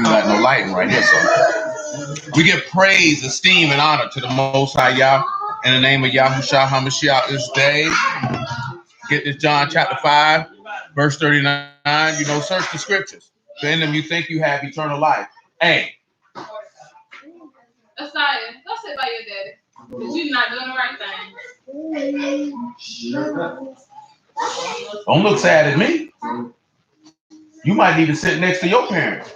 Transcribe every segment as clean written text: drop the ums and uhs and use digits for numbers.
We got no lighting right here, so we give praise, esteem, and honor to the Most High Yah in the name of Yahushua HaMashiach this day. Get this John chapter 5, verse 39. You know, search the scriptures. For in them you think you have eternal life. Hey. Asaya, go sit by your daddy. Because you're not doing the right thing. Don't look sad at me. You might need to sit next to your parents.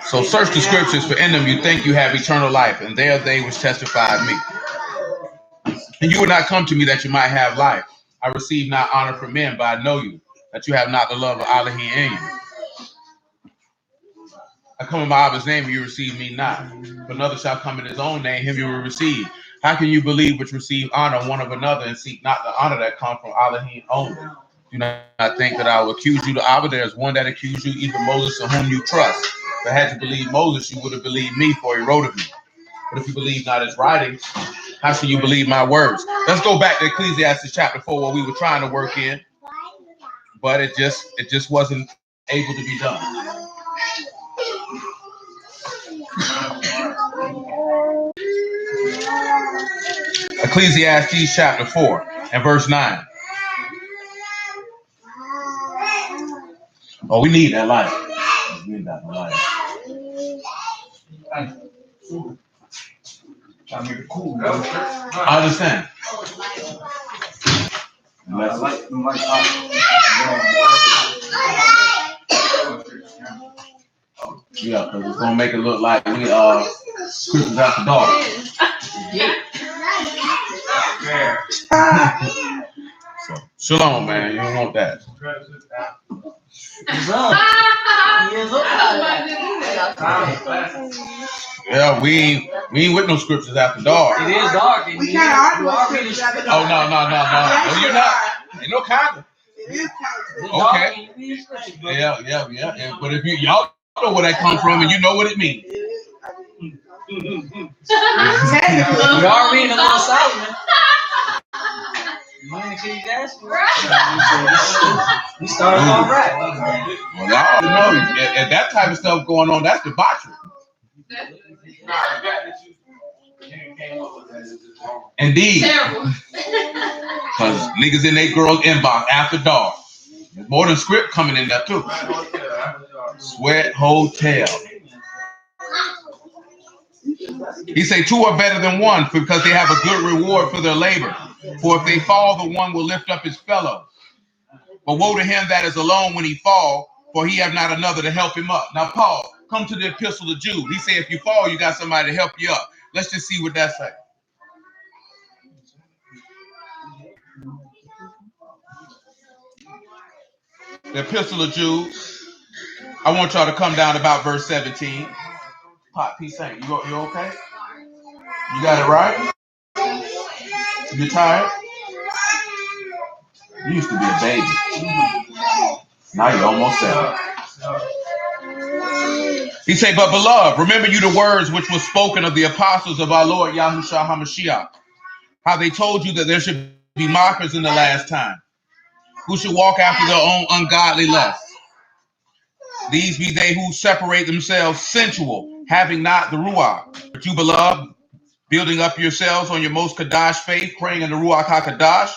So search the scriptures, for in them you think you have eternal life, and they are they which testify of me. And you would not come to me that you might have life. I receive not honor from men, but I know you, that you have not the love of Elohim in you. I come in my Abba's name, and you receive me not. But another shall come in his own name, him you will receive. How can you believe which receive honor one of another, and seek not the honor that comes from Elohim only? Do not think that I will accuse you to Abba. There is one that accused you, even Moses, in whom you trust. If I had to believe Moses, you would have believed me, for he wrote of me. But if you believe not his writings, how shall you believe my words? Let's go back to Ecclesiastes chapter 4, where we were trying to work in, but it just wasn't able to be done. Ecclesiastes chapter 4 and verse 9. Oh, we need that light. We need that light. Trying to make it cool. I understand. Yeah, because it's gonna make it look like we Christmas after dark. So, shalom, man. You don't want that. Yeah, we ain't with no scriptures after dark. It is dark. We can't argue with scriptures. Oh no, you're not. Ain't no kind of. It is okay. Yeah. But if y'all know where that comes from, and you know what it means. We are reading a little Solomon. We started off right. Well, y'all know if that type of stuff going on, that's debauchery. Indeed. Because niggas in their girls' inbox after dark. There's more than script coming in there too. Sweat Hotel. He say two are better than one because they have a good reward for their labor. For if they fall, the one will lift up his fellow. But woe to him that is alone when he fall, for he have not another to help him up. Now, Paul, come to the epistle of Jude. He said if you fall, you got somebody to help you up. Let's just see what that says. The epistle of Jude. I want y'all to come down about verse 17. Pop P Saint, you okay? You got it right? You tired? You used to be a baby. Now you're almost 7. He say, but beloved, remember you the words which were spoken of the apostles of our Lord Yahushua HaMashiach, how they told you that there should be mockers in the last time, who should walk after their own ungodly lusts. These be they who separate themselves sensual, having not the Ruach. But you, beloved, building up yourselves on your most Kadash faith, praying in the Ruach HaKadash,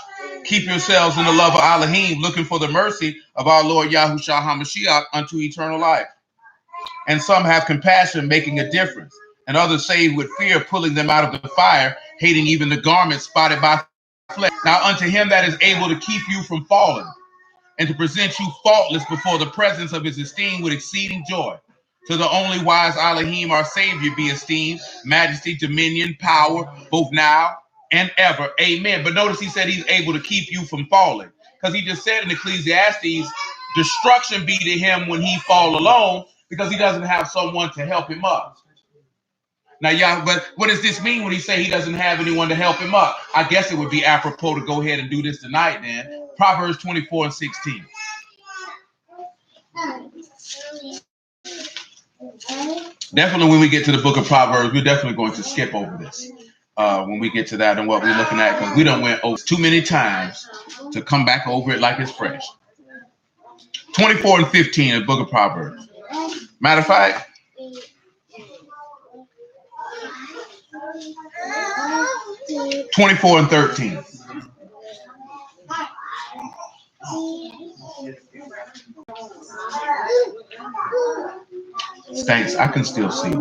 keep yourselves in the love of Elohim, looking for the mercy of our Lord Yahushua HaMashiach unto eternal life. And some have compassion, making a difference, and others save with fear, pulling them out of the fire, hating even the garments spotted by flesh. Now unto him that is able to keep you from falling, and to present you faultless before the presence of his esteem with exceeding joy. To the only wise Elohim, our Savior, be esteemed, majesty, dominion, power, both now and ever. Amen. But notice he said he's able to keep you from falling. Because he just said in Ecclesiastes, destruction be to him when he fall alone, because he doesn't have someone to help him up. Now, yeah, but what does this mean when he say he doesn't have anyone to help him up? I guess it would be apropos to go ahead and do this tonight then. Proverbs 24 and 16. Definitely when we get to the book of Proverbs, we're definitely going to skip over this when we get to that and what we're looking at, because we done went over too many times to come back over it like it's fresh. 24 and 15 in the book of Proverbs. Matter of fact, (24 and 13). Thanks. I can still see.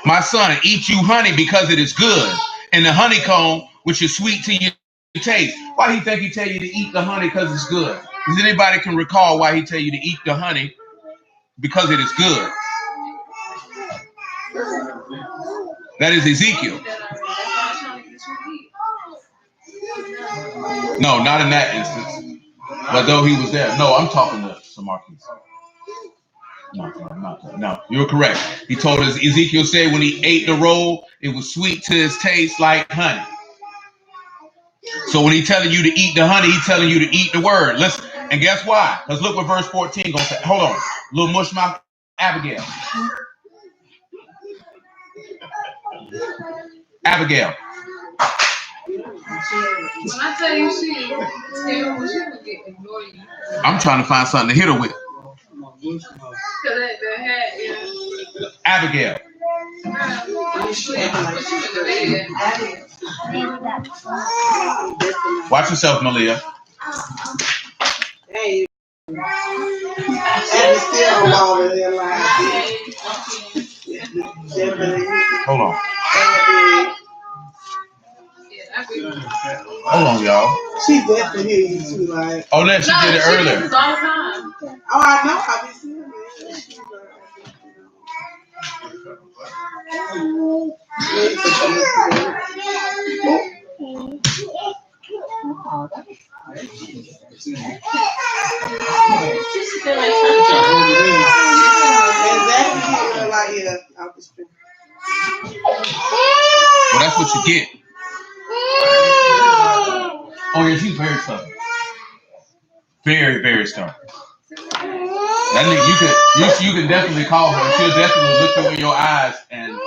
My son, eat you honey because it is good, and the honeycomb which is sweet to your taste. Why he think he tell you to eat the honey because it's good? Does anybody can recall why he tell you to eat the honey because it is good? That is Ezekiel. No, not in that instance. But though he was there. No, I'm talking to Samarkis. No, you're correct. He told us, Ezekiel said when he ate the roll, it was sweet to his taste like honey. So when he's telling you to eat the honey, he's telling you to eat the word. Listen, and guess why? Because look what verse 14 gonna say. Hold on, little mush mouth Abigail. Abigail. When I tell you she terrible, she would get ignore you. I'm trying to find something to hit her with. Abigail. Watch yourself, Malia. Hey. And still over there like. Hold on. Hold on, y'all. She definitely hear you too, like. Oh, no, she did it earlier. All the time. Oh, I know. I be seeing it. Well, that's what you get. Oh, yeah, she's very stubborn. Very, very stubborn. That nigga, you can definitely call her. She'll definitely look you in your eyes and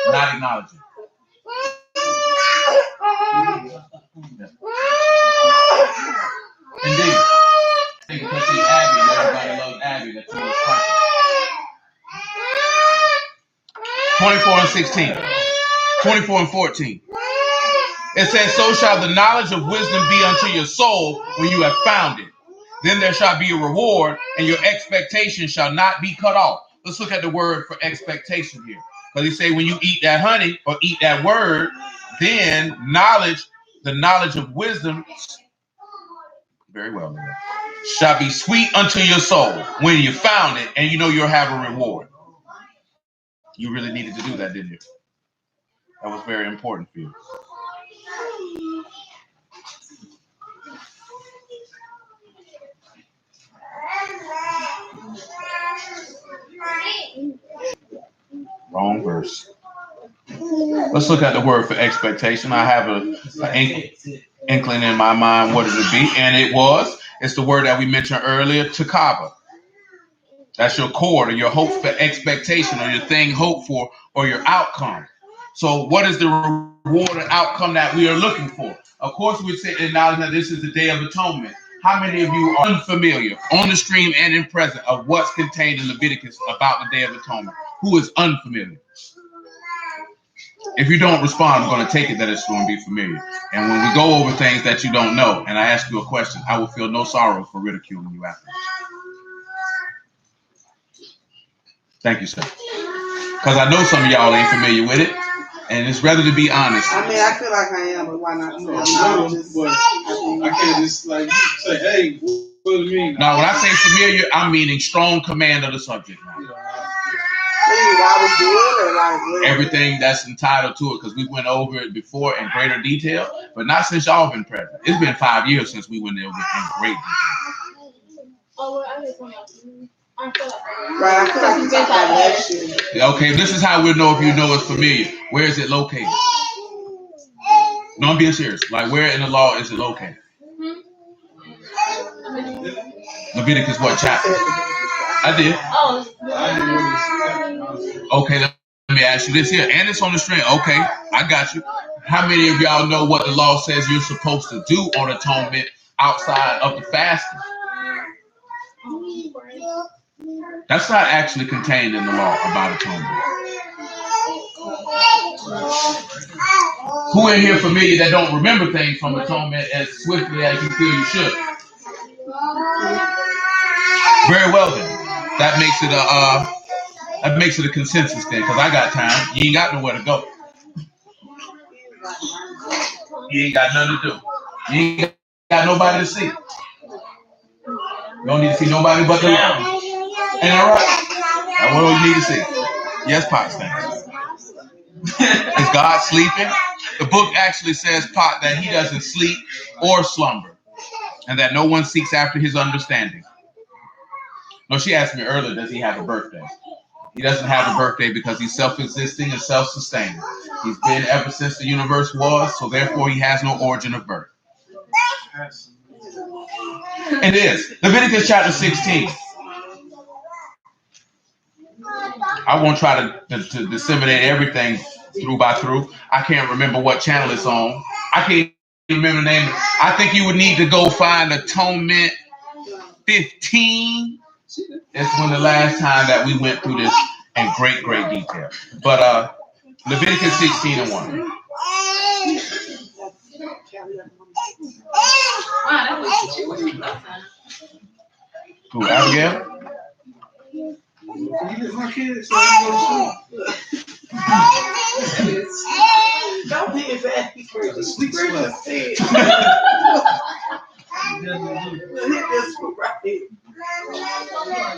not acknowledge you. Indeed. Because she's Abby, and everybody loves Abby. That's who is perfect. 24 and 16. 24 and 14. It says, so shall the knowledge of wisdom be unto your soul when you have found it. Then there shall be a reward, and your expectation shall not be cut off. Let's look at the word for expectation here. Because he say when you eat that honey or eat that word, then knowledge, the knowledge of wisdom, very well, man, shall be sweet unto your soul when you found it, and you know you'll have a reward. You really needed to do that, didn't you? That was very important for you. Wrong verse. Let's look at the word for expectation. I have an inkling in my mind what does it be, and it's the word that we mentioned earlier, takaba. That's your cord or your hope for expectation or your thing hoped for or your outcome. So what is the reward and outcome that we are looking for? Of course, we say acknowledge that this is the Day of Atonement. How many of you are unfamiliar on the stream and in present of what's contained in Leviticus about the Day of Atonement? Who is unfamiliar? If you don't respond, I'm going to take it that it's going to be familiar. And when we go over things that you don't know, and I ask you a question, I will feel no sorrow for ridiculing you after. Thank you, sir. Because I know some of y'all ain't familiar with it, and it's rather to be honest. I mean, I feel like I am, but why not? I can't just like say, hey, what do you mean? Now, when I say familiar, I'm meaning strong command of the subject matter. Everything that's entitled to it, because we went over it before in greater detail, but not since y'all been present. It's been 5 years since we went over it in great detail. Okay, this is how we'll know if you know it's familiar. Where is it located? No, I'm being serious. Like, where in the law is it located? Leviticus what chapter? I did. Okay, let me ask you this here. And it's on the string. Okay, I got you. How many of y'all know what the law says you're supposed to do on atonement outside of the fasting? That's not actually contained in the law about atonement. Who in here familiar that don't remember things from atonement as swiftly as you feel you should? Very well then. That makes it a consensus then, because I got time. You ain't got nowhere to go. You ain't got nothing to do. You ain't got nobody to see. You don't need to see nobody but the Lord. Ain't that right? That's what you need to see. Yes, Pops, thanks. Is God sleeping? The book actually says, Pot, that he doesn't sleep or slumber, and that no one seeks after his understanding. No, she asked me earlier, does he have a birthday? He doesn't have a birthday because he's self-existing and self-sustaining. He's been ever since the universe was, so therefore he has no origin of birth. It is. Leviticus chapter 16. I won't try to disseminate everything through by through. I can't remember what channel it's on. I can't even remember the name. I think you would need to go find Atonement 15. It's when the last time that we went through this in great detail. But Leviticus 16 and 1. Wow, that was you. Who, Abigail? My kids so I can go to sleep. Don't be a bad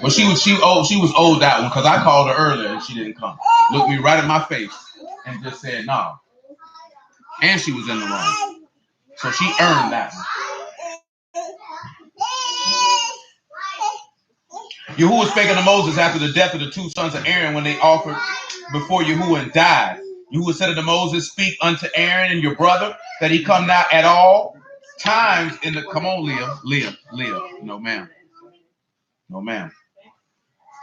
Well, she was owed that one because I called her earlier and she didn't come. Looked me right in my face and just said no. And she was in the wrong. So she earned that one. Yahuwah spake unto Moses after the death of the two sons of Aaron when they offered before Yahuwah and died. Yahuwah said unto Moses, speak unto Aaron and your brother that he come not at all times in the, come on, Leah. No, ma'am. No, ma'am.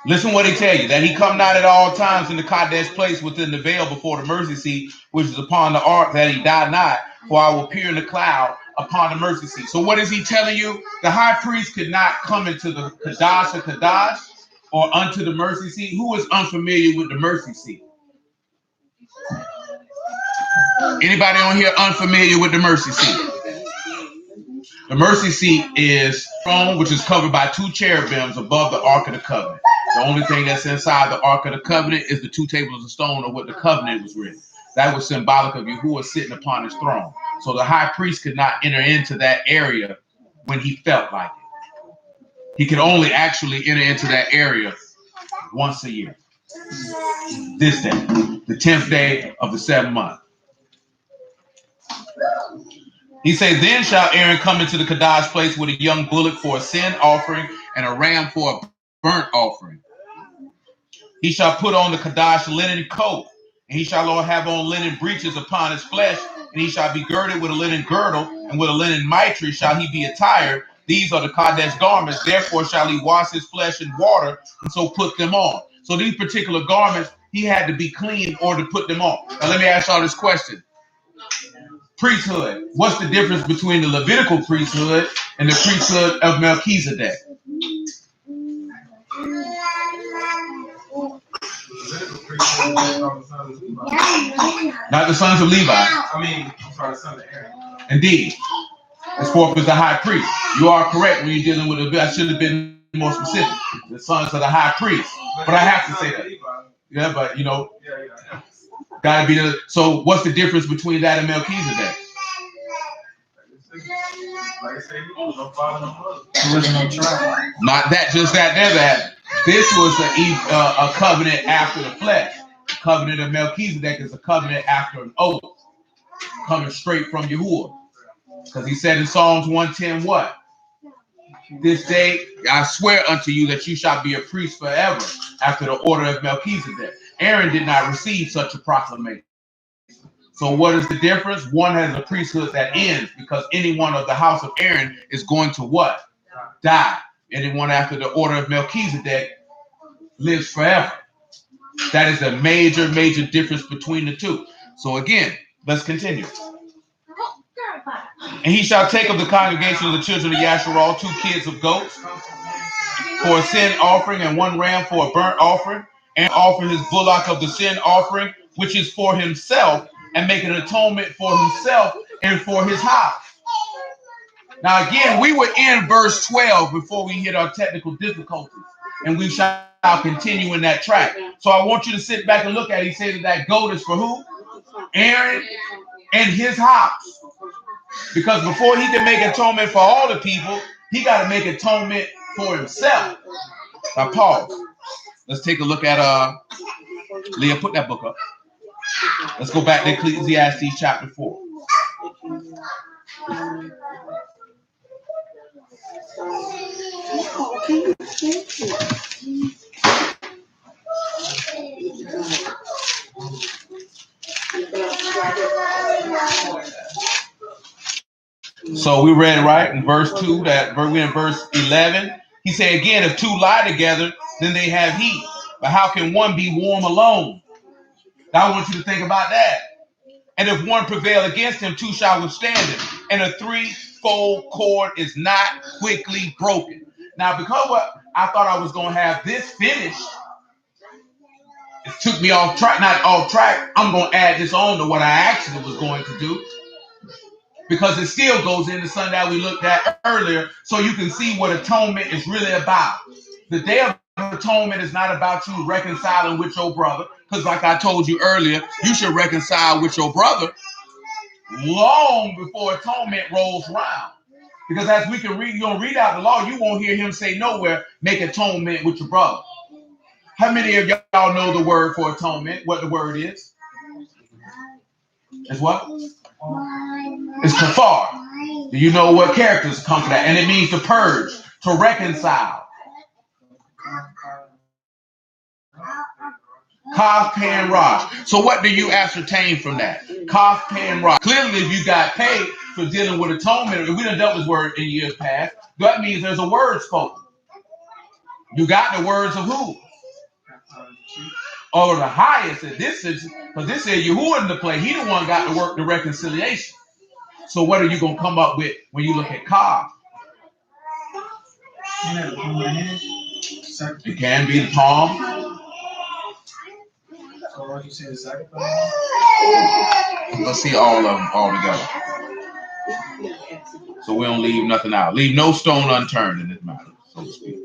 Listen what he tell you, that he come not at all times in the Kadesh place within the veil before the mercy seat, which is upon the ark, that he die not, for I will appear in the cloud upon the mercy seat. So what is he telling you? The high priest could not come into the Kadash or Kadash or unto the mercy seat. Who is unfamiliar with the mercy seat? Anybody on here unfamiliar with the mercy seat? The mercy seat is throne, which is covered by two cherubims above the Ark of the Covenant. The only thing that's inside the Ark of the Covenant is the two tables of stone of what the covenant was written. That was symbolic of Yahuwah sitting upon his throne. So the high priest could not enter into that area when he felt like it. He could only actually enter into that area once a year. This day, the 10th day of the 7th month. He said, then shall Aaron come into the Kadash place with a young bullock for a sin offering and a ram for a burnt offering. He shall put on the Kadash linen coat, and he shall have on linen breeches upon his flesh, and he shall be girded with a linen girdle, and with a linen mitre shall he be attired. These are the Kadesh garments, therefore shall he wash his flesh in water, and so put them on. So these particular garments, he had to be clean in order to put them on. Now let me ask y'all this question. Priesthood. What's the difference between the Levitical priesthood and the priesthood of Melchizedek? Not the sons of Levi. The son of Aaron. Indeed. As forth as the high priest. You are correct when you're dealing with I should have been more specific. The sons of the high priest. But I have to say that. Yeah, but you know. Gotta be the, so what's the difference between that and Melchizedek? Not that, just that, never that. This was a covenant after the flesh. The covenant of Melchizedek is a covenant after an oath, coming straight from Yahuwah. Because he said in Psalms 110, what? This day I swear unto you that you shall be a priest forever after the order of Melchizedek. Aaron did not receive such a proclamation. So what is the difference? One has a priesthood that ends because anyone of the house of Aaron is going to what? Die. Anyone after the order of Melchizedek lives forever. That is a major difference between the two. So again, let's continue. And he shall take of the congregation of the children of Yasharal 2 kids of goats for a sin offering, and 1 ram for a burnt offering, and offer his bullock of the sin offering, which is for himself, and make an atonement for himself and for his house. Now again, we were in verse 12 before we hit our technical difficulties, and we shall continue in that track. So I want you to sit back and look at it. He said that goat is for who? Aaron and his house. Because before he can make atonement for all the people, he got to make atonement for himself. Now pause. Let's take a look at Leah, put that book up. Let's go back to Ecclesiastes chapter 4. So we read right in verse 2 that we're in verse 11. He said again, if two lie together, then they have heat. But how can one be warm alone? Now I want you to think about that. And if one prevail against him, two shall withstand him. And a threefold cord is not quickly broken. Now, because what I thought I was going to have this finished, it took me off track, not off track. I'm going to add this on to what I actually was going to do, because it still goes into something that we looked at earlier, so you can see what atonement is really about. The Day of Atonement is not about you reconciling with your brother, because like I told you earlier, you should reconcile with your brother long before atonement rolls around. Because as we can read, you're going to read out the law, you won't hear him say nowhere, make atonement with your brother. How many of y'all know the word for atonement, what the word is? It's what? It's kafar. Do you know what characters come from that? And it means to purge, to reconcile. Kaf, pan, raj. So what do you ascertain from that? Kaf, pan, raj. Clearly, if you got paid for dealing with atonement, if we done dealt with this word in years past, that means there's a word spoken. You got the words of who? Or the highest in this is, because this is Yahuwah in the play. He the one got to work the reconciliation. So what are you going to come up with when you look at Kaf? It can be the palm. So what you say, the sacrifice? Let's see all of them all together. So we don't leave nothing out. Leave no stone unturned in this matter, so to speak.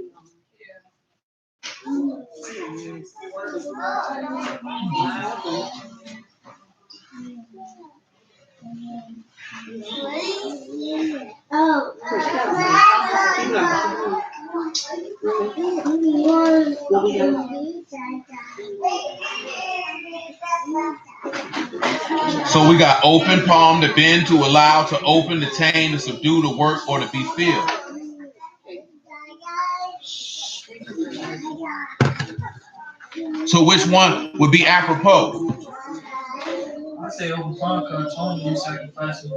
So we got open, palm, to bend, to allow, to open, to tame, to subdue, to work, or to be filled. So which one would be apropos? I say open palm, because atonement, you sacrificing.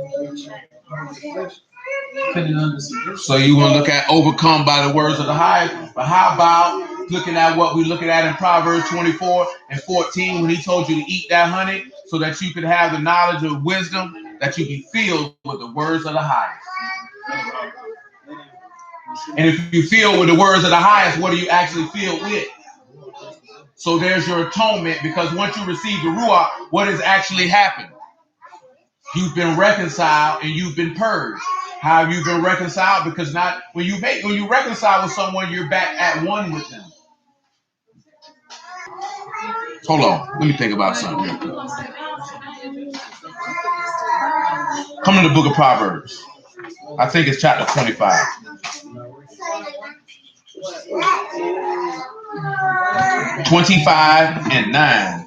So you want to look at overcome by the words of the highest. But how about looking at what we're looking at in Proverbs 24 and 14 when he told you to eat that honey so that you could have the knowledge of wisdom, that you be filled with the words of the highest. And if you feel with the words of the highest, what are you actually filled with? So there's your atonement, because once you receive the Ruach, what has actually happened? You've been reconciled and you've been purged. How have you been reconciled? Because not when you reconcile with someone, you're back at one with them. Hold on, let me think about something here. Come to the book of Proverbs. I think it's chapter 25. 25 and 9.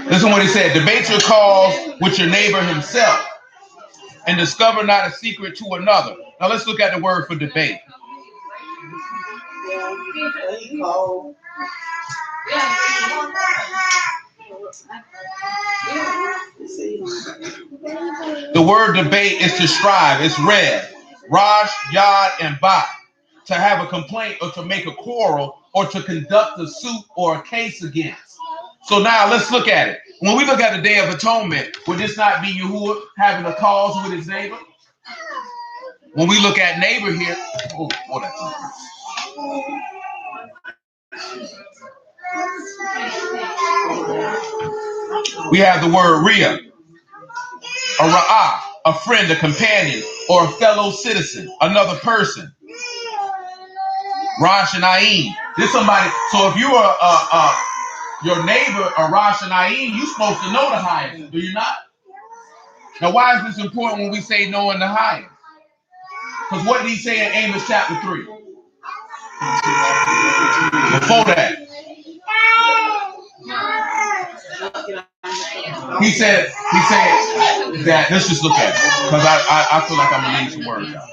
Listen what he said. Debate your cause with your neighbor himself, and discover not a secret to another. Now let's look at the word for debate. The word debate is to strive. It's red. Raj, yad, and bat. To have a complaint or to make a quarrel or to conduct a suit or a case against. So now let's look at it. When we look at the Day of Atonement, would this not be Yahuwah having a cause with his neighbor? When we look at neighbor here, we have the word Riyah, a Ra'ah, a friend, a companion, or a fellow citizen, another person. Rosh and Ayin. This somebody. So if you are your neighbor, a Rosh and Ayin, you're supposed to know the highest, do you not? Now, why is this important when we say knowing the highest? Because what did he say in Amos chapter 3? Before that, he said that, let's just look at it, because I feel like I'm going to leave some words out.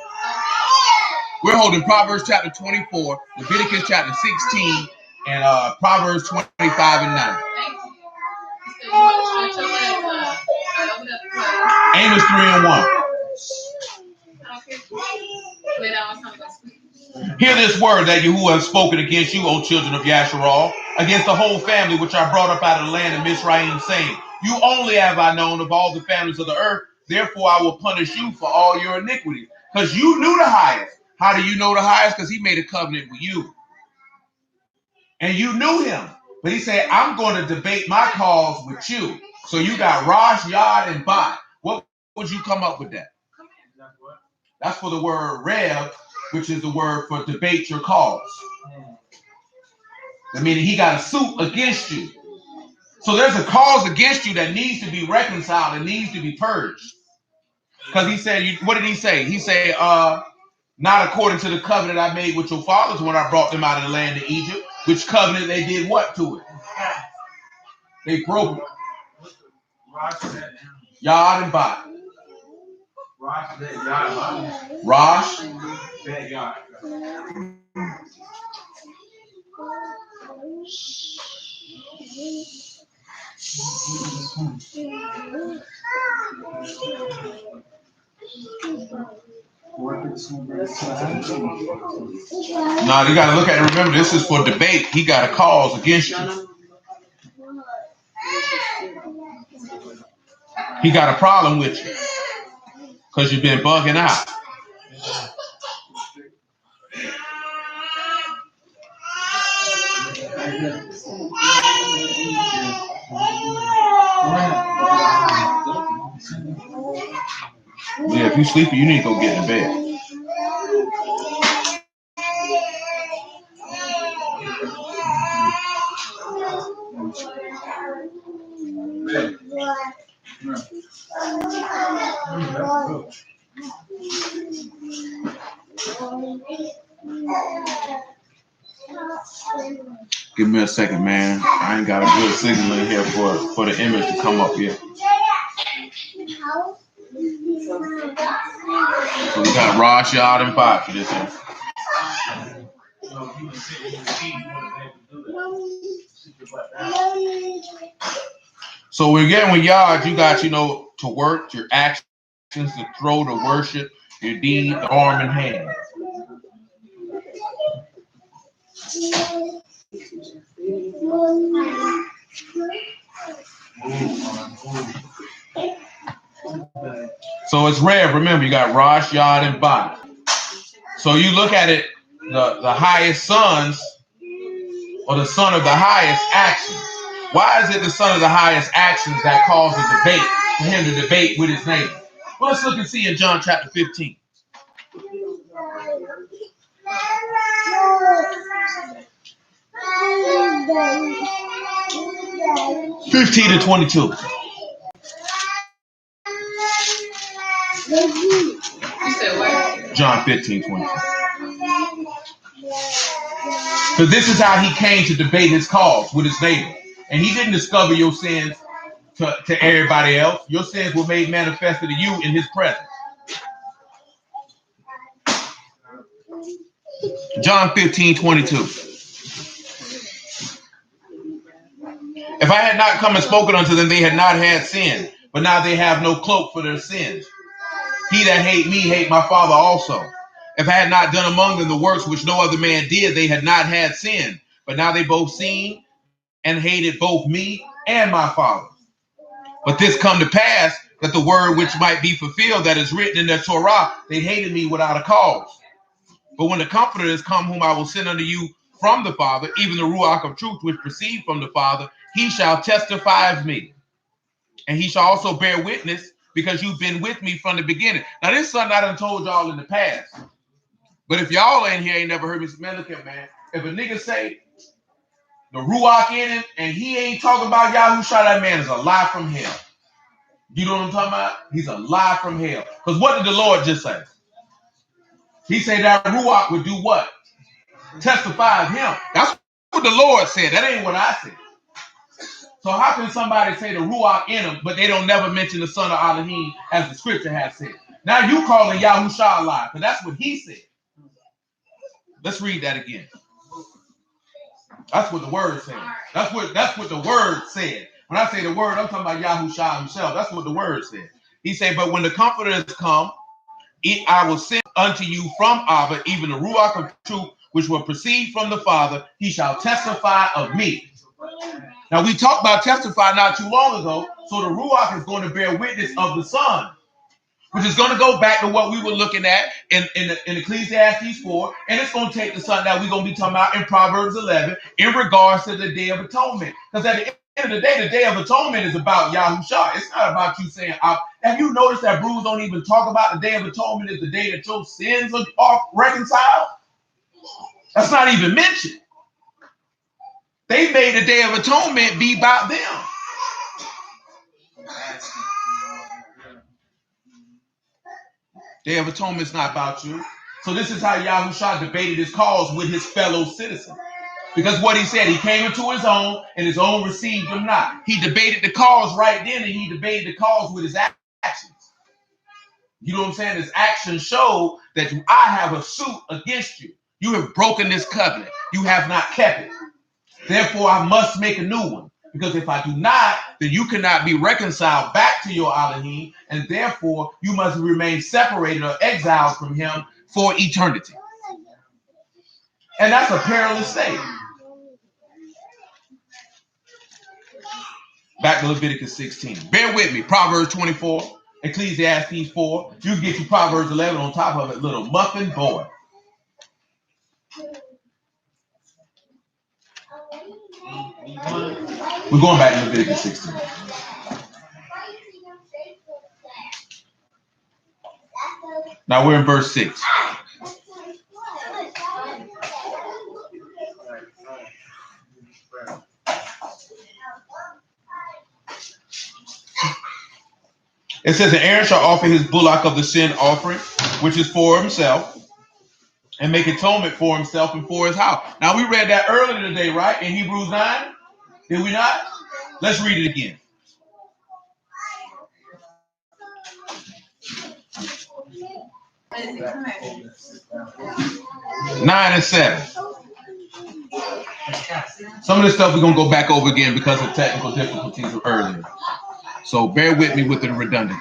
We're holding Proverbs chapter 24, Leviticus chapter 16, and Proverbs 25 and 9. Amos 3 and 1. Hear this word that Yahuwah has spoken against you, O children of Yasharal, against the whole family which I brought up out of the land of Mizraim, saying, you only have I known of all the families of the earth, therefore I will punish you for all your iniquities. Because you knew the highest. How do you know the highest? Because he made a covenant with you. And you knew him. But he said, I'm going to debate my cause with you. So you got Rosh, Yad, and Bat. What would you come up with that? That's for the word Rev, which is the word for debate your cause. I mean, he got a suit against you. So there's a cause against you that needs to be reconciled and needs to be purged. Because he said, what did he say? He said, not according to the covenant I made with your fathers when I brought them out of the land of Egypt. Which covenant they did what to it? They broke it. Yad and Bat. Rosh. Now you got to look at it. Remember, this is for debate. He got a cause against you. He got a problem with you because you've been bugging out. Yeah, if you sleepy, you need to go get in bed. Give me a second, man. I ain't got a good signal in here for the image to come up here. So we got Rosh, Yad, and Bat for this one. So again, with Yad, you got, to work, your actions, to throw, to worship, your deed, the arm and hand. So it's rare. Remember, you got Rosh, Yad, and Bat. So you look at it, the highest sons, or the son of the highest actions. Why is it the son of the highest actions that causes debate, for him to debate with his neighbor? Well, let's look and see in John chapter 15. (15 to 22). John 15, 22. Because this is how he came to debate his cause with his neighbor. And he didn't discover your sins to everybody else. Your sins were made manifested to you in his presence. John 15, 22. If I had not come and spoken unto them, they had not had sin. But now they have no cloak for their sins. He that hate me, hate my Father also. If I had not done among them the works which no other man did, they had not had sin. But now they both seen and hated both me and my Father. But this come to pass, that the word which might be fulfilled that is written in the Torah, they hated me without a cause. But when the Comforter is come, whom I will send unto you from the Father, even the Ruach of truth, which proceed from the Father, he shall testify of me. And he shall also bear witness, because you've been with me from the beginning. Now, this is something I done told y'all in the past. But if y'all in here ain't never heard me say, man, look at man. If a nigga say the Ruach in him and he ain't talking about Yahushua, that man is a lie from hell. You know what I'm talking about? He's a lie from hell. Because what did the Lord just say? He said that Ruach would do what? Testify of him. That's what the Lord said. That ain't what I said. So how can somebody say the Ruach in him, but they don't never mention the son of Elohim as the scripture has said? Now you calling Yahushua a lie, because that's what he said. Let's read that again. That's what the word said. That's what the word said. When I say the word, I'm talking about Yahushua himself. That's what the word said. He said, but when the Comforter is come, I will send unto you from Abba, even the Ruach of truth, which will proceed from the Father. He shall testify of me. Now, we talked about testify not too long ago. So the Ruach is going to bear witness of the Son, which is going to go back to what we were looking at in Ecclesiastes 4. And it's going to take the Son that we're going to be talking about in Proverbs 11 in regards to the Day of Atonement. Because at the end of the Day of Atonement is about Yahushua. It's not about you saying, have you noticed that Brews don't even talk about the Day of Atonement as the day that your sins are reconciled? That's not even mentioned. They made the Day of Atonement be about them. Day of Atonement is not about you. So this is how Yahushua debated his cause with his fellow citizens. Because what he said, he came into his own, and his own received him not. He debated the cause right then, and he debated the cause with his actions. You know what I'm saying? His actions show that I have a suit against you. You have broken this covenant. You have not kept it. Therefore, I must make a new one. Because if I do not, then you cannot be reconciled back to your Elohim, and therefore you must remain separated or exiled from him for eternity. And that's a perilous state. Back to Leviticus 16. Bear with me. Proverbs 24, Ecclesiastes 4. You can get your Proverbs 11 on top of it, little muffin boy. We're going back to Leviticus 16. Now we're in verse 6. It says, and Aaron shall offer his bullock of the sin offering, which is for himself, and make atonement for himself and for his house. Now we read that earlier today, right? In Hebrews 9. Did we not? Let's read it again. 9 and 7. Some of this stuff we're going to go back over again because of technical difficulties earlier. So bear with me with the redundancy.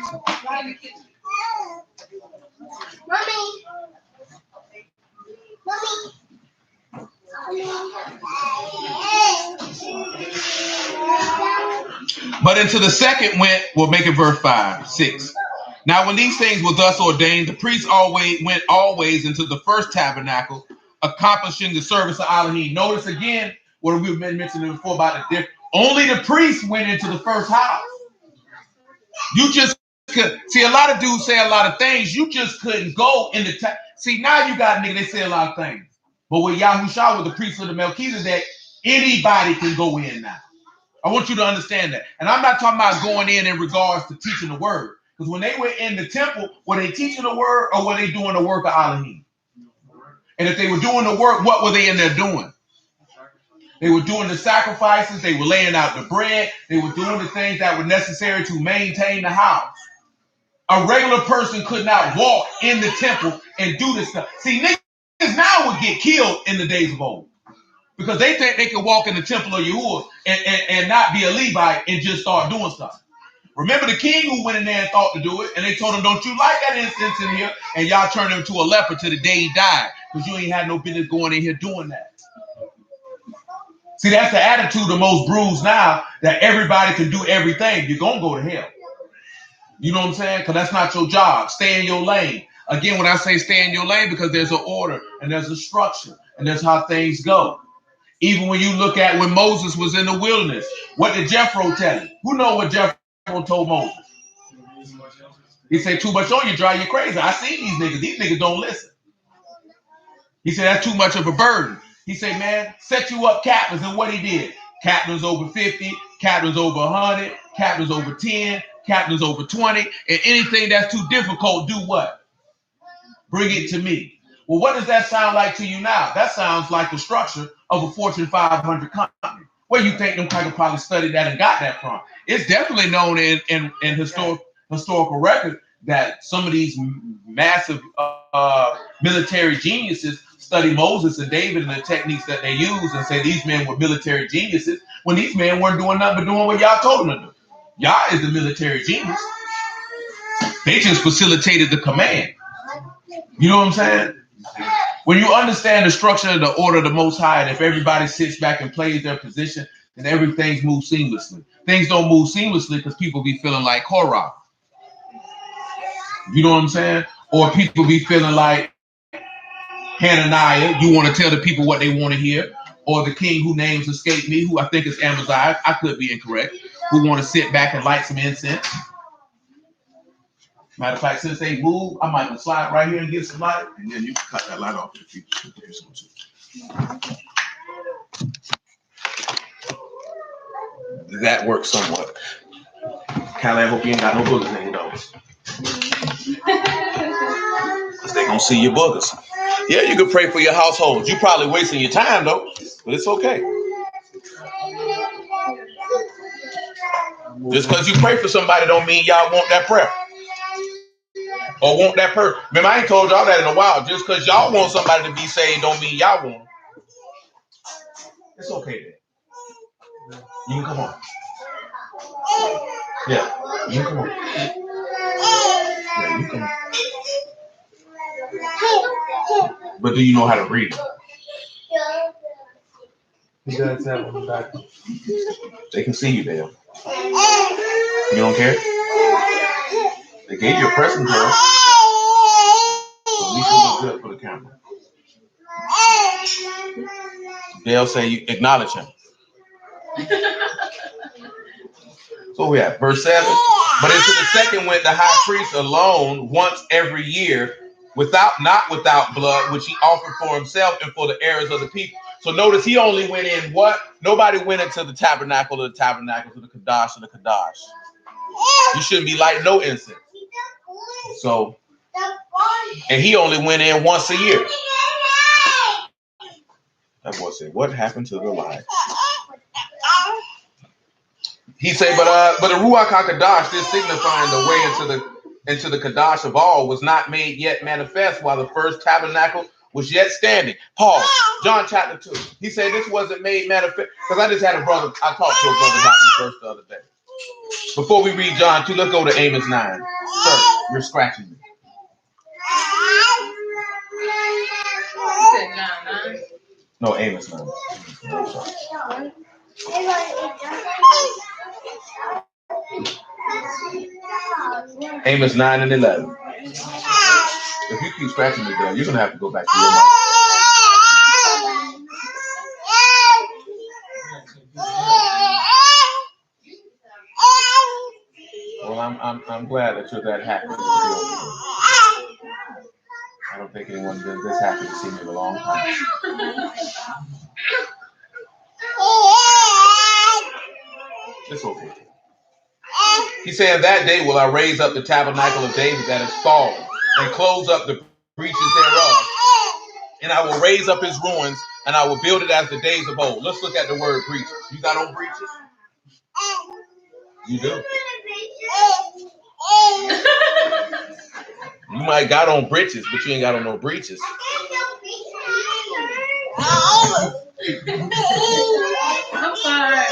But into the second went, we'll make it verse 5, 6. Now when these things were thus ordained, the priests went always into the first tabernacle, accomplishing the service of Elohim. Notice again what we've been mentioning before about the difference. Only the priests went into the first house. You just could see a lot of dudes say a lot of things. You just couldn't go in the see now you got nigga, they say a lot of things. But with Yahushua, with the priest of the Melchizedek, anybody can go in now. I want you to understand that. And I'm not talking about going in regards to teaching the word. Because when they were in the temple, were they teaching the word or were they doing the work of Elohim? And if they were doing the work, what were they in there doing? They were doing the sacrifices. They were laying out the bread. They were doing the things that were necessary to maintain the house. A regular person could not walk in the temple and do this stuff. See, niggas now would get killed in the days of old. Because they think they can walk in the temple of Yahuwah and not be a Levite and just start doing stuff. Remember the king who went in there and thought to do it, and they told him, don't you like that instance in here? And y'all turned him into a leper to the day he died, because you ain't had no business going in here doing that. See, that's the attitude of most brews now, that everybody can do everything. You're going to go to hell. You know what I'm saying? Because that's not your job. Stay in your lane. Again, when I say stay in your lane, because there's an order and there's a structure and that's how things go. Even when you look at when Moses was in the wilderness, what did Jethro tell him? Who know what Jethro told Moses? He said, too much on you, drive you crazy. I see these niggas. These niggas don't listen. He said, that's too much of a burden. He said, man, set you up captains. And what he did, captains over 50, captains over 100, captains over 10, captains over 20. And anything that's too difficult, do what? Bring it to me. Well, what does that sound like to you now? That sounds like the structure of a Fortune 500 company. Where you think them kind of probably studied that and got that from? It's definitely known in historical record that some of these massive military geniuses study Moses and David and the techniques that they use and say these men were military geniuses when these men weren't doing nothing but doing what Yah told them to do. Yah is the military genius. They just facilitated the command. You know what I'm saying? When you understand the structure of the order of the Most High, and if everybody sits back and plays their position, then everything moves seamlessly. Things don't move seamlessly because people be feeling like Korah. You know what I'm saying? Or people be feeling like Hananiah. You want to tell the people what they want to hear. Or the king who names escape me, who I think is Amaziah. I could be incorrect. Who want to sit back and light some incense. Matter of fact, since they move, I might slide right here and get some light, and then you can cut that light off if you want to. That works somewhat. Callie, I hope you ain't got no boogers in your nose. Because they're going to see your boogers. Yeah, you can pray for your household. You're probably wasting your time, though, but it's okay. Just because you pray for somebody don't mean y'all want that prayer. Or want that person. Remember, I ain't told y'all that in a while. Just because y'all want somebody to be saved don't mean y'all want them. It's okay then. You can come on. Yeah, you can come on. Yeah, you can come on. But do you know how to read? He does have one back. They can see you, Dale. You don't care? They gave you a present, girl. So at least it looks good for the camera. Dale say you acknowledge him. So we have verse 7. But into the second went the high priest alone once every year, not without blood, which he offered for himself and for the errors of the people. So notice he only went in what? Nobody went into the tabernacle of the tabernacles of the Kadash of the Kadash. You shouldn't be lighting no incense. So, and he only went in once a year. That boy said, what happened to the light? He said, but the Ruach HaKadosh, this signifying the way into the Kadash of all, was not made yet manifest while the first tabernacle was yet standing. Pause. John chapter 2. He said this wasn't made manifest. Because I just had I talked to a brother about this verse the other day. Before we read John 2, let's go to Amos 9. Sir, you're scratching me. You said 9. No, Amos 9. No, sorry. Amos 9 and 11. If you keep scratching me there, you're going to have to go back to your mom. Well, I'm glad that you're that happy. I don't think anyone been this happy to see me in a long time. It's okay. He said, that day will I raise up the tabernacle of David that is fallen, and close up the breaches thereof. And I will raise up his ruins, and I will build it as the days of old. Let's look at the word breaches. You got on breaches? You do. You might got on breeches, but you ain't got on no breaches. I'm sorry.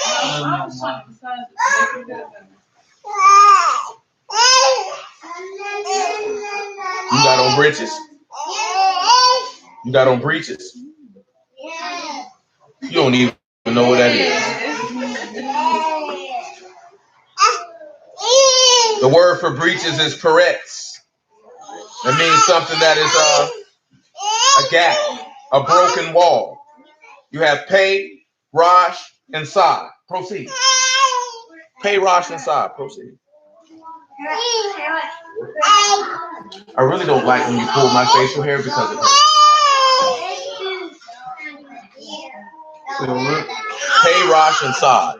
You got on breeches. You got on breeches. You don't even even know what that is. The word for breaches is peretz. That means something that is a gap, a broken wall. You have pay, rosh, and sod. Proceed. Pay, rosh, and sod. Proceed. I really don't like when you pull my facial hair because it hurts. Pay, rosh, and sod.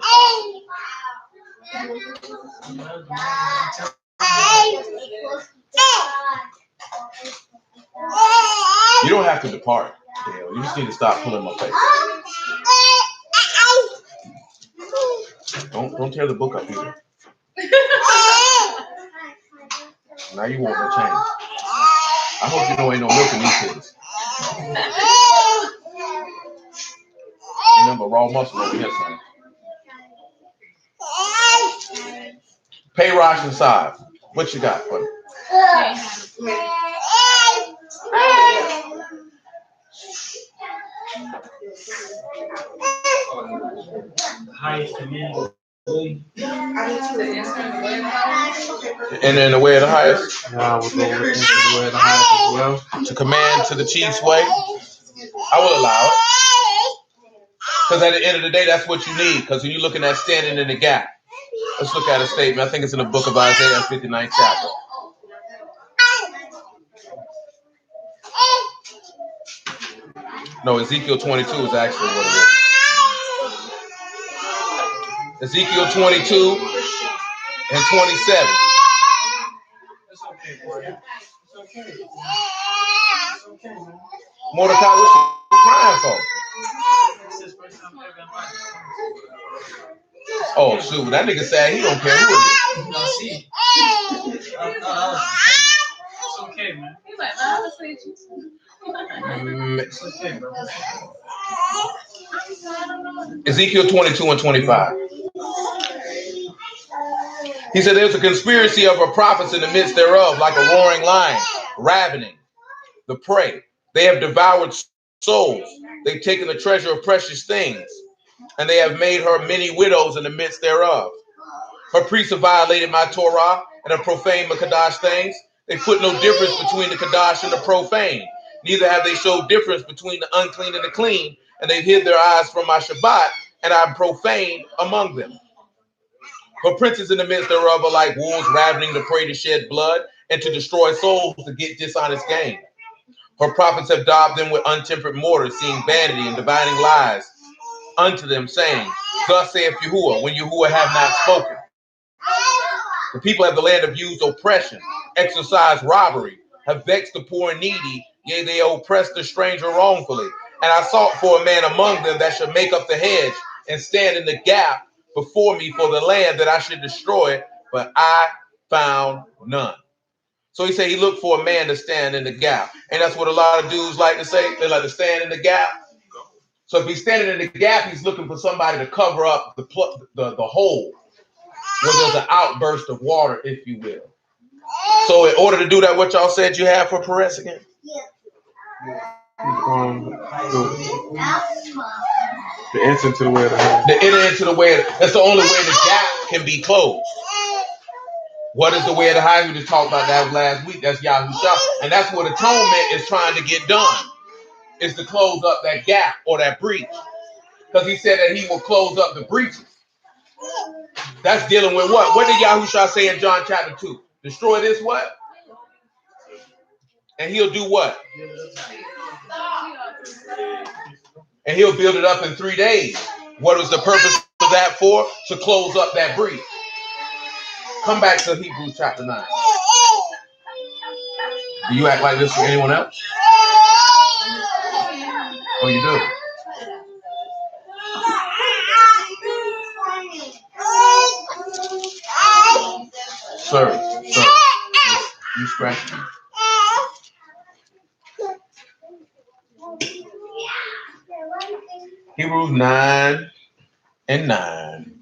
You don't have to depart. Dale. You just need to stop pulling my face. Don't tear the book up either. Now you want to change. I hope you know ain't no milk in these kids. Ain't nothing but raw muscle over here, son. Pay, rosh, and sod. What you got, buddy? Highest command. And then the way of the highest? Now we'll go into the way of the highest as well. To command to the chief's way? I will allow it. Because at the end of the day, that's what you need. Because when you're looking at standing in the gap. Let's look at a statement. I think it's in the book of Isaiah, 59th chapter. No, Ezekiel 22 is actually what it is. Ezekiel 22 and 27. It's okay, boy. It's okay. It's okay, man. Mordecai, what you crying for? This is first time ever in life. Oh, shoot. That nigga said he don't care who it is. No, see. It's okay, man. He's like, no, let's see you. It's okay, bro. Ezekiel 22 and 25. He said, there's a conspiracy of our prophets in the midst thereof, like a roaring lion, ravening the prey. They have devoured souls. They've taken the treasure of precious things, and they have made her many widows in the midst thereof. Her priests have violated my Torah and have profaned my Kadash things. They put no difference between the Kadash and the profane. Neither have they showed difference between the unclean and the clean, and they've hid their eyes from my Shabbat, and I'm profaned among them. Her princes in the midst thereof are like wolves ravening the prey to shed blood and to destroy souls to get dishonest gain. Her prophets have daubed them with untempered mortar, seeing vanity and dividing lies unto them, saying, thus saith Yahuwah, when Yahuwah have not spoken. The people of the land have used oppression, exercised robbery, have vexed the poor and needy, yea, they oppress the stranger wrongfully. And I sought for a man among them that should make up the hedge and stand in the gap before me for the land that I should destroy it, but I found none. So he said he looked for a man to stand in the gap. And that's what a lot of dudes like to say. They like to stand in the gap. So if he's standing in the gap, he's looking for somebody to cover up the hole where there's an outburst of water, if you will. So in order to do that, what y'all said you have for Perez again? The entrance to the way of the highest. The inner into the way. That's the only way the gap can be closed. What is the way of the highest? We just talked about that last week. That's Yahusha. And that's what atonement is trying to get done, is to close up that gap or that breach. Because he said that he will close up the breaches. That's dealing with what? What did Yahusha say in John chapter 2? Destroy this what? And he'll do what? And he'll build it up in 3 days. What was the purpose of that for? To close up that breach. Come back to Hebrews chapter 9. Do you act like this for anyone else? Oh, you do? Sir, you scratch me. Hebrews 9 and 9.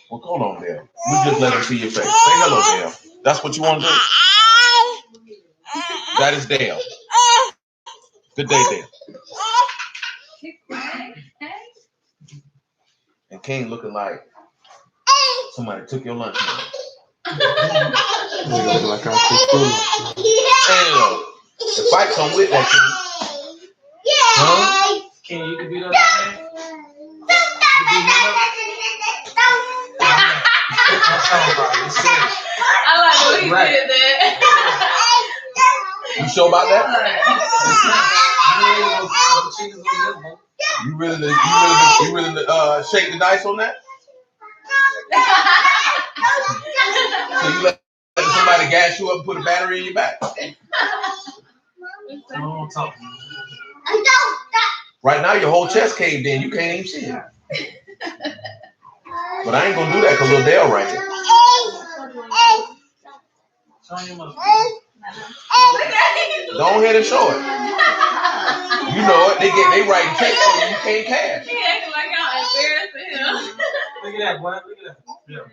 Well, hold on, Dale. We just let him see your face. Say hello, Dale. That's what you want to do? That is Dale. Good day, Dale. And King looking like somebody took your lunch money. Look like I took food. Damn. The fight come with that, King. Huh? King, you can beat up that man? I like when he did that. You sure about that? You really shake the dice on that? So you let somebody gas you up and put a battery in your back? Right now your whole chest caved in. You can't even see it. But I ain't gonna do that because little Dale right here. Go ahead and show it. You know it. They writing checks so you can't cash. He acting like y'all embarrassing him. Look at that, boy. Look at that. Yeah.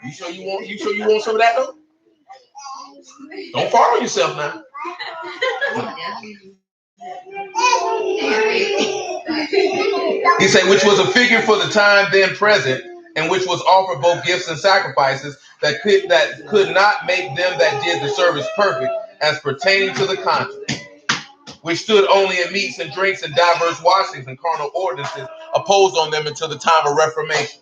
You sure you want some of that though? Don't follow yourself now. He said, which was a figure for the time then present, and which was offered both gifts and sacrifices that could not make them that did the service perfect, as pertaining to the conscience, which stood only in meats and drinks and diverse washings and carnal ordinances opposed on them until the time of Reformation.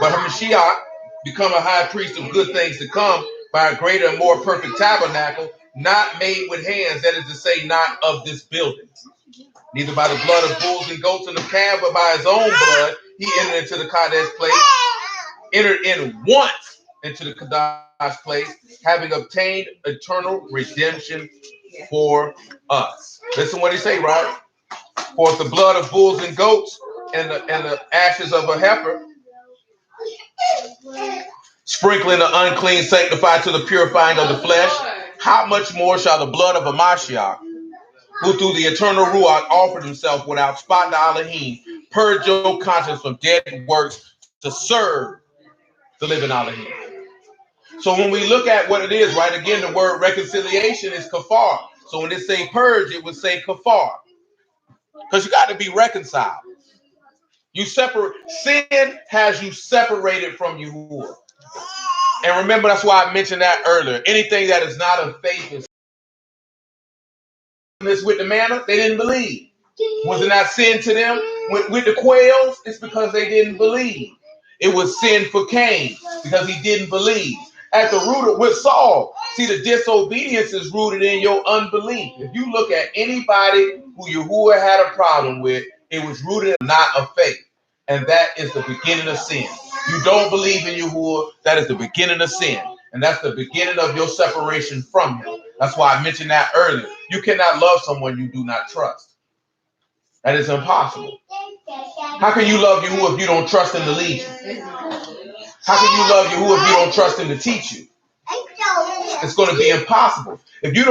But Hamashiach, become a high priest of good things to come by a greater and more perfect tabernacle, not made with hands, that is to say, not of this building. Neither by the blood of bulls and goats and of calves, but by his own blood, he entered into the Kadesh place, entered in once into the Kadesh place, having obtained eternal redemption for us. Listen what he say, right? For if the blood of bulls and goats and the ashes of a heifer, sprinkling the unclean, sanctified to the purifying of the flesh, how much more shall the blood of a Mashiach, who through the eternal Ruach offered himself without spot to Elohim, purge your conscience from dead works to serve the living Elohim. So when we look at what it is, right, again, the word reconciliation is kafar. So when it say purge, it would say kafar. Because you got to be reconciled. You separate. Sin has you separated from Yahuwah. And remember, that's why I mentioned that earlier. Anything that is not of faith is this with the manna, they didn't believe. Was it not sin to them? With the quails, it's because they didn't believe. It was sin for Cain because he didn't believe. At the root of with Saul, see, the disobedience is rooted in your unbelief. If you look at anybody who Yahuwah had a problem with, it was rooted in not of faith. And that is the beginning of sin. You don't believe in Yahuwah, that is the beginning of sin. And that's the beginning of your separation from him. That's why I mentioned that earlier. You cannot love someone you do not trust. That is impossible. How can you love Yahuwah if you don't trust him to lead you? How can you love Yahuwah if you don't trust him to teach you? It's going to be impossible. If you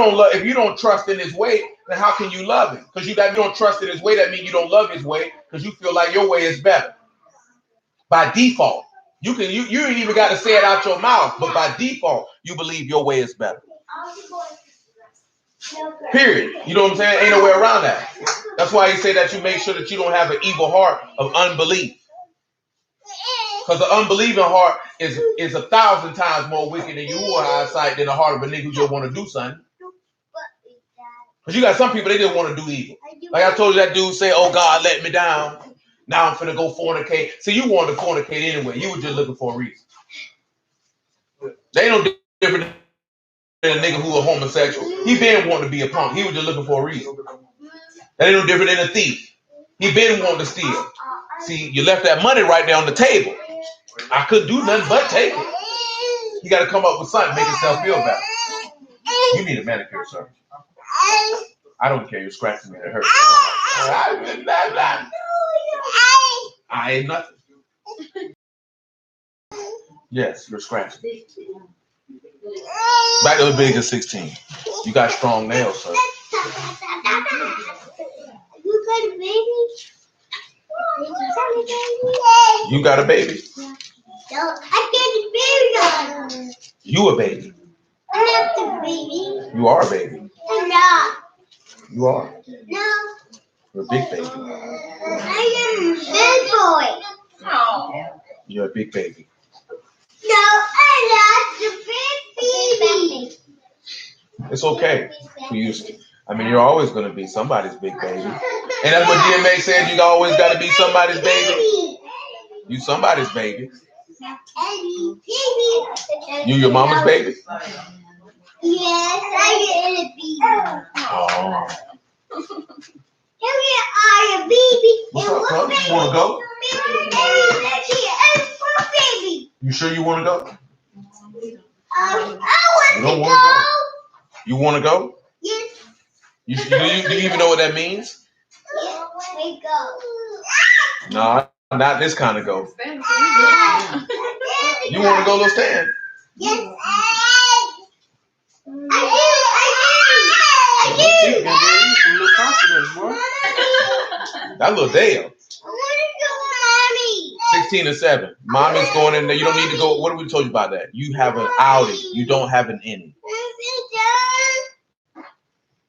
don't trust in his way, then how can you love him? Because you don't trust in his way, that means you don't love his way because you feel like your way is better. By default. You ain't even got to say it out your mouth, but by default, you believe your way is better. Period. You know what I'm saying? Ain't no way around that. That's why he say that you make sure that you don't have an evil heart of unbelief. Because the unbelieving heart is 1,000 times more wicked in your eyesight than the heart of a nigga who just want to do something. Because you got some people, they just want to do evil. Like I told you, that dude say, oh, God, let me down. Now I'm finna go fornicate. See, you wanted to fornicate anyway. You were just looking for a reason. They ain't no different than a nigga who a homosexual. He been wanting to be a punk. He was just looking for a reason. That ain't no different than a thief. He been wanting to steal. See, you left that money right there on the table. I couldn't do nothing but take it. You got to come up with something to make yourself feel better. You need a manicure, sir. I don't care. You're scratching me. It hurts. I ain't nothing. Yes, you're scratching. Back to the big as 16. You got strong nails, sir. You got a baby? You got a baby? No, I got a baby. You a baby. I'm not the baby. You are a baby. I'm not. You are. No. You're a big baby. I am a big boy. Oh. You're a big baby. No, I'm not the big baby. It's okay for you. I mean, you're always going to be somebody's big baby. And that's what DMA said. You always got to be somebody's baby. You somebody's baby. You your mama's baby? Yes, I am a baby. Oh. I am a baby. What's up, cuz? You want to go? Baby. You sure you want to go? I You want don't to want go. to go? You want to go? Yes. Do you even know what that means? Yes, we go. No, not this kind of go. Yes. You want to go, little Stan? Yes. Keep gonna give you some little confidence, boy. That little Dale. I want to go, Mommy. 16 and 7. Mommy's going in there. You don't need to go. What have we told you about that? You have an outing. You don't have an inning.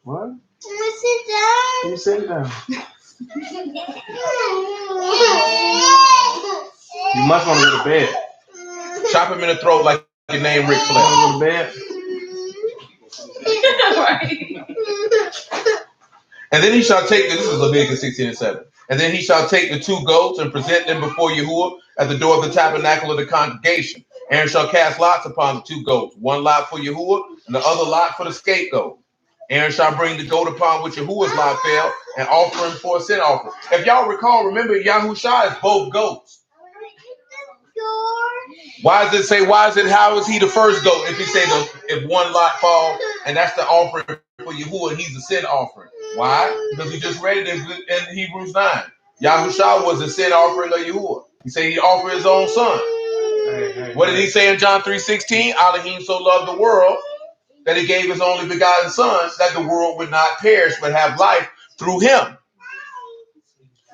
What? Sit down. You sit down. You must want to go to bed. Chop him in the throat like your name Ric You Flair. want to go to bed? Right. And then he shall take this is Leviticus 16 and 7. And then he shall take the 2 goats and present them before Yahuwah at the door of the tabernacle of the congregation. Aaron shall cast lots upon the 2 goats, one lot for Yahuwah and the other lot for the scapegoat. Aaron shall bring the goat upon which Yahuwah's lot fell and offer him for a sin offering. If y'all recall, remember Yahushua is both goats. Why does it say, how is he the first goat? If he say if one lot fall and that's the offering for Yahuwah, he's the sin offering. Why? Because we just read it in Hebrews 9. Yahushua was the sin offering of Yahuwah. He said he offered his own son. What did he say in John 3:16? Elohim so loved the world that he gave his only begotten son that the world would not perish but have life through him.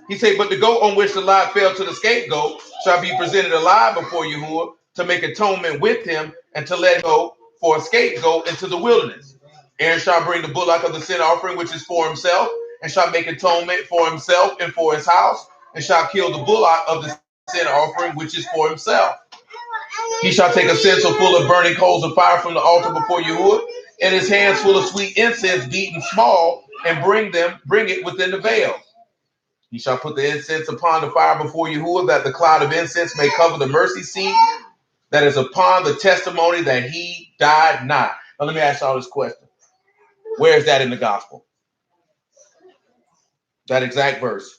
He said, but the goat on which the lot fell to the scapegoat shall be presented alive before Yahuwah to make atonement with him and to let go for a scapegoat into the wilderness. Aaron shall bring the bullock of the sin offering, which is for himself, and shall make atonement for himself and for his house, and shall kill the bullock of the sin offering, which is for himself. He shall take a censer full of burning coals of fire from the altar before Yahuwah, and his hands full of sweet incense beaten small, and bring it within the veil. He shall put the incense upon the fire before Yahuwah, that the cloud of incense may cover the mercy seat that is upon the testimony that he died not. Now let me ask y'all this question. Where is that in the gospel? That exact verse.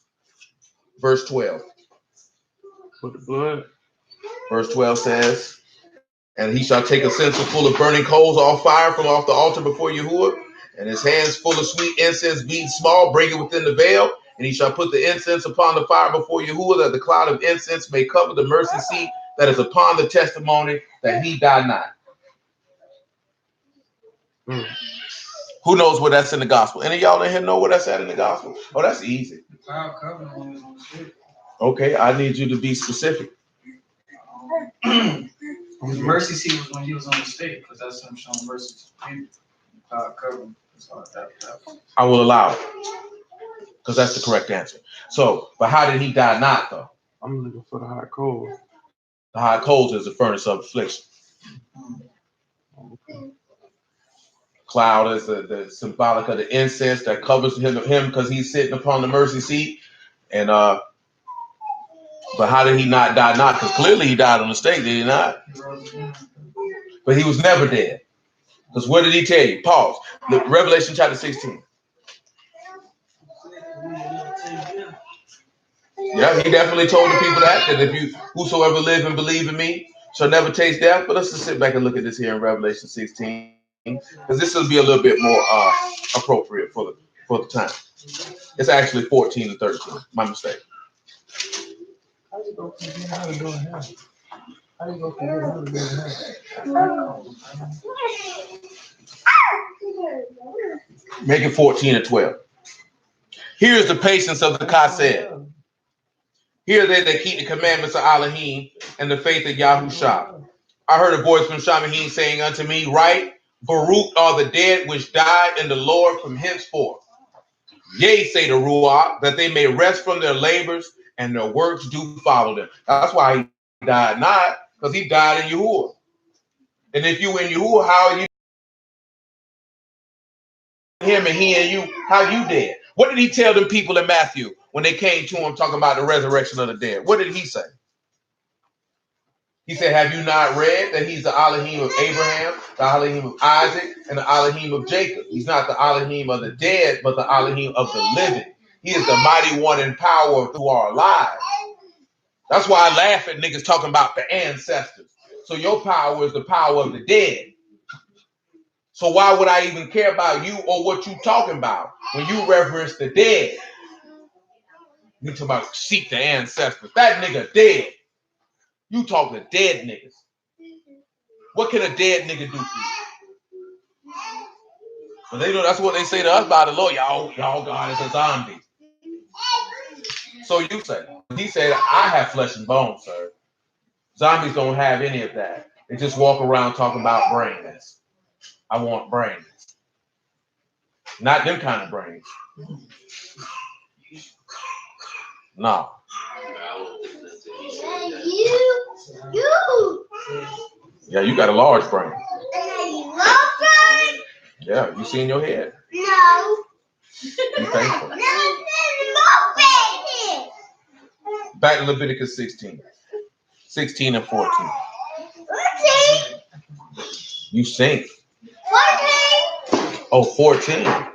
Verse 12. With the blood. Verse 12 says, and he shall take a censer full of burning coals off fire from off the altar before Yahuwah, and his hands full of sweet incense beaten small, bring it within the veil. And he shall put the incense upon the fire before Yahuwah, that the cloud of incense may cover the mercy seat that is upon the testimony that he died not. Who knows where that's in the gospel? Any of y'all in here know where that's at in the gospel? Oh, that's easy. Okay, I need you to be specific. The mercy seat was when he was on the stage, because that's him showing mercy to people. Covering. I will allow it, because that's the correct answer. So, but how did he die not, though? I'm looking for the hot coals. The hot coals is the furnace of affliction. Cloud is the symbolic of the incense that covers him because he's sitting upon the mercy seat. And but how did he not die not? Because clearly he died on the stake, did he not? But he was never dead. Because what did he tell you? Pause. Look, Revelation chapter 16. Yeah, he definitely told the people that if you whosoever live and believe in me shall never taste death. But let's just sit back and look at this here in Revelation 16, because this will be a little bit more appropriate for the time. It's actually 14 and 13. My mistake. How you go from being how to go in hell? How you go from being how to go in hell? Make it 14 and 12. Here is the patience of the Chesed. Here they that keep the commandments of Elohim and the faith of Yahushua. I heard a voice from Shamahim saying unto me, write, Baruch are the dead which died in the Lord from henceforth. Yea, say the Ruach, that they may rest from their labors and their works do follow them. That's why he died, not because he died in Yahuwah. And if you in Yahuwah, how are you him and he and you? How you dead? What did he tell them people in Matthew when they came to him talking about the resurrection of the dead? What did he say? He said, have you not read that he's the Elohim of Abraham, the Elohim of Isaac, and the Elohim of Jacob? He's not the Elohim of the dead, but the Elohim of the living. He is the mighty one in power who are alive. That's why I laugh at niggas talking about the ancestors. So your power is the power of the dead. So why would I even care about you or what you talking about when you reverence the dead? You talking about seek the ancestors. That nigga dead. You talk to dead niggas. What can a dead nigga do for you? Well, they know that's what they say to us by the Lord. Y'all God is a zombie. So you say. He said, I have flesh and bones, sir. Zombies don't have any of that. They just walk around talking about brains. I want brains. Not them kind of brains. No. Yeah, you got a large brain. Yeah, you see in your head? No. You thankful? Back to Leviticus 16. 16 and 14. 14. You sink. 14. Oh, 14. Yeah.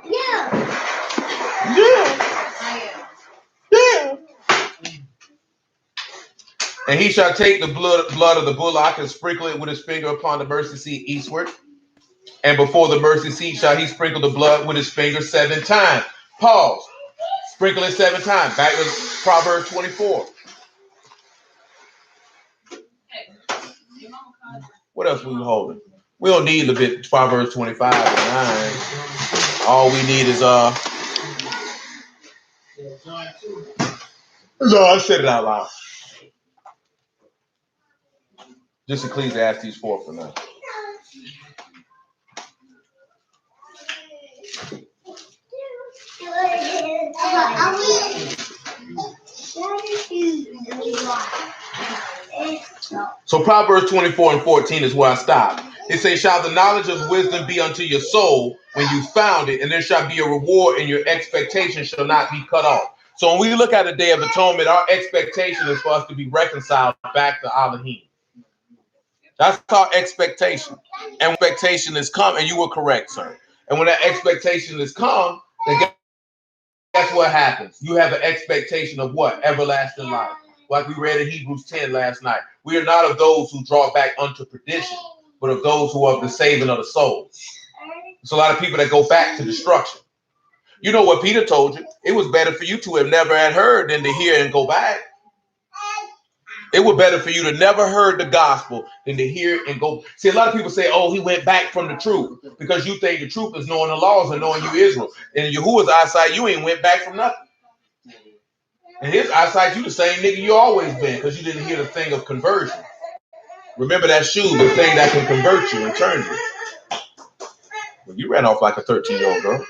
And he shall take the blood of the bullock and sprinkle it with his finger upon the mercy seat eastward. And before the mercy seat shall he sprinkle the blood with his finger 7 times. Pause. Sprinkle it 7 times. Back to Proverbs 24. What else we holding? We don't need Leviticus, Proverbs 25 and 9. All we need is No, I said it out loud. Just Ecclesiastes 4 for now. So Proverbs 24 and 14 is where I stop. It says, shall the knowledge of wisdom be unto your soul when you found it, and there shall be a reward, and your expectation shall not be cut off. So when we look at the Day of Atonement, our expectation is for us to be reconciled back to Elohim. That's our expectation. And expectation is come, and you were correct, sir. And when that expectation is come, then guess what happens? You have an expectation of what? Everlasting life. Like we read in Hebrews 10 last night. We are not of those who draw back unto perdition, but of those who are the saving of the soul. There's a lot of people that go back to destruction. You know what Peter told you? It was better for you to have never had heard than to hear and go back. It was better for you to never heard the gospel than to hear and go. See, a lot of people say, oh, he went back from the truth because you think the truth is knowing the laws and knowing you Israel. And in Yahuwah's eyesight, you ain't went back from nothing. In his eyesight, you the same nigga you always been because you didn't hear the thing of conversion. Remember that shoe, the thing that can convert you and turn you. Well, you ran off like a 13-year-old girl.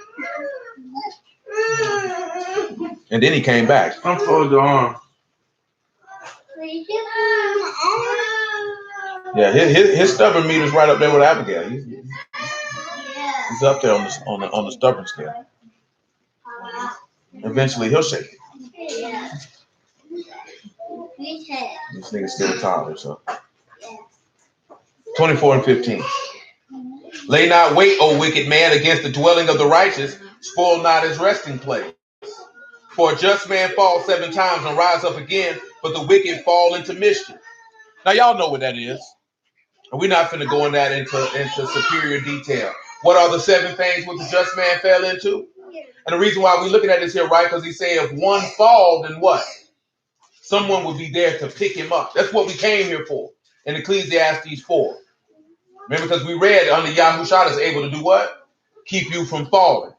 And then he came back. Unfold your arm. Yeah, his stubborn meter's right up there with Abigail. He's up there on the stubborn scale. Eventually, he'll shake it. This nigga's still a toddler, so. 24 and 15. Lay not wait, O wicked man, against the dwelling of the righteous. Spoil not his resting place. For a just man falls 7 times and rise up again, but the wicked fall into mischief. Now, y'all know what that is. And we're not going to go in that into superior detail. What are the 7 things which the just man fell into? And the reason why we're looking at this here, right, because he said if one fall, then what? Someone would be there to pick him up. That's what we came here for in Ecclesiastes 4. Remember, because we read under Yahushua is able to do what? Keep you from falling.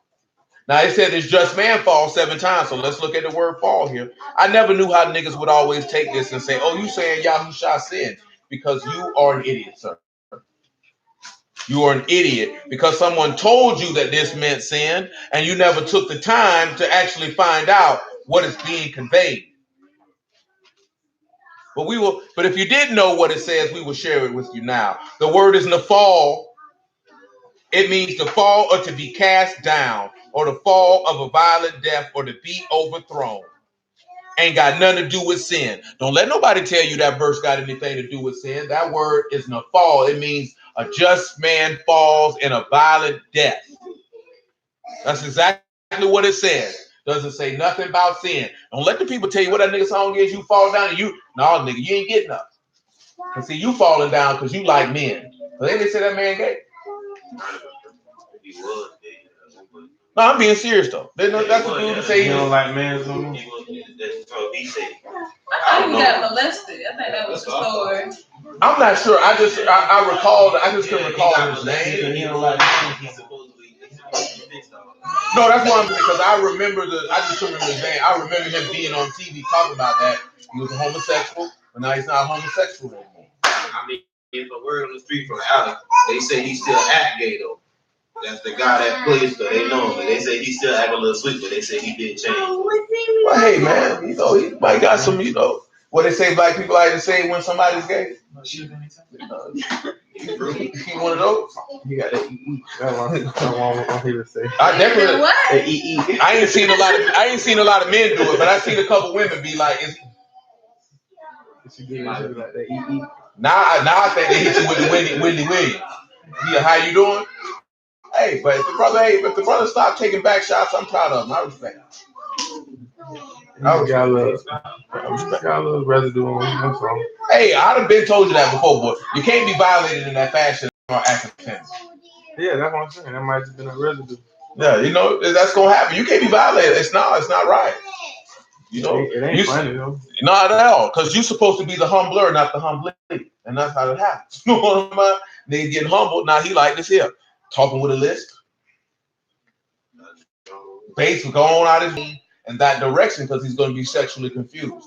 Now, it said this just man falls 7 times, so let's look at the word fall here. I never knew how niggas would always take this and say, oh, you saying Yahushua sinned because you are an idiot, sir. You are an idiot because someone told you that this meant sin and you never took the time to actually find out what is being conveyed. But if you didn't know what it says, we will share it with you now. The word is nafal. It means to fall or to be cast down, or the fall of a violent death, or to be overthrown. Ain't got nothing to do with sin. Don't let nobody tell you that verse got anything to do with sin. That word is nafal. It means a just man falls in a violent death. That's exactly what it says. Doesn't say nothing about sin. Don't let the people tell you what that nigga song is. You fall down and no, nigga, you ain't getting up. And see, you falling down because you like men. But they say that man gay. No, I'm being serious though. That's the dude to say he don't like men no more. I thought he got molested. I think that was the story. I'm not sure. I just couldn't recall his name. He don't like men. No, that's why because I just couldn't remember his name. I remember him being on TV talking about that. He was a homosexual, but now he's not homosexual anymore. I mean, if a word on the street from Alex, they say he still act gay though. That's the guy that plays, but they know him. But they say he still act a little sweet, but they say he did change. Well, hey man, he might got some, what they say black people like to say when somebody's gay. He one of those. You got that EE. That's what I to say. I definitely. What? The EE. I ain't seen a lot of men do it, but I seen a couple women be like, Like that EE. Now I think they hit you with the Wendy Williams. Yeah, how you doing? Hey, but if the brother stopped taking back shots, I'm proud of him. I respect him. Got a little residue on him. That's all. Hey, I'd have been told you that before, but you can't be violated in that fashion or acting offensive. Yeah, that's what I'm saying. That might have been a residue. Yeah, that's gonna happen. You can't be violated. It's not right. It ain't funny though. Not at all, because you're supposed to be the humbler, not the humbly, and that's how it happens. You know what I'm saying? Nigga getting humbled. Now he like this here, talking with a list. Basically, going out in that direction because he's going to be sexually confused.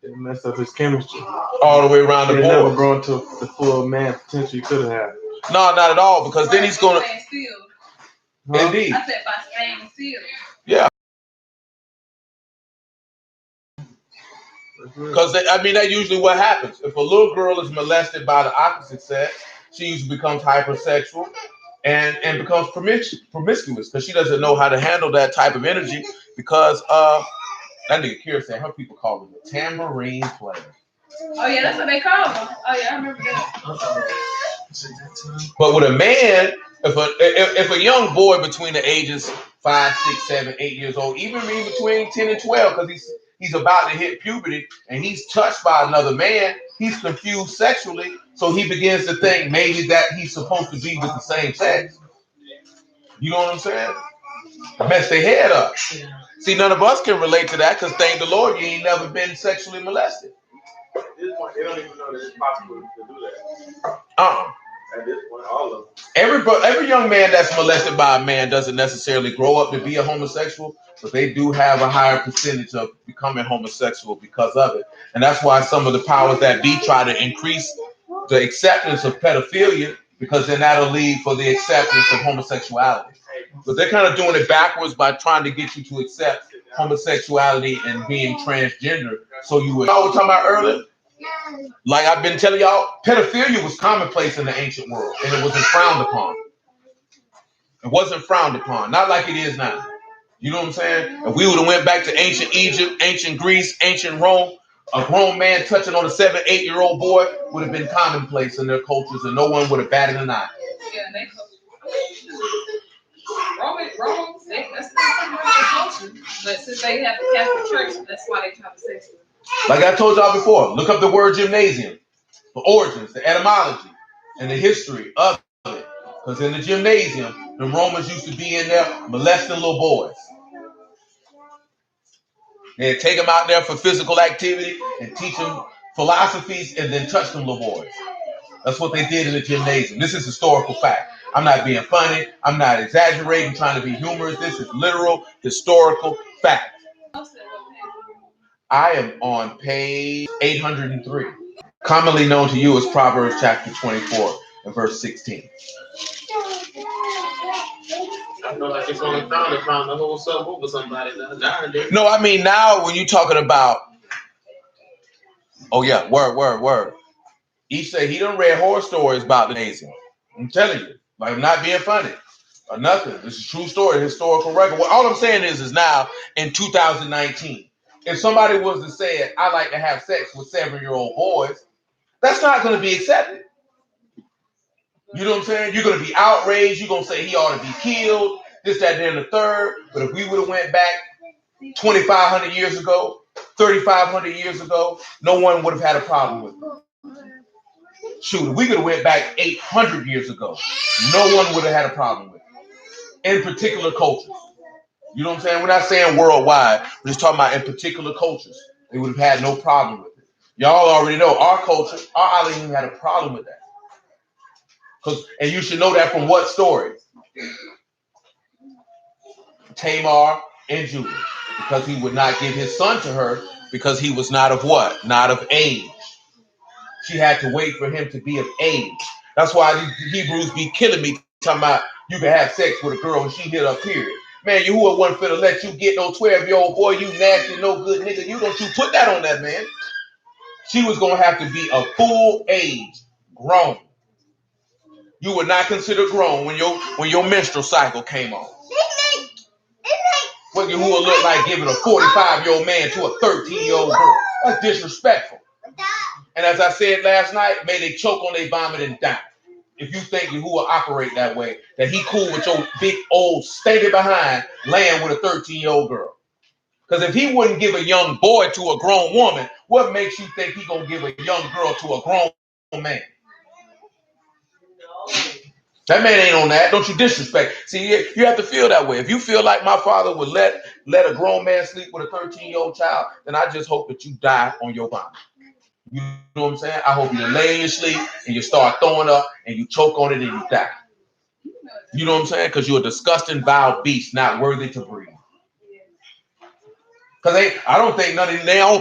It messed up his chemistry. All the way around the board. Never grown to the full man potential he could have had. No, not at all, because then he's going to. Indeed. I said by staying still. Yeah. Because that's usually what happens. If a little girl is molested by the opposite sex, she usually becomes hypersexual and becomes promiscuous because she doesn't know how to handle that type of energy because that nigga Kira said her people call him a tambourine player. Oh yeah, that's what they call him. Oh yeah, I remember that. But with a man, if a young boy between the ages 5, 6, 7, 8 years old, even between 10 and 12, because he's about to hit puberty and he's touched by another man, he's confused sexually, so he begins to think maybe that he's supposed to be with the same sex. You know what I'm saying? Mess their head up. See, none of us can relate to that because thank the Lord you ain't never been sexually molested. At this point, they don't even know that it's possible to do that. At this point, all of them. Every young man that's molested by a man doesn't necessarily grow up to be a homosexual, but they do have a higher percentage of becoming homosexual because of it. And that's why some of the powers that be try to increase the acceptance of pedophilia, because then that'll lead for the acceptance of homosexuality. But they're kind of doing it backwards by trying to get you to accept homosexuality and being transgender. So you were talking about earlier. Like I've been telling y'all, pedophilia was commonplace in the ancient world, and it wasn't frowned upon. It wasn't frowned upon, not like it is now. You know what I'm saying? If we would have went back to ancient Egypt, ancient Greece, ancient Rome, a grown man touching on a 7, 8-year-old boy would have been commonplace in their cultures, and no one would have batted an eye. Yeah, Rome, that's not culture. But since they have the Catholic Church, that's why they try to say so. Like I told y'all before, look up the word gymnasium, the origins, the etymology, and the history of it. Because in the gymnasium, the Romans used to be in there molesting little boys. They'd take them out there for physical activity and teach them philosophies and then touch them little boys. That's what they did in the gymnasium. This is historical fact. I'm not being funny. I'm not exaggerating, trying to be humorous. This is literal, historical fact. I am on page 803. Commonly known to you as Proverbs chapter 24. and verse 16. I feel like it's only found the whole sub over somebody nowadays. No, I mean now when you're talking about, oh yeah, word. He said he done read horror stories about the Nation. I'm telling you, like I'm not being funny or nothing. This is true story, historical record. Well, all I'm saying is now in 2019, if somebody was to say, I like to have sex with 7-year-old boys, that's not going to be accepted. You know what I'm saying? You're going to be outraged. You're going to say he ought to be killed, this, that, and the third. But if we would have went back 2,500 years ago, 3,500 years ago, no one would have had a problem with it. Shoot, if we could have went back 800 years ago, no one would have had a problem with it. In particular cultures. You know what I'm saying? We're not saying worldwide. We're just talking about in particular cultures. They would have had no problem with it. Y'all already know our culture, our Elohim had a problem with that. And you should know that from what story? Tamar and Judah. Because he would not give his son to her because he was not of what? Not of age. She had to wait for him to be of age. That's why these Hebrews be killing me, talking about you can have sex with a girl and she hit her period. Man, Yahuwah wasn't finna let you get no 12-year-old boy, you nasty, no good nigga. You put that on that man. She was gonna have to be a full age, grown. You were not considered grown when your menstrual cycle came on. What Yahuwah look like giving a 45-year-old man to a 13-year-old girl? That's disrespectful. And as I said last night, may they choke on their vomit and die. If you think Yahuwah operate that way, that he cool with your big old stinky behind laying with a 13-year-old girl. Because if he wouldn't give a young boy to a grown woman, what makes you think he gonna give a young girl to a grown man? That man ain't on that. Don't you disrespect. See, you have to feel that way. If you feel like my father would let a grown man sleep with a 13-year-old child, then I just hope that you die on your vomit. You know what I'm saying? I hope you lay in your sleep and you start throwing up and you choke on it and you die. You know what I'm saying? Because you're a disgusting, vile beast, not worthy to breathe. Because I don't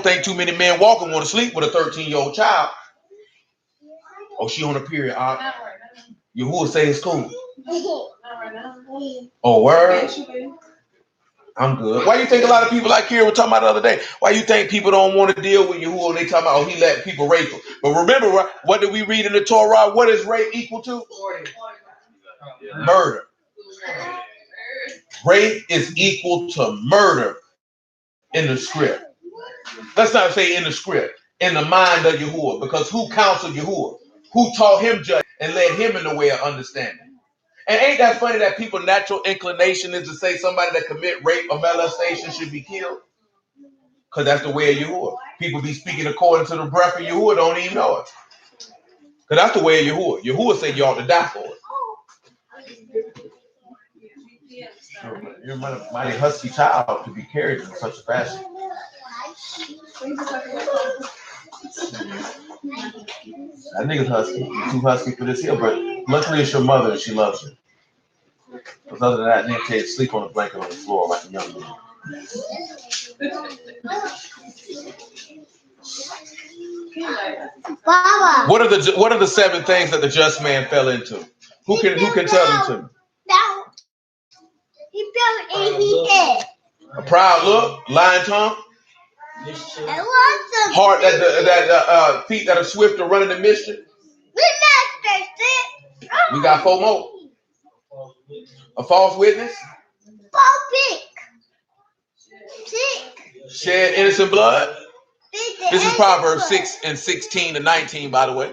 think too many men walking want to sleep with a 13-year-old child. Oh, she on a period. Yahuwah say it's cool. Oh, word? I'm good. Why you think a lot of people like Kira were talking about the other day? Why you think people don't want to deal with Yahuwah? They talking about, he let people rape them. But remember, what did we read in the Torah? What is rape equal to? Murder. Rape is equal to murder in the script. Let's not say in the script, in the mind of Yahuwah. Because who counseled Yahuwah? Who taught him judgment and led him in the way of understanding? And ain't that funny that people's natural inclination is to say somebody that commit rape or molestation should be killed? Because that's the way of Yahuwah. People be speaking according to the breath of Yahuwah, don't even know it. Because that's the way of Yahuwah. Yahuwah said you ought to die for it. You're a mighty husky child to be carried in such a fashion. That nigga's husky. You're too husky for this here, but luckily it's your mother and she loves you. Because other than that, Nick can't sleep on a blanket on the floor like a young man. Baba. What are the 7 things that the just man fell into? Who can tell them to me? He fell in his head. A proud look, lying tongue, heart that feet that are swift to run into mischief. We got 4 more. A false witness. Shed innocent blood. This is Proverbs 6 and 16 to 19, by the way.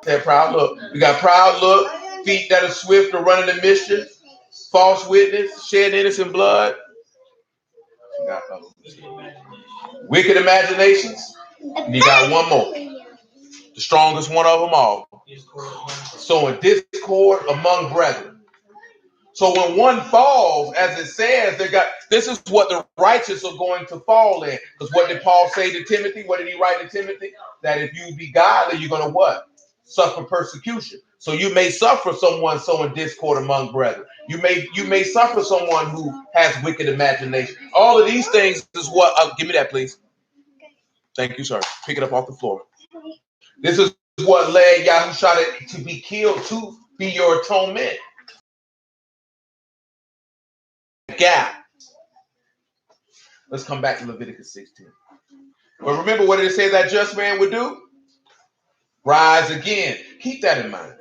That proud look. We got proud look, feet that are swift to run into mischief, false witness, shed innocent blood. Wicked imaginations. And you got one more. The strongest one of them all. Sowing discord among brethren. So when one falls, as it says, this is what the righteous are going to fall in. Because what did Paul say to Timothy? What did he write to Timothy? That if you be godly, you're going to what? Suffer persecution. So you may suffer someone sowing discord among brethren. You may suffer someone who has wicked imagination. All of these things is what, give me that please. Thank you, sir. Pick it up off the floor. This is what led Yahusha to be killed, to be your atonement. Gap. Let's come back to Leviticus 16. But remember, what did it say that just man would do? Rise again. Keep that in mind.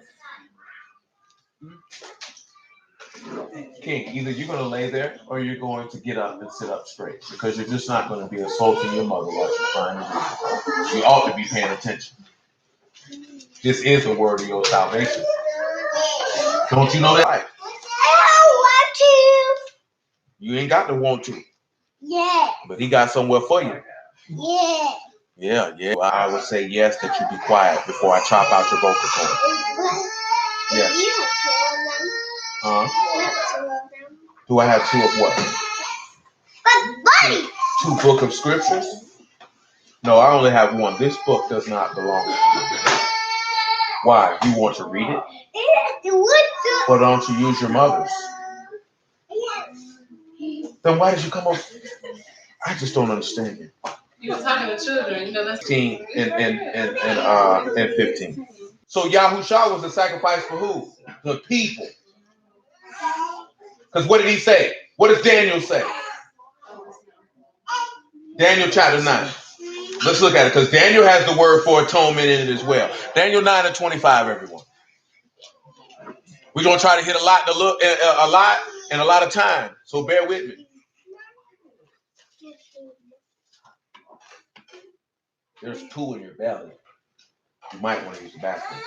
King, either you're going to lay there or you're going to get up and sit up straight, because you're just not going to be assaulting your mother while she's trying to read. You ought to be paying attention. This is the word of your salvation. Don't you know that? I don't want to. You ain't got to want to. Yeah. But he got somewhere for you. Yeah. Yeah. Well, I would say yes, that you be quiet before I chop out your vocal cord. Yes. You have two of them. Huh? You have two of them. Do I have two of what? But buddy. 2 books of scriptures? No, I only have one. This book does not belong to you. Why? You want to read it? Well, don't you use your mother's? Then why did you come up? I just don't understand you. You were talking to children, you know that's 15 and 15. So Yahusha was a sacrifice for who? The people. Because what did he say? What does Daniel say? Daniel chapter 9. Let's look at it, because Daniel has the word for atonement in it as well. Daniel 9 and 25, everyone. We're going to try to hit a lot in a lot of time. So bear with me. There's 2 in your belly. You might want to use the bathroom.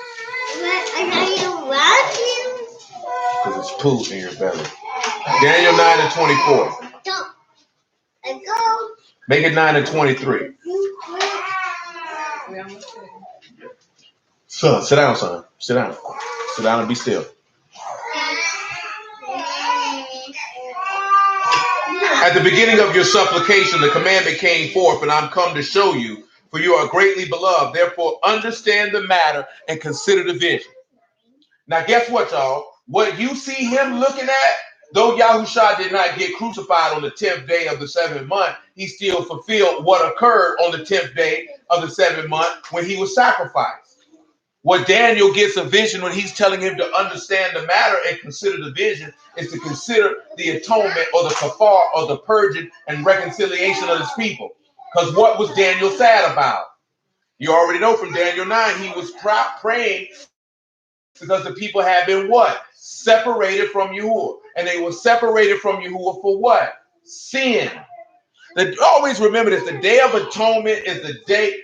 Because it's 2 in your belly. Daniel 9 and 24. Make it 9 and 23. Son, sit down, son. Sit down. Sit down and be still. At the beginning of your supplication, the commandment came forth, and I'm come to show you, for you are greatly beloved. Therefore, understand the matter and consider the vision. Now, guess what, y'all? What you see him looking at, though Yahusha did not get crucified on the 10th day of the 7th month, he still fulfilled what occurred on the 10th day of the 7th month when he was sacrificed. What Daniel gets a vision when he's telling him to understand the matter and consider the vision is to consider the atonement or the kafar or the purging and reconciliation of his people. Because what was Daniel sad about? You already know from Daniel 9, he was praying because the people had been what? Separated from Yahuwah. And they were separated from Yahuwah for what? Sin. Always remember this, the Day of Atonement is the day.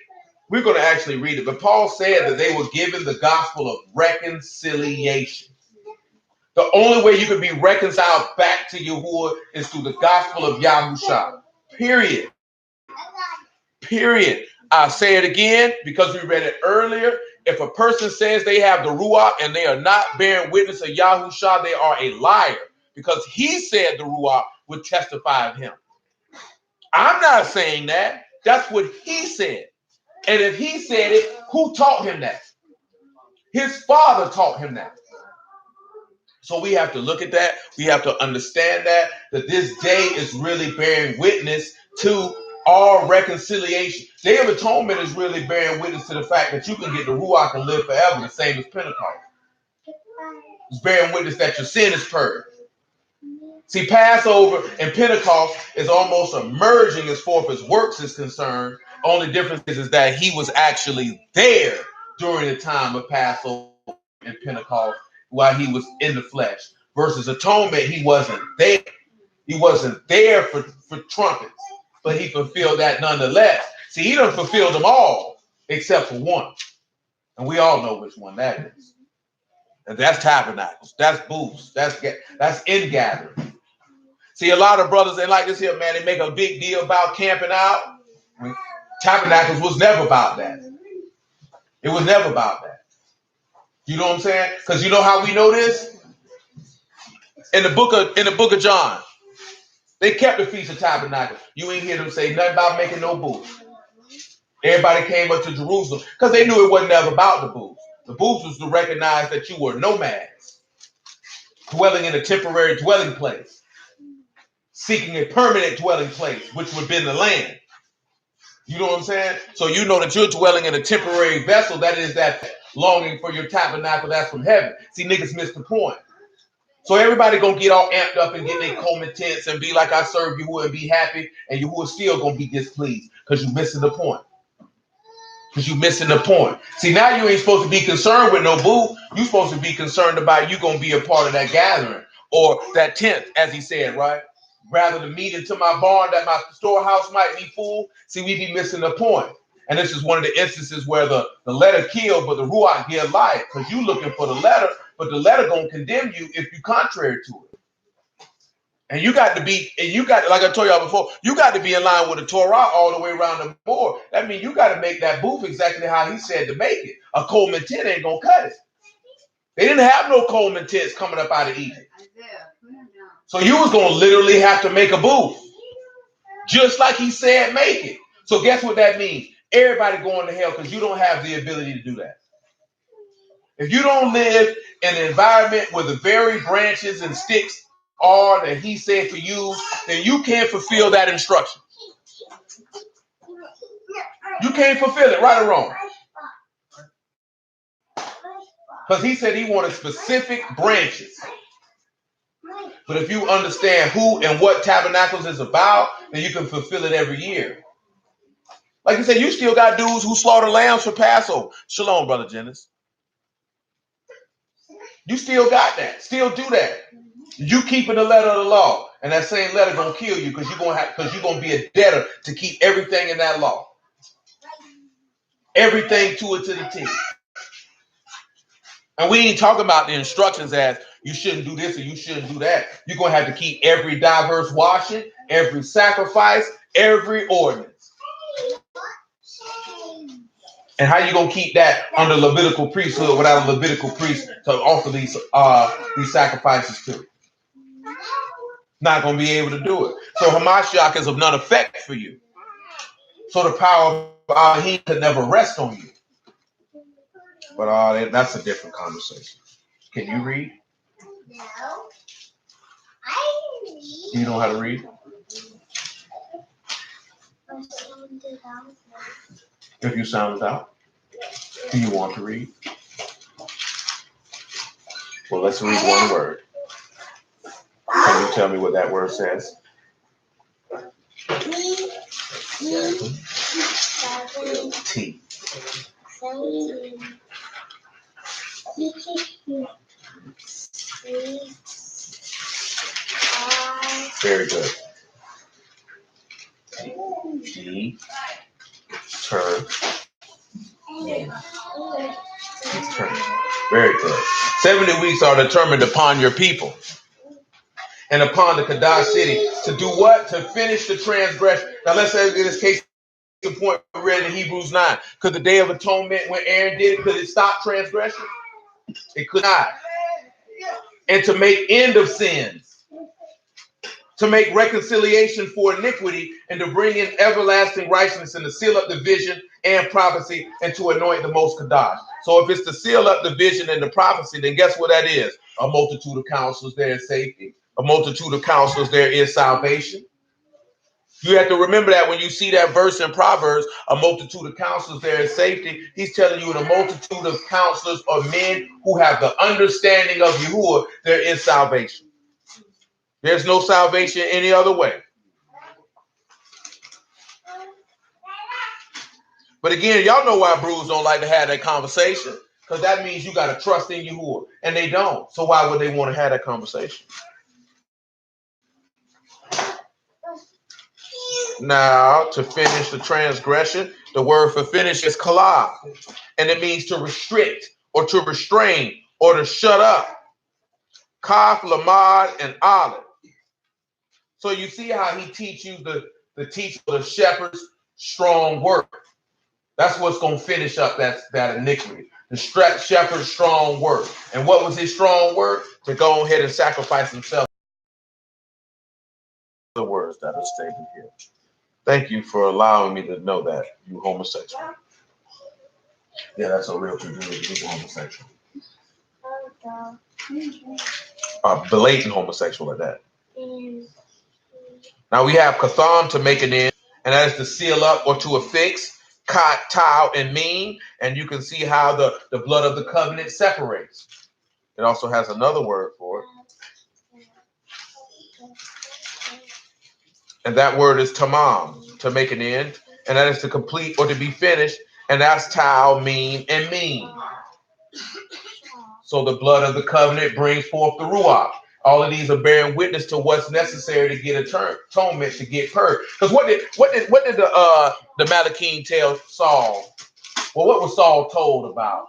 We're going to actually read it, but Paul said that they were given the gospel of reconciliation. The only way you can be reconciled back to Yahuwah is through the gospel of Yahusha. Period. I'll say it again because we read it earlier. If a person says they have the Ruach and they are not bearing witness of Yahusha, they are a liar, because he said the Ruach would testify of him. I'm not saying that. That's what he said. And if he said it, who taught him that? His father taught him that. So we have to look at that. We have to understand that this day is really bearing witness to our reconciliation. Day of Atonement is really bearing witness to the fact that you can get the Ruach and live forever, the same as Pentecost. It's bearing witness that your sin is purged. See, Passover and Pentecost is almost a merging as far as works is concerned. Only difference is that he was actually there during the time of Passover and Pentecost while he was in the flesh. Versus atonement, he wasn't there. He wasn't there for trumpets, but he fulfilled that nonetheless. See, he done fulfilled them all except for one. And we all know which one that is. And that's tabernacles. That's booths. That's ingathering. See, a lot of brothers, they like this here, man. They make a big deal about camping out. Tabernacles was never about that. It was never about that. You know what I'm saying? Because you know how we know this? In the book of John, they kept the Feast of Tabernacles. You ain't hear them say nothing about making no booths. Everybody came up to Jerusalem because they knew it wasn't never about the booths. The booths was to recognize that you were nomads, dwelling in a temporary dwelling place, seeking a permanent dwelling place, which would have been the land. You know what I'm saying? So you know that you're dwelling in a temporary vessel. That is that longing for your tabernacle that's from heaven. See, niggas missed the point. So everybody gonna get all amped up and get their Coleman tents and be like, I serve you and be happy, and you are still gonna be displeased because you're missing the point. Because you're missing the point. See, now you ain't supposed to be concerned with no boo. You're supposed to be concerned about you gonna be a part of that gathering or that tent, as he said, right? Rather than meet into my barn that my storehouse might be full. See, we be missing the point. And this is one of the instances where the letter killed, but the ruach give life. Because you looking for the letter, but the letter gonna condemn you if you contrary to it. And you got to be, and you got, like I told y'all before, you got to be in line with the Torah all the way around the board. That means you got to make that booth exactly how he said to make it. A Coleman tent ain't gonna cut it. They didn't have no Coleman tents coming up out of Egypt. So you was gonna literally have to make a booth. Just like he said, make it. So guess what that means? Everybody going to hell because you don't have the ability to do that. If you don't live in an environment where the very branches and sticks are that he said to use, then you can't fulfill that instruction. You can't fulfill it, right or wrong. Because he said he wanted specific branches. But if you understand who and what tabernacles is about, then you can fulfill it every year. Like you said, you still got dudes who slaughter lambs for Passover. Shalom, Brother Jennings. You still got that. Still do that. You keeping the letter of the law, and that same letter gonna kill you because you're gonna be a debtor to keep everything in that law. Everything to it to the T. And we ain't talking about the instructions as you shouldn't do this or you shouldn't do that. You're gonna have to keep every diverse washing, every sacrifice, every ordinance. And how you gonna keep that under Levitical priesthood without a Levitical priest to offer these sacrifices to? Not gonna be able to do it. So Hamashiach is of none effect for you. So the power of he could never rest on you. But that's a different conversation. Can you read? No. I read. Do you know how to read? If you sound it out, do you want to read? Well, let's read one word. Can you tell me what that word says? T. 17. Very good. D. Turn. Turn. Very good. 70 weeks are determined upon your people and upon the Kadash city to do what? To finish the transgression. Now let's say in this case the point we read in Hebrews 9. Could the Day of Atonement, when Aaron did it, could it stop transgression? It could not. And to make end of sins, to make reconciliation for iniquity, and to bring in everlasting righteousness, and to seal up the vision and prophecy, and to anoint the most Kadash. So if it's to seal up the vision and the prophecy, then guess what that is? A multitude of counselors, there is safety. A multitude of counselors, there is salvation. You have to remember that when you see that verse in Proverbs, a multitude of counselors, there is safety. He's telling you in a multitude of counselors or men who have the understanding of Yahuwah, there is salvation. There's no salvation any other way. But again, y'all know why Brews don't like to have that conversation, because that means you got to trust in Yahuwah, and they don't. So why would they want to have that conversation? Now, to finish the transgression, the word for finish is kalah, and it means to restrict or to restrain or to shut up. Kaf, lamad, and olive. So you see how he teach you the teach the shepherd's strong work. That's what's going to finish up that iniquity. The shepherd's strong work. And what was his strong work? To go ahead and sacrifice himself. The words that are stated here. Thank you for allowing me to know that, you homosexual. Yeah, that's a real true homosexual. Blatant homosexual at that. Now we have katham to make an end, and that is to seal up or to affix, kat, tau, and mean. And you can see how the blood of the covenant separates. It also has another word for it. And that word is tamam, to make an end. And that is to complete or to be finished. And that's tau, mean, and mean. So the blood of the covenant brings forth the ruach. All of these are bearing witness to what's necessary to get atonement, to get purged. Because what did the Malachim tell Saul? Well, what was Saul told about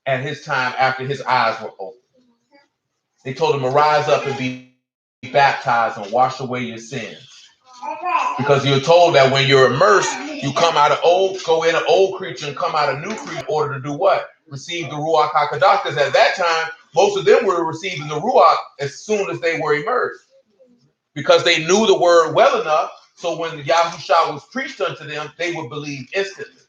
at his time after his eyes were opened? They told him to rise up and be baptized and wash away your sins. Because you're told that when you're immersed, you come out of go in an old creature and come out a new creature in order to do what? Receive the Ruach HaKodesh. Because at that time, most of them were receiving the Ruach as soon as they were immersed. Because they knew the word well enough, so when Yahusha was preached unto them, they would believe instantly.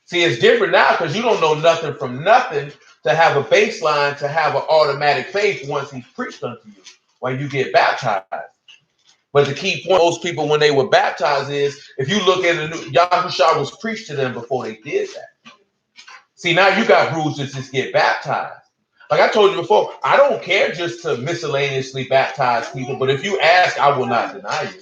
See, it's different now because you don't know nothing from nothing to have a baseline, to have an automatic faith once he's preached unto you when you get baptized. But the key point, most people when they were baptized is, if you look at the new, Yahusha was preached to them before they did that. See, now you got rules that just get baptized. Like I told you before, I don't care just to miscellaneously baptize people, but if you ask, I will not deny you.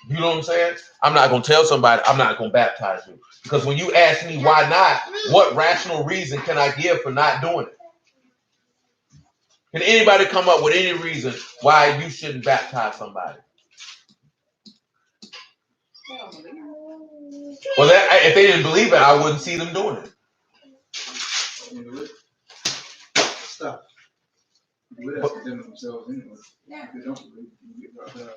You know what I'm saying? I'm not going to tell somebody I'm not going to baptize you. Because when you ask me why not, what rational reason can I give for not doing it? Can anybody come up with any reason why you shouldn't baptize somebody? Well, if they didn't believe it, I wouldn't see them doing it. Stop. That's them themselves anyway. If they don't believe, you get baptized.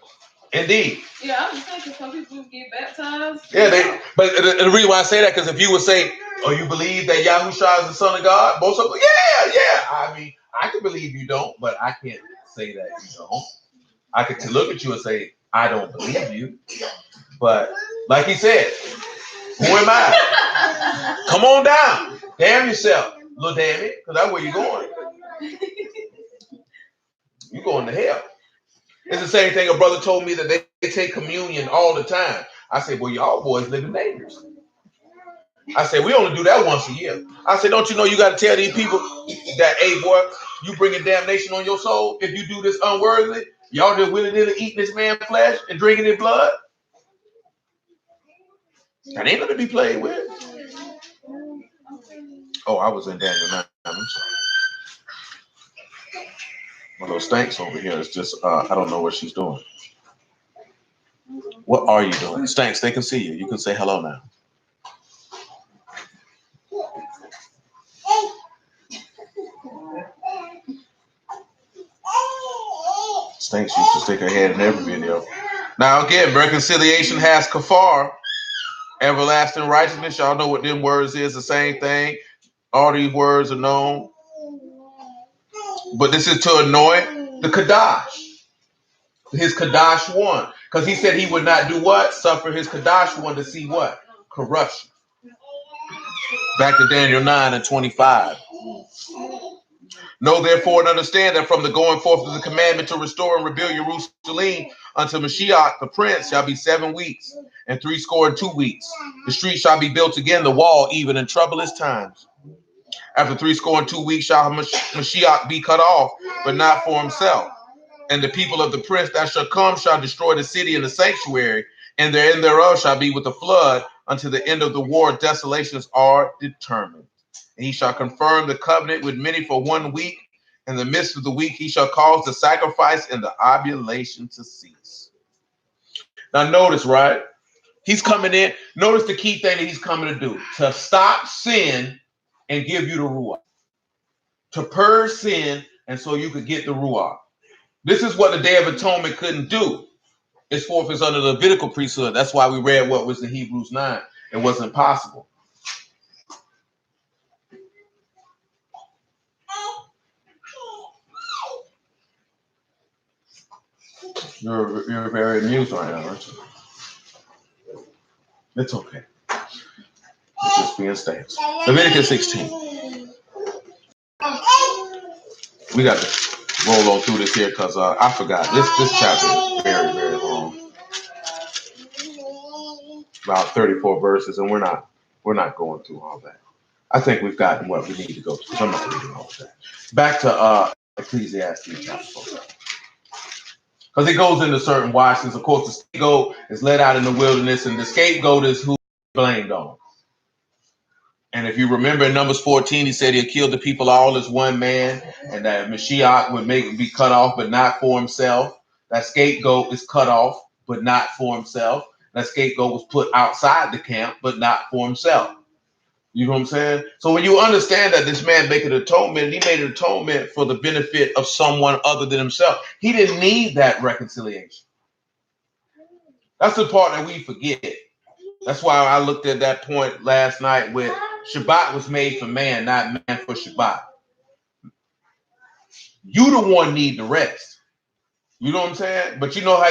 Indeed. Yeah, I was thinking some people get baptized. Yeah, but the reason why I say that, because if you would say, oh, you believe that Yahusha is the Son of God? Most of them, yeah. I mean, I can believe you don't, but I can't say that you don't. I could look at you and say, I don't believe you. But like he said, who am I? Come on down. Damn yourself. Little damn it, because that's where you're going. You're going to hell. It's the same thing a brother told me that they take communion all the time. I said, well, y'all boys living dangerous. I said, we only do that once a year. I said, don't you know you got to tell these people that, hey, boy, you bringing damnation on your soul if you do this unworthily? Y'all just willy-nilly eating this man's flesh and drinking his blood? That ain't going to be played with. Oh, I was in Daniel 9. I'm sorry. My little Stanks over here is just, I don't know what she's doing. What are you doing? Stanks, they can see you. You can say hello now. Stanks used to stick her head in every video. Now again, reconciliation has kafar, everlasting righteousness. Y'all know what them words is, the same thing. All these words are known. But this is to anoint the Kadash. His Kadash one. Because he said he would not do what? Suffer his Kadash one to see what? Corruption. Back to Daniel 9 and 25. Know therefore and understand that from the going forth of the commandment to restore and rebuild Jerusalem unto Mashiach the prince shall be 7 weeks and 62 weeks. The street shall be built again, the wall even in troublous times. After 62 weeks shall Mashiach be cut off, but not for himself. And the people of the prince that shall come shall destroy the city and the sanctuary, and the end thereof shall be with the flood. Until the end of the war, desolations are determined. And he shall confirm the covenant with many for 1 week. In the midst of the week, he shall cause the sacrifice and the oblation to cease. Now notice, right? He's coming in. Notice the key thing that he's coming to do. To stop sin and give you the Ruach. To purge sin, and so you could get the Ruach. This is what the Day of Atonement couldn't do. Its forth is under the Levitical priesthood. That's why we read what was in Hebrews 9. It wasn't possible. You're very amused right now, aren't you? It's okay. It's just being staged. Leviticus 16. We got this. roll on through this here because I forgot. This chapter is very, very long. About 34 verses, and we're not going through all that. I think we've gotten what we need to go through. I'm not reading all of that. Back to Ecclesiastes chapter 4. Because it goes into certain watchings. Of course, the scapegoat is led out in the wilderness, and the scapegoat is who blamed on. And if you remember in Numbers 14, he said he'll kill the people all as one man, and that Mashiach would be cut off, but not for himself. That scapegoat is cut off, but not for himself. That scapegoat was put outside the camp, but not for himself. You know what I'm saying? So when you understand that this man made an atonement, he made an atonement for the benefit of someone other than himself. He didn't need that reconciliation. That's the part that we forget. That's why I looked at that point last night with Shabbat was made for man, not man for Shabbat. You the one need the rest. You know what I'm saying? But you know how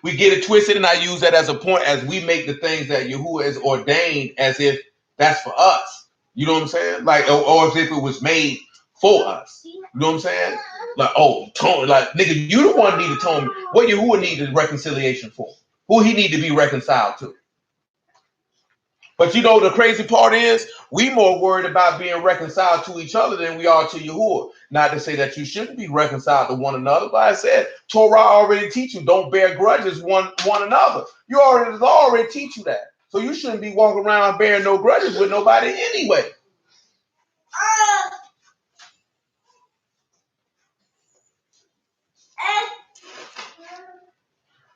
we get it twisted, and I use that as a point as we make the things that Yahuwah has ordained as if that's for us. You know what I'm saying? Like, or as if it was made for us. You know what I'm saying? Like, like nigga, you the one need atonement. What Yahuwah needed reconciliation for? Who he need to be reconciled to? But you know the crazy part is we more worried about being reconciled to each other than we are to Yahuwah. Not to say that you shouldn't be reconciled to one another, but I said Torah already teach you don't bear grudges one another. The law already teach you that. So you shouldn't be walking around bearing no grudges with nobody anyway.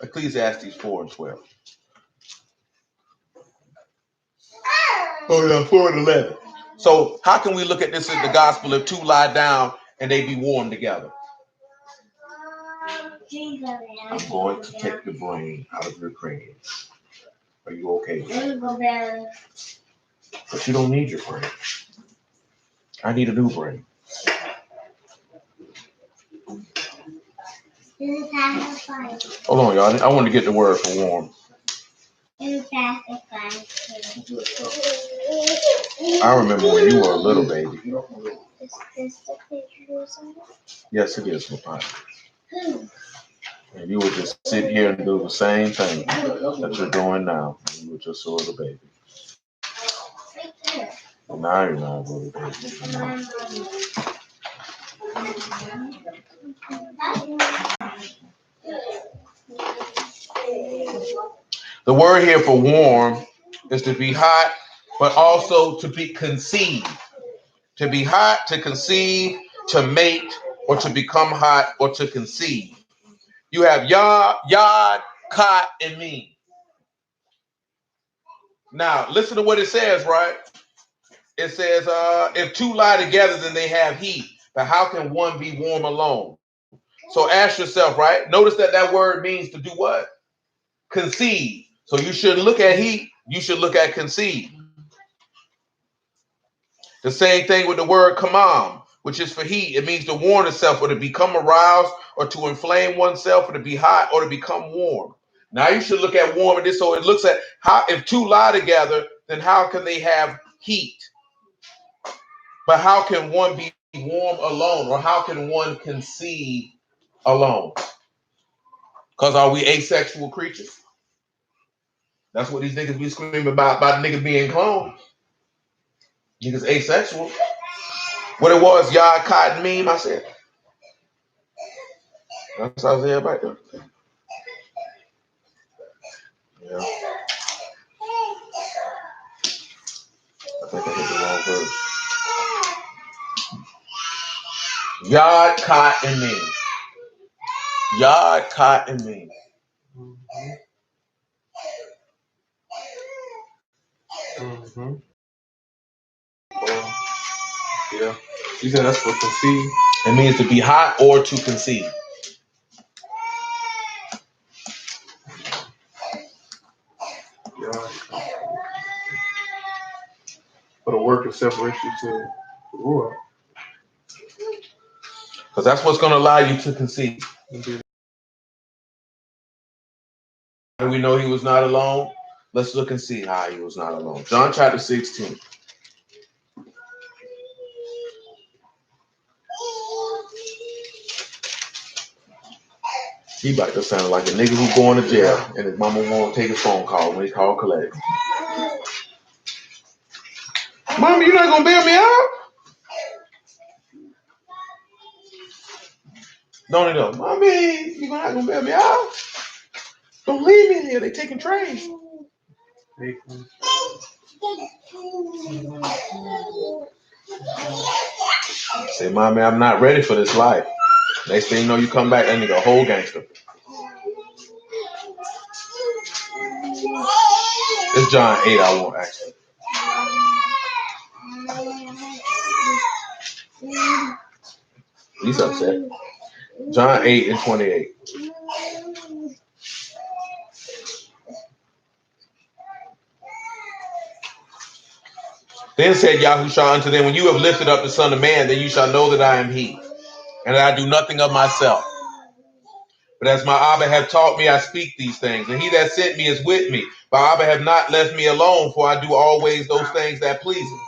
Ecclesiastes 4:12. Oh yeah, 4:11. So how can we look at this as the gospel if two lie down and they be warm together? I'm going to take the brain out of your cranium. Are you okay with that? But you don't need your brain. I need a new brain. Hold on, y'all. I want to get the word for warm. I remember when you were a little baby. Yes, it is, Papa. And you would just sit here and do the same thing that you're doing now. You were just a little baby. And now you're not a little baby. The word here for warm is to be hot, but also to be conceived. To be hot, to conceive, to mate, or to become hot, or to conceive. You have yad, kat, and mean. Now, listen to what it says, right? It says, if two lie together, then they have heat. But how can one be warm alone? So ask yourself, right? Notice that word means to do what? Conceive. So you shouldn't look at heat. You should look at conceive. The same thing with the word kamam, which is for heat. It means to warm itself or to become aroused or to inflame oneself or to be hot or to become warm. Now you should look at warm in this. So it looks at how if two lie together, then how can they have heat? But how can one be warm alone? Or how can one conceive alone? Because are we asexual creatures? That's what these niggas be screaming about niggas being clones. Niggas asexual. What it was, y'all cotton meme, I said. That's how I was there back there. Yeah. I think I hit the wrong verse. Yard, cot, and me. Yard, cot, and me. Mm-hmm. Yeah. You said that's for conceive? It means to be hot or to conceive. Yeah. For the work of separation to the Ruach. Because that's what's going to allow you to conceive. And we know he was not alone. Let's look and see how he was not alone. John chapter 16. He about to sound like a nigga who going to jail and his mama won't take his phone call when he call collect. Mommy, you not gonna bail me out? Don't he know? Mommy, you not gonna bail me out? Don't leave me here. They taking trays. Say, mommy, I'm not ready for this life. Next thing you know, you come back, that nigga a whole gangster. It's John 8 I want, actually. He's upset. John 8 and 28. Then said Yahushua unto them, when you have lifted up the Son of Man, then you shall know that I am he, and that I do nothing of myself. But as my Abba hath taught me, I speak these things. And he that sent me is with me. But Abba have not left me alone, for I do always those things that please him.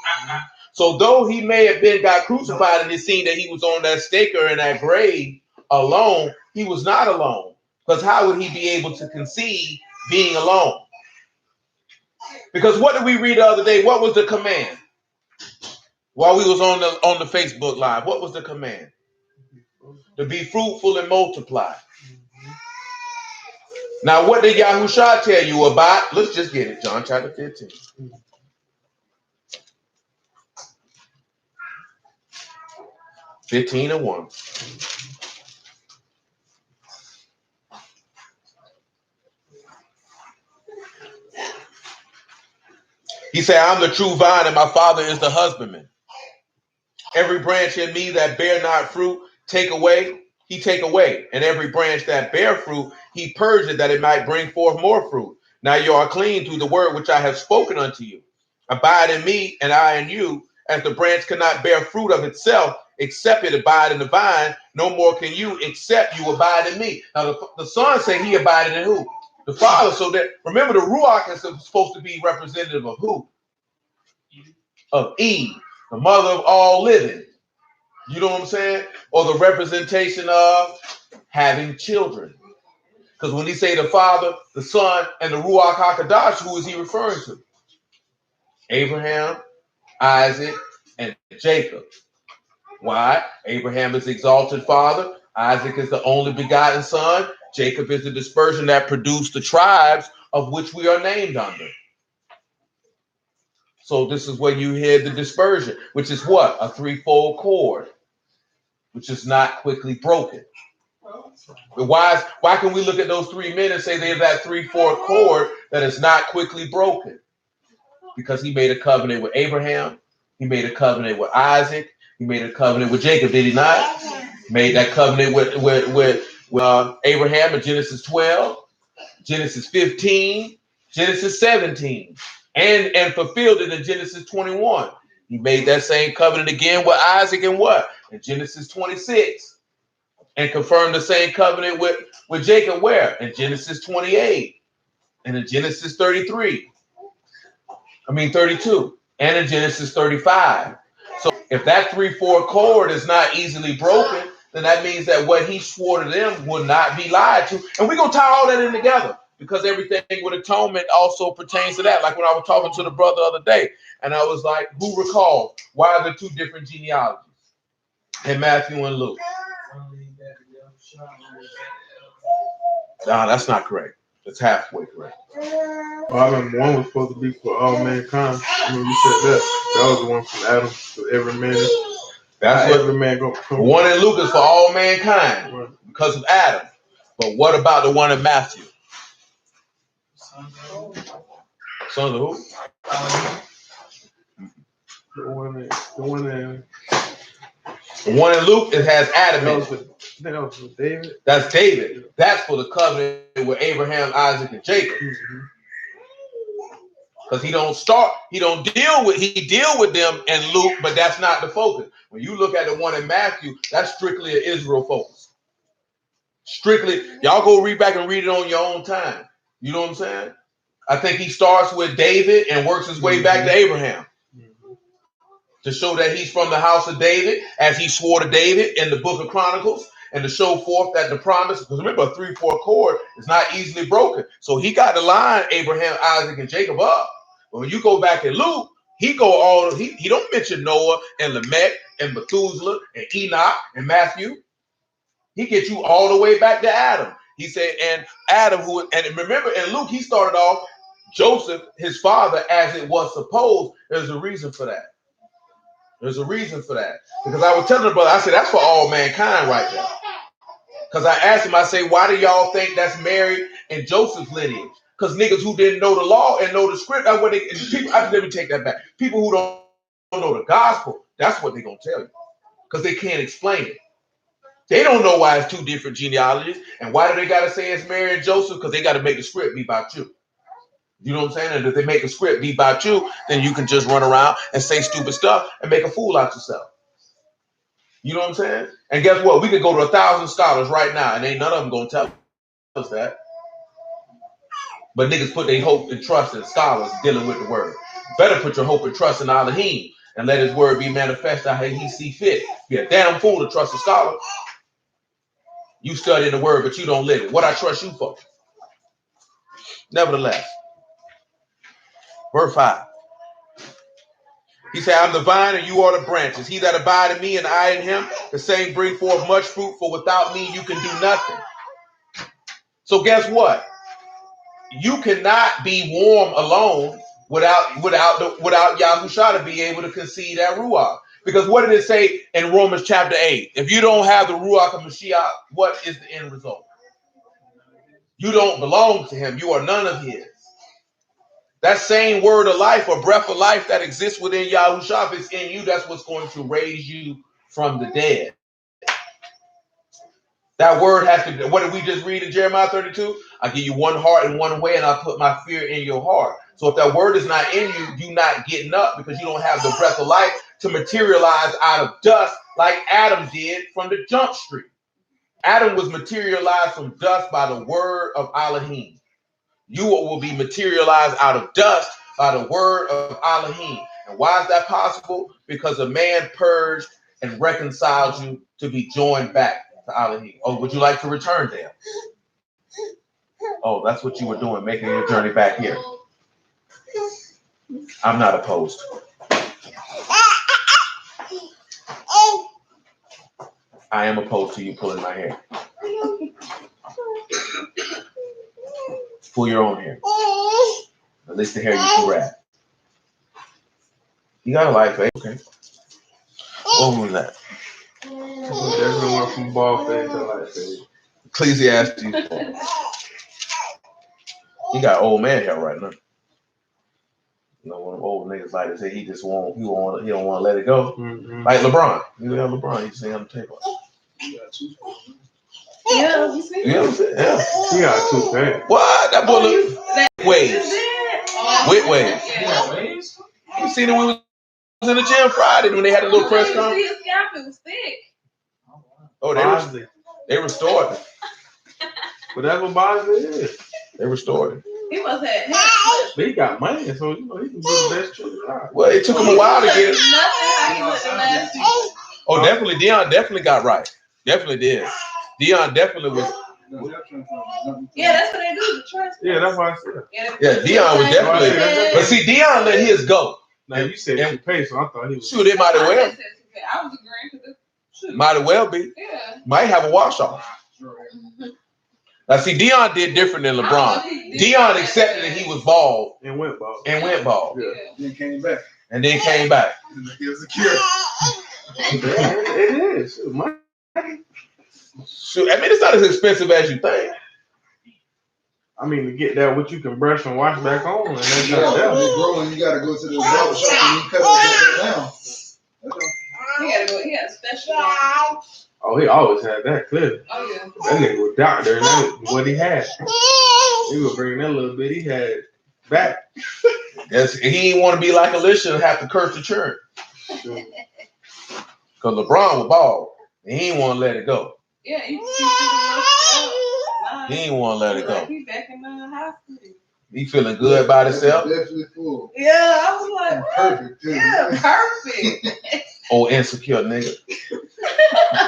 So though he may have got crucified and it seemed that he was on that stake or in that grave alone, he was not alone. Because how would he be able to conceive being alone? Because what did we read the other day? What was the command? While we was on the Facebook Live, what was the command? To be fruitful and multiply. Now, what did Yahushua tell you about? Let's just get it, John chapter 15. (15 and 1). He said, I'm the true vine and my Father is the husbandman. Every branch in me that bear not fruit, he take away. And every branch that bear fruit, he purge it that it might bring forth more fruit. Now you are clean through the word which I have spoken unto you. Abide in me and I in you, as the branch cannot bear fruit of itself, except it abide in the vine. No more can you, except you abide in me. Now the Son said he abided in who? The Father. So that, remember, the Ruach is supposed to be representative of who? Of Eve, the mother of all living. You know what I'm saying? Or the representation of having children. Because when he say the Father, the Son, and the Ruach HaKadosh, who is he referring to? Abraham, Isaac, and Jacob. Why? Abraham is the exalted father. Isaac is the only begotten son. Jacob is the dispersion that produced the tribes of which we are named under. So this is where you hear the dispersion, which is what? A threefold cord, which is not quickly broken. But why can we look at those 3 men and say there's that threefold cord that is not quickly broken? Because he made a covenant with Abraham. He made a covenant with Isaac. He made a covenant with Jacob, did he not? Made that covenant with Abraham in Genesis 12, Genesis 15, Genesis 17, and fulfilled it in Genesis 21. He made that same covenant again with Isaac and what? In Genesis 26. And confirmed the same covenant with Jacob where? In Genesis 28 and in Genesis 32. And in Genesis 35. So if that threefold cord is not easily broken, then that means that what he swore to them will not be lied to. And we're going to tie all that in together because everything with atonement also pertains to that. Like when I was talking to the brother the other day, and I was like, who recalls why are there two different genealogies in Matthew and Luke? No, that's not correct. It's halfway correct. Well, I remember one was supposed to be for all mankind. I remember you said that. That was the one from Adam to every man. That's what every man go. The one in Luke is for all mankind because of Adam. But what about the one in Matthew? Son of who? The one in Luke, it has Adam in it. That was with David. That's David. That's for the covenant with Abraham, Isaac, and Jacob. Because he deal with them in Luke, but that's not the focus. When you look at the one in Matthew, that's strictly an Israel focus. Strictly, y'all go read back and read it on your own time. You know what I'm saying? I think he starts with David and works his way back to Abraham. To show that he's from the house of David, as he swore to David in the book of Chronicles. and to show forth that the promise, because remember, a 3/4 cord is not easily broken. So he got the line Abraham, Isaac, and Jacob up. But when you go back in Luke, he don't mention Noah and Lamech and Methuselah and Enoch and Matthew. He gets you all the way back to Adam. He said, and Adam, and remember in Luke, he started off Joseph, his father, as it was supposed. There's a reason for that. There's a reason for that. Because I was telling the brother, I said, that's for all mankind right there. Because I asked him, I say, why do y'all think that's Mary and Joseph's lineage? Because niggas who didn't know the law and know the script, let me take that back. People who don't know the gospel, that's what they're going to tell you. Because they can't explain it. They don't know why it's two different genealogies. And why do they got to say it's Mary and Joseph? Because they got to make the script be about you. You know what I'm saying? And if they make a script be about you, then you can just run around and say stupid stuff and make a fool out yourself. You know what I'm saying? And guess what? We could go to 1,000 scholars right now, and ain't none of them going to tell us that. But niggas put their hope and trust in scholars dealing with the word. Better put your hope and trust in Elohim and let his word be manifested how he see fit. Be a damn fool to trust a scholar. You study the word, but you don't live it. What I trust you for? Nevertheless, verse 5. He said, I'm the vine and you are the branches. He that abide in me and I in him, the same bring forth much fruit, for without me you can do nothing. So guess what? You cannot be warm alone without Yahushua to be able to conceive that Ruach. Because what did it say in Romans chapter 8? If you don't have the Ruach of Mashiach, what is the end result? You don't belong to him. You are none of his. That same word of life or breath of life that exists within Yahushua, if it's in you, that's what's going to raise you from the dead. That word has to, what did we just read in Jeremiah 32? I give you one heart and one way, and I put my fear in your heart. So if that word is not in you, you're not getting up because you don't have the breath of life to materialize out of dust like Adam did from the jump street. Adam was materialized from dust by the word of Elohim. You will be materialized out of dust by the word of Elohim. And why is that possible? Because a man purged and reconciled you to be joined back to Elohim. Oh, would you like to return there? Oh, that's what you were doing, making your journey back here. I'm not opposed. I am opposed to you pulling my hair. Pull your own hair. At least the hair you can grab. You got a life, eh? Okay. What was that? Definitely went from ball fade to light fade. Ecclesiastes. He got old man hair right now. You know, one of them old niggas like to say he don't want to let it go. Mm-hmm. Like LeBron. You got LeBron, he just ain't on the table. Yeah, you see? You know what I'm saying? Yeah. He got 2 fans. What? That boy look waves. With waves. Yeah. You seen it when we was in the gym Friday when they had a little press conference? His scalp, it was thick. Oh, they restored it. But that's what Bosley is. They restored it. He must have. But he got money, so you know he can do the best trick out. Well, it took him a while to get it. Nothing how he looked last season. Oh, definitely. Dion definitely got right. Definitely did. Dion definitely was. Yeah, that's what they do. The transfer. Yeah, that's why I said. Yeah, Dion was definitely. But see, Dion let his go. Now you said you pay, so I thought he was. Shoot, it might have well. I was agreeing because Might have well be. yeah. Might have a wash off. Now, see, Dion did different than LeBron. Dion accepted that he was bald And went ball. Yeah. Then came back. And then came back. It was a cure. It is. Money. Shoot, I mean, it's not as expensive as you think. I mean, to get that, what you can brush and wash back on, and that's Yeah, not that. they grow and you gotta go to the barber shop and you cut it down. That's all. He had to go. He had a special. Oh, he always had that clip. Oh yeah. That nigga was doctor, and that was what he had. He was bringing that little bit he had back. He didn't want to be like Alicia and have to curse the church. Because LeBron was bald. And he didn't want to let it go. Yeah, he didn't want to let it go. He back in the hospital. He feeling good about himself. Definitely full. Yeah, I was like, Perfect too. yeah, perfect. Oh, insecure nigga.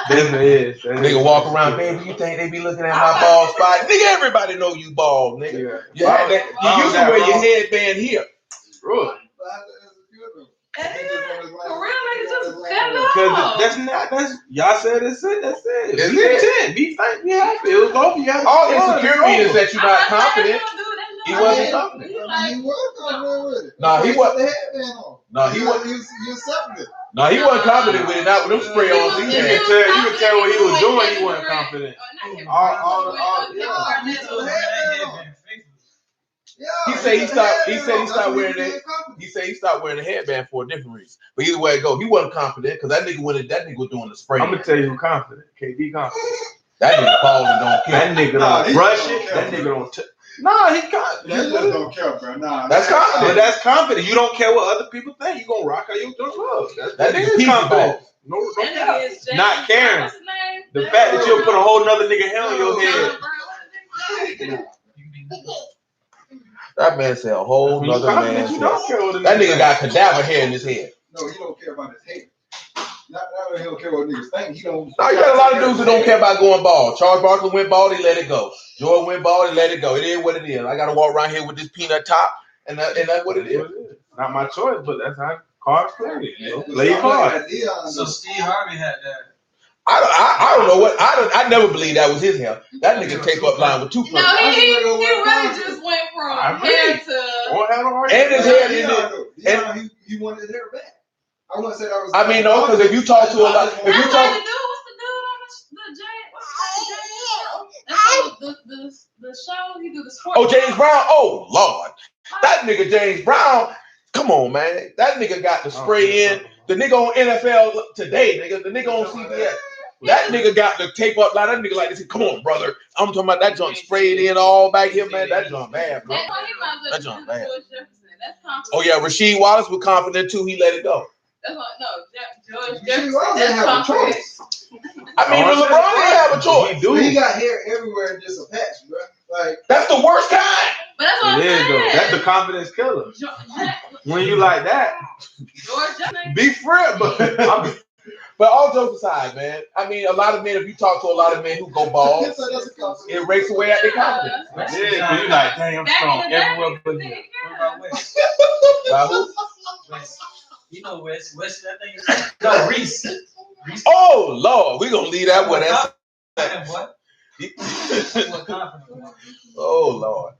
Definitely is. Nigga walk around, baby. You think they be looking at my bald spot? Nigga, everybody know you bald, nigga. Yeah. You had that. You used to wear your headband here. Really? For real, nigga, just cut it Because off. that's y'all said that's it. That's it. Is Be it? content. Be thankful. Be happy. It was over. You All insecurity is that you're not confident. He wasn't confident. confident. He was confident with it. No, he He wasn't. put the headband on. No, he wasn't. You accepted it. No, he wasn't confident with it. Not with them spray ons he You had. can tell what he was doing. He wasn't confident. He said he stopped. He said he stopped wearing that. He said he stopped wearing the headband for a different reason. But either way it go, he wasn't confident because that nigga was doing the spray. I'm gonna tell you who confident. KD confident. That nigga falls and don't care. That nigga don't brush it. That nigga don't. Nah, he confident. You just don't care, bro. Nah, That's confident. That's confident. You don't care what other people think. You gonna rock out your love. That nigga peasy confident. ball. No cap. Not caring. The fact that you'll put a whole nother nigga hair on your head. That man said a whole You nother confident, man's you head. don't care what That nigga got cadaver hair in his head. No, he don't care about his head. Not that he don't care what niggas think. He don't. No, you got a lot of dudes who don't care about going bald. Charles Barkley went bald, he let it go. Jordan went bald, he let it go. It is what it is. I got to walk around here with this peanut top, and that's what it is. Not my choice, but that's how cards play. You know? But Play your somebody cards. like Deion, So Steve Harvey had that. I don't know what I never believed that was his hair. That nigga tape up line with two No, fingers. he really just went from hair to. And his hair did it. Deion, he wanted his hair back. I wouldn't say that was. I mean, no, because if you talk to a lot, if you That's talk, what the dude. What's the dude on the Giant? The show he do the sports. oh James Brown, oh Lord, that nigga James Brown, come on man, that nigga got the spray in. The nigga on NFL Today, nigga, the nigga on CBS. That nigga got the tape up line. That nigga like this. Come on, brother. I'm talking about that junk sprayed in all back here, man. That junk bad, bro. That junk bad. Oh yeah, Rasheed Wallace was confident too. He let it go. That's what, no, George He Jefferson. didn't That's have a confident. choice. I mean, LeBron didn't have a choice. He got hair everywhere, just a patch, bro. Like That's the worst kind. But that's what I'm It is though. saying. That's the confidence killer. When you like that, George Jefferson. Be friend, but all jokes aside, man. I mean, a lot of men. If you talk to a lot of men who go bald, it rakes away at their confidence. yeah, you like, dang, I'm strong everywhere but here. What about West? Who? West. You know West. West, that thing is. No, Reese. Reese. Oh Lord, we gonna leave that one. That boy. He was confident. Oh Lord,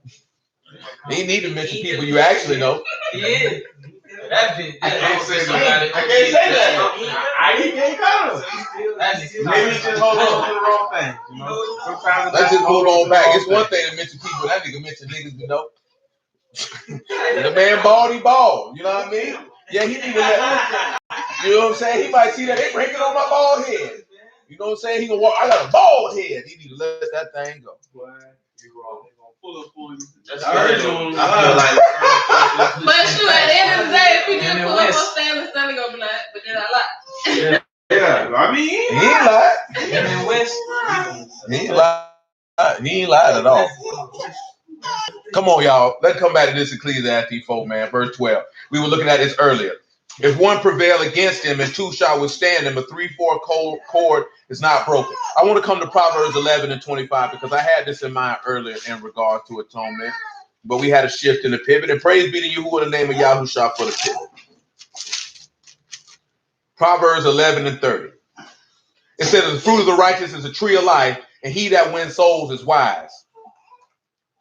he need to mention people you actually know. He is. That bitch. I can't say that. I can't comment. Maybe he just hold on to the wrong thing. You know, sometimes Let's just move on back. It's one thing to mention people. That nigga mention niggas we know. The man bald, he bald. You know what I mean? Yeah, he need to let. You know what I'm saying? He might see that they breaking on my bald head. You know what I'm saying? He gonna walk. I got a bald head. He need to let that thing go. That's I heard you. I feel like. But shoot, at the end of the day, if he just pull up on Stanley, Stanley gonna be like, but then I lied. Yeah, I mean, He ain't lied. And then West. He ain't lied. He ain't lied at all. Come on, y'all. Let's come back to this Ecclesiastes 4, man. Verse 12. We were looking at this earlier. If one prevail against him and two shall withstand him, a 3/4 cord is not broken. I want to come to Proverbs 11 and 25 because I had this in mind earlier in regards to atonement, but we had a shift in the pivot. And praise be to you who in the name of Yahushua for the pivot. Proverbs 11 and 30. It says, the fruit of the righteous is a tree of life, and he that wins souls is wise.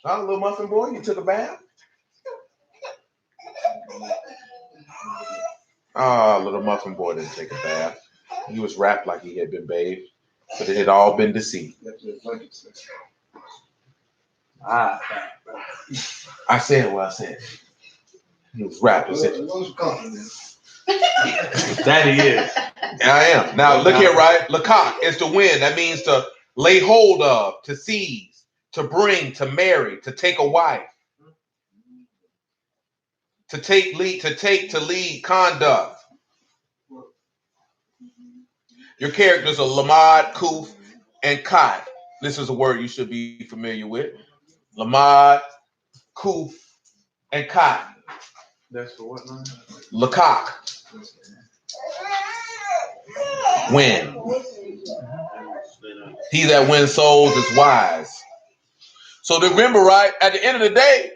Oh, little muffin boy, you took a bath? Ah, little muffin boy didn't take a bath. He was wrapped like he had been bathed, but it had all been deceit. I said what I said. He was wrapped. that he is. I am. Now look here, right? Lakak is to win. That means to lay hold of, to seize, to bring, to marry, to take a wife, to take lead, to lead conduct. Your characters are Lamad, Kuf, and Kai. This is a word you should be familiar with. Lamad, Kuf, and Kai. That's for what, man? Lakak. Win. He that wins souls is wise. So remember, right, at the end of the day,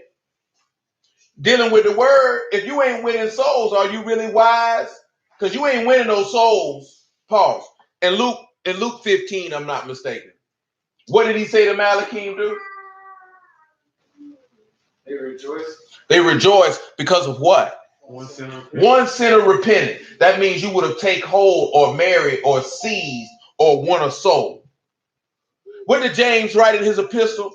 dealing with the word, if you ain't winning souls, are you really wise? Because you ain't winning those souls. Pause. And in Luke 15, I'm not mistaken. What did he say to Malachim do? They rejoice. They rejoice because of what? One sinner. One sinner repented. That means you would have taken hold or married or seized or won a soul. What did James write in his epistle?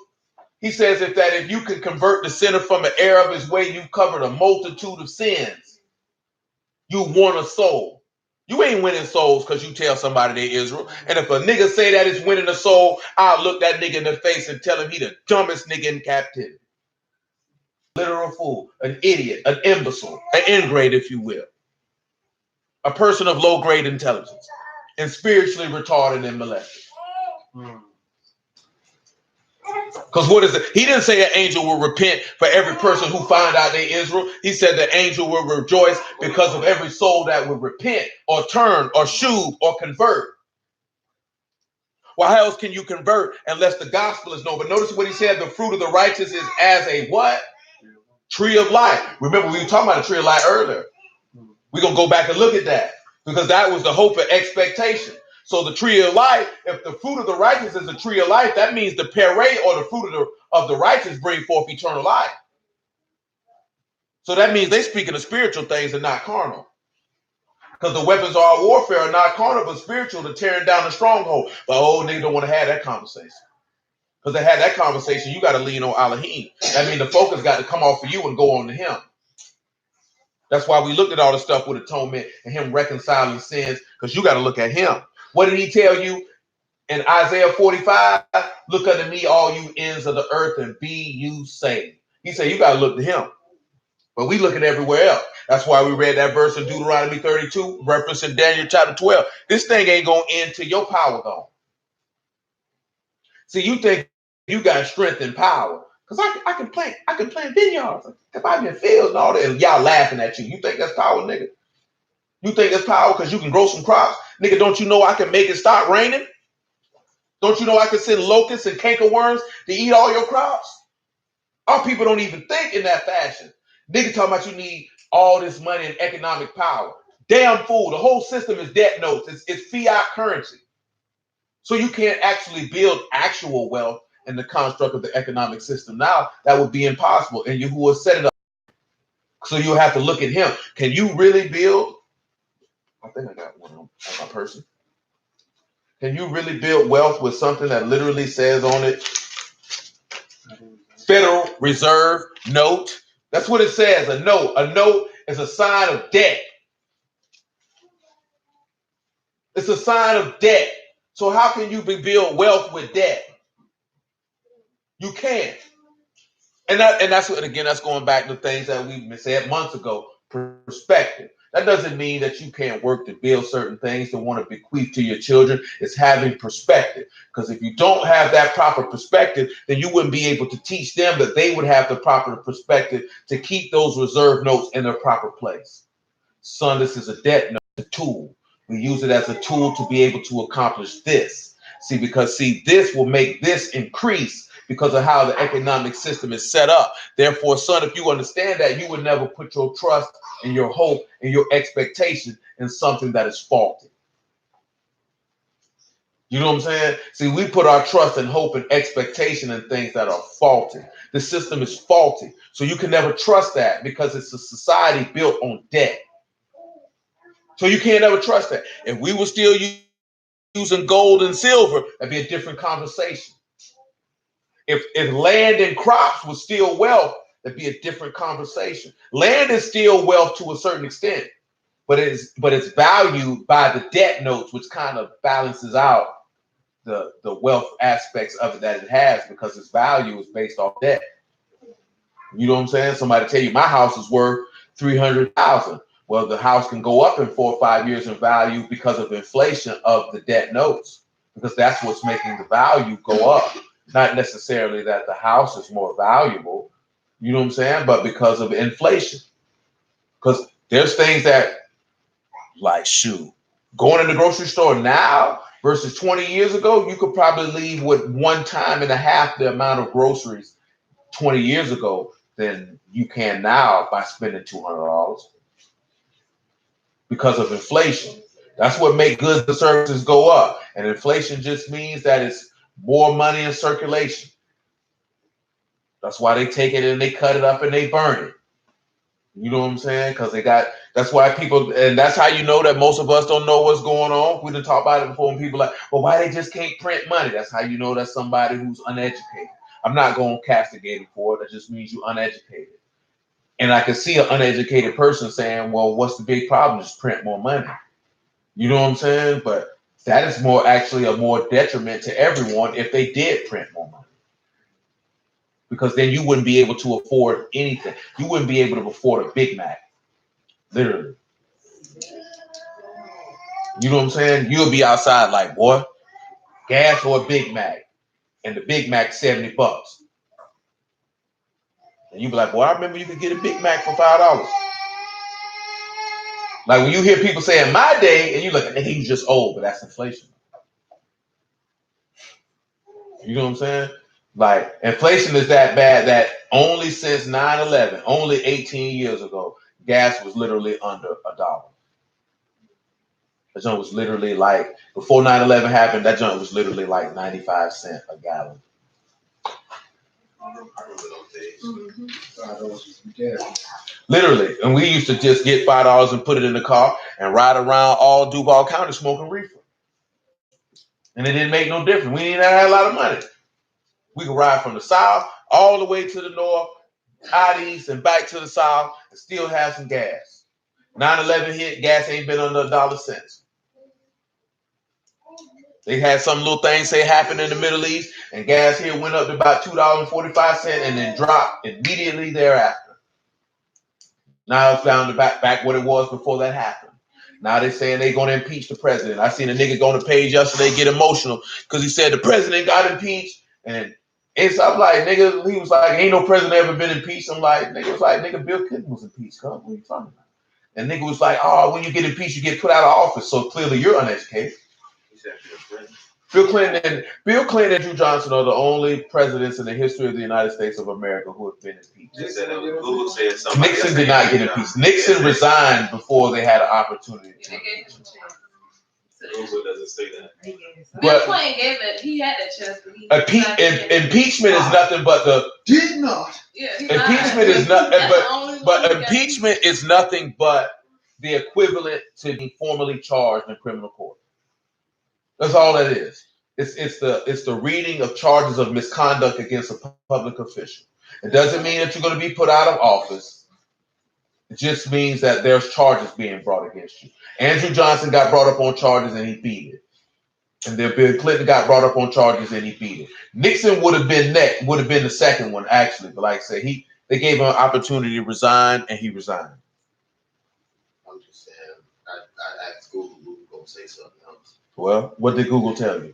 He says if you can convert the sinner from the error of his way, you covered a multitude of sins. You won a soul. You ain't winning souls because you tell somebody they Israel. And if a nigga say that is winning a soul, I'll look that nigga in the face and tell him he the dumbest nigga in captivity. Literal fool, an idiot, an imbecile, an ingrate, if you will. A person of low grade intelligence and spiritually retarded and molested. Because what is it? He didn't say an angel will repent for every person who find out they Israel. He said the angel will rejoice because of every soul that will repent or turn or shuv or convert. Well, how else can you convert unless the gospel is known? But notice what he said, the fruit of the righteous is as a what? Tree of life. Remember, we were talking about the tree of life earlier. We're going to go back and look at that because that was the hope and expectation. So the tree of life, if the fruit of the righteous is a tree of life, that means the prevail or the fruit of the righteous bring forth eternal life. So that means they speaking of spiritual things and not carnal. Because the weapons of our warfare are not carnal but spiritual, to tearing down the stronghold. But niggas don't want to have that conversation. Because to have that conversation, you got to lean on Elohim. That means the focus got to come off of you and go on to him. That's why we looked at all the stuff with atonement and him reconciling sins, because you got to look at him. What did he tell you in Isaiah 45? Look unto me, all you ends of the earth, and be you saved. He said you got to look to him. But we looking everywhere else. That's why we read that verse in Deuteronomy 32, referencing Daniel chapter 12. This thing ain't going to end till your power gone. See, you think you got strength and power. Because I can plant vineyards. If I can fields and all that, and y'all laughing at you. You think that's power, nigga? You think that's power because you can grow some crops? Nigga, don't you know I can make it stop raining? Don't you know I can send locusts and cankerworms to eat all your crops? Our people don't even think in that fashion. Nigga talking about you need all this money and economic power. Damn fool. The whole system is debt notes. It's fiat currency. So you can't actually build actual wealth in the construct of the economic system. Now that would be impossible. And Yahuwah set it up. So you'll have to look at him. Can you really build? I think I got one on my person. Can you really build wealth with something that literally says on it, Federal Reserve note? That's what it says, a note. A note is a sign of debt. It's a sign of debt. So how can you build wealth with debt? You can't. And that's what, again, that's going back to things that we said months ago, perspective. That doesn't mean that you can't work to build certain things to want to bequeath to your children. It's having perspective. Because if you don't have that proper perspective, then you wouldn't be able to teach them that they would have the proper perspective to keep those reserve notes in their proper place. Son, this is a debt note, a tool. We use it as a tool to be able to accomplish this. Because this will make this increase because of how the economic system is set up. Therefore, son, if you understand that, you would never put your trust and your hope and your expectation in something that is faulty. You know what I'm saying? See, we put our trust and hope and expectation in things that are faulty. The system is faulty. So you can never trust that because it's a society built on debt. So you can't ever trust that. If we were still using gold and silver, that'd be a different conversation. If land and crops was still wealth, that'd be a different conversation. Land is still wealth to a certain extent, but it's valued by the debt notes, which kind of balances out the wealth aspects of it that it has, because its value is based off debt. You know what I'm saying? Somebody tell you my house is worth $300,000. Well, the house can go up in 4 or 5 years in value because of inflation of the debt notes, because that's what's making the value go up. Not necessarily that the house is more valuable, you know what I'm saying? But because of inflation. Because there's things that, like, shoot, going in the grocery store now Versus 20 years ago, you could probably leave with 1 time and a half the amount of groceries 20 years ago than you can now by spending $200 because of inflation. That's what makes goods and services go up. And inflation just means that it's more money in circulation. That's why they take it and they cut it up and they burn it. You know what I'm saying? Because that's why people, and that's how you know that most of us don't know what's going on. We done talked about it before, and people are like, well, why they just can't print money? That's how you know that's somebody who's uneducated. I'm not going to castigate him for it. That just means you're uneducated. And I can see an uneducated person saying, well, what's the big problem? Just print more money. You know what I'm saying? But that is actually a more detriment to everyone if they did print more money. Because then you wouldn't be able to afford anything. You wouldn't be able to afford a Big Mac. Literally. You know what I'm saying? You'll be outside like, boy, gas or a Big Mac. And the Big Mac, $70. And you be like, boy, I remember you could get a Big Mac for $5. Like when you hear people say in my day, and you look, he's just old, but that's inflation. You know what I'm saying? Like inflation is that bad that only since 9/11, only 18 years ago, gas was literally under $1. That joint was literally like, before 9/11 happened, that joint was literally like 95 cents a gallon. I remember those days. Literally. And we used to just get $5 and put it in the car and ride around all Duval County smoking reefer. And it didn't make no difference. We didn't have a lot of money. We could ride from the south all the way to the north, out east, and back to the south, and still have some gas. 9/11 hit, gas ain't been under $1 since. They had some little thing say happened in the Middle East, and gas here went up to about $2.45 and then dropped immediately thereafter. Now it's down to back what it was before that happened. Now they're saying they're going to impeach the president. I seen a nigga go on the page yesterday get emotional because he said the president got impeached. And I'm like, nigga, he was like, ain't no president ever been impeached. I'm like, nigga was like, nigga, Bill Clinton was impeached. What are you talking about? And nigga was like, oh, when you get impeached, you get put out of office. So clearly you're uneducated. Bill Clinton and Andrew Johnson are the only presidents in the history of the United States of America who have been impeached. Google said Nixon did not get impeached. Nixon resigned before they had an opportunity to impeach him. Google doesn't say that. Bill Clinton gave it. He had that chance, but impeachment is nothing but the Did not. Yeah, impeachment is not. But impeachment is nothing but the equivalent to being formally charged in criminal court. That's all that is. It's the reading of charges of misconduct against a public official. It doesn't mean that you're going to be put out of office. It just means that there's charges being brought against you. Andrew Johnson got brought up on charges and he beat it. And then Bill Clinton got brought up on charges and he beat it. Nixon would have been the second one, actually. But like I said, they gave him an opportunity to resign and he resigned. I'm just saying, I asked Google gonna say something else. Well, what did Google tell you?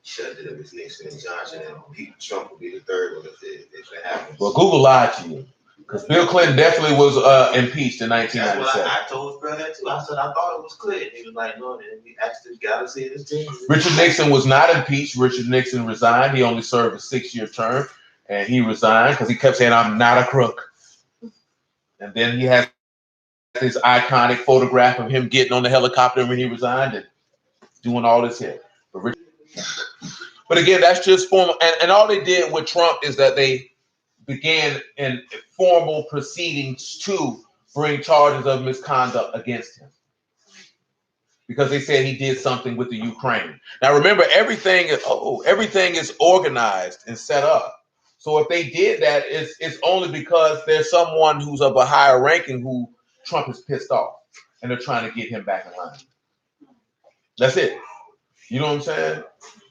Said that it was Nixon and Johnson and Trump would be the third one if it happens. Well, Google lied to you. Because Bill Clinton definitely was impeached in 1997. I told his brother that too. I said I thought it was Clinton. He was like, no, man, we actually got to see this thing. Richard Nixon was not impeached. Richard Nixon resigned. He only served a 6-year term, and he resigned because he kept saying, "I'm not a crook." And then he had this iconic photograph of him getting on the helicopter when he resigned and doing all this here. But again, that's just formal. And all they did with Trump is that they began in formal proceedings to bring charges of misconduct against him because they said he did something with the Ukraine. Now, remember, everything is organized and set up. So if they did that, it's only because there's someone who's of a higher ranking who Trump is pissed off, and they're trying to get him back in line. That's it. You know what I'm saying?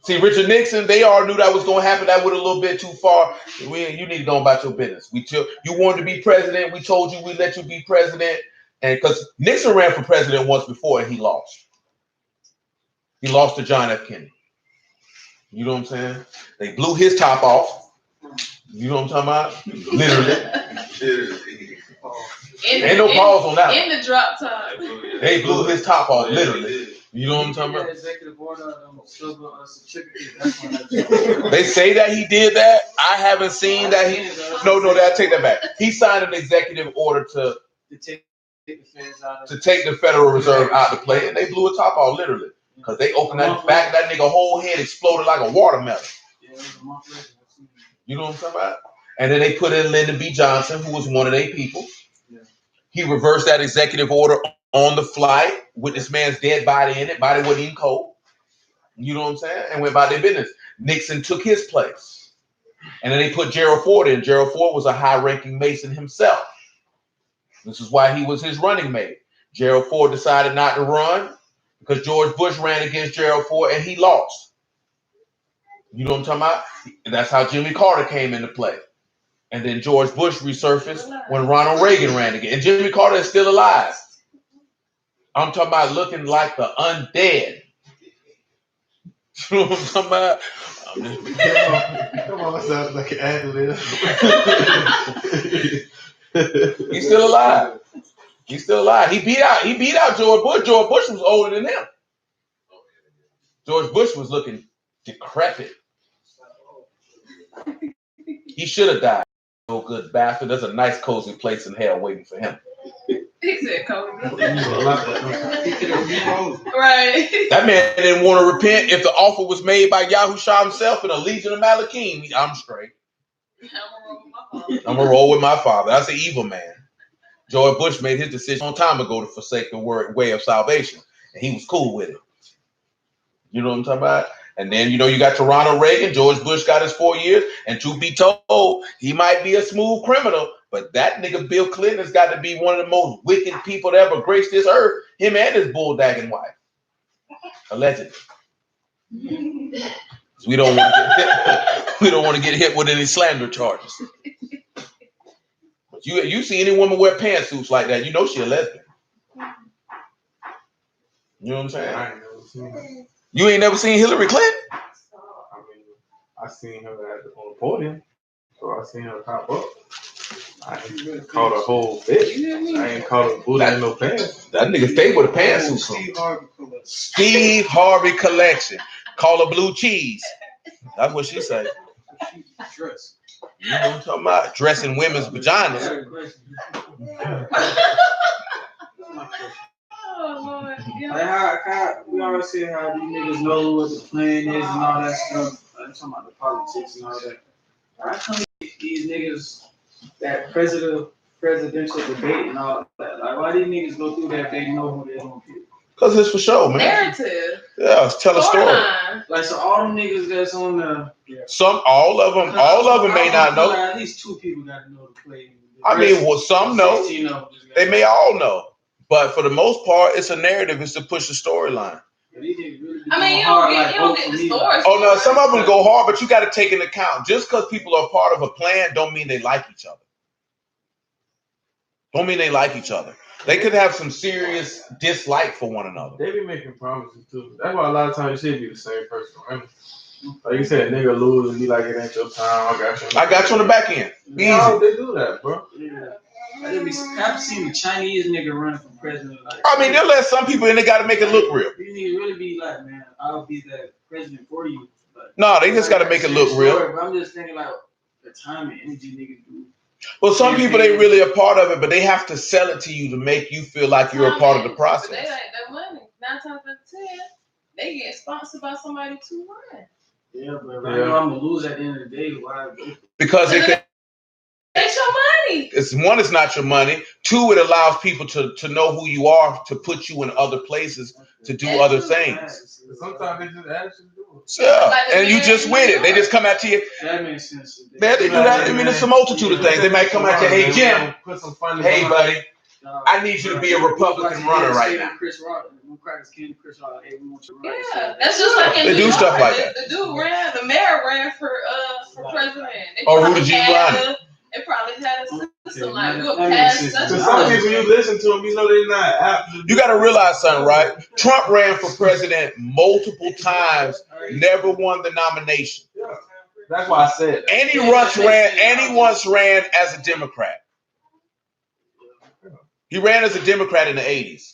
See, Richard Nixon, they all knew that was going to happen. That went a little bit too far. You need to go about your business. You wanted to be president. We told you we'd let you be president. And because Nixon ran for president once before and he lost. He lost to John F. Kennedy. You know what I'm saying? They blew his top off. You know what I'm talking about? Literally. Ain't no pause on that. In the drop time. They blew his top off, literally. You know what I'm talking about? Executive order, silver certificate. That's when They say that he did that. I haven't seen that. No, I take that back. He signed an executive order to take the feds out of take the Federal Reserve out to play, and they blew a top off literally because they opened that back. That nigga whole head exploded like a watermelon. Yeah, it was a month later. You know what I'm talking about? And then they put in Lyndon B. Johnson, who was one of their people. Yeah. He reversed that executive order on the flight with this man's dead body in it. Body wasn't even cold. You know what I'm saying? And went about their business. Nixon took his place. And then they put Gerald Ford in. Gerald Ford was a high-ranking Mason himself. This is why he was his running mate. Gerald Ford decided not to run because George Bush ran against Gerald Ford and he lost. You know what I'm talking about? And that's how Jimmy Carter came into play. And then George Bush resurfaced when Ronald Reagan ran again. And Jimmy Carter is still alive. I'm talking about looking like the undead. You know what I'm talking about? Come on, sounds like an ad-lib. He's still alive. He's still alive. He beat out George Bush. George Bush was older than him. George Bush was looking decrepit. He should have died. No good bastard. There's a nice cozy place in hell waiting for him. He said Kobe. Right. That man didn't want to repent. If the offer was made by Yahushua himself and a legion of Malakim, I'm straight. I'm gonna roll with my father. That's an evil man. George Bush made his decision a long time ago to forsake the way of salvation, and he was cool with it. You know what I'm talking about? And then, you got to Ronald Reagan. George Bush got his 4 years. And to be told, he might be a smooth criminal, but that nigga Bill Clinton has got to be one of the most wicked people to ever grace this earth. Him and his bulldagging wife. Allegedly. We don't want to get hit with any slander charges. But you see any woman wear pantsuits like that, you know she a lesbian. You know what I'm saying? I ain't never seen her. You ain't never seen Hillary Clinton? I mean, I seen her on the podium, so I seen her pop up. I ain't caught a whole bitch. I ain't caught a booty in no pants. That nigga stayed with a pantsuit. Steve Harvey collection. Call her blue cheese. That's what she said. Dress. You know what I'm talking about? Dressing women's vaginas. Oh Lord. Yeah. Like how we always say how these niggas know what the plan is and all that stuff. I'm talking about the politics and all that. How come these niggas that presidential debate and all that? Like why these niggas go through that if they know who they're gonna pick? Because it's for show, man. Narrative. Yeah, tell a story. Like so all them niggas that's on the All of them may not know. At least two people got to know the play. I mean, well, some know. They may all know. But for the most part, it's a narrative. It's to push the storyline. I mean, you don't get the story. Oh, no, some of them go hard, but you got to take into account. Just because people are part of a plan don't mean they like each other. Don't mean they like each other. They could have some serious dislike for one another. They be making promises, too. That's why a lot of times you should be the same person. Remember? Like you said, nigga lose and be like, it ain't your time. I got you on the back end. Easy. No, they do that, bro. Yeah. I've seen a Chinese nigga running for president. Like, I mean, they'll let some people in. They got to make it look real. You need to really be like, man, I'll be that president for you. But, no, they just got to make it look real. But I'm just thinking like the time and energy niggas do. Well, some people ain't really a part of it, but they have to sell it to you to make you feel like you're a part of the process. They like that money. 9 times out of 10, they get sponsored by somebody to run. Yeah, but right now I'm gonna lose at the end of the day. Why? Because it could. It's your money. It's not your money. 2, it allows people to know who you are, to put you in other places, to do other things. Sometimes they just ask you to do it. Yeah, and you just with it. They just come at you. That makes sense. They do that. I mean, it's a multitude of things. They might come at you. Hey, Jim. Hey, buddy. I need you to be a Republican runner right now. Chris Rock, hey, we want you to run. Yeah, that's just like in they New do York. stuff like that. The dude the mayor ran for president. Rudy Giuliani. They probably had a system like we'll that pass makes such To a some people, you listen to them, you know they're not apt. You got to realize something, right? Trump ran for president multiple times, never won the nomination. Yeah. That's why I said that. And he once ran as a Democrat. He ran as a Democrat in the 80s.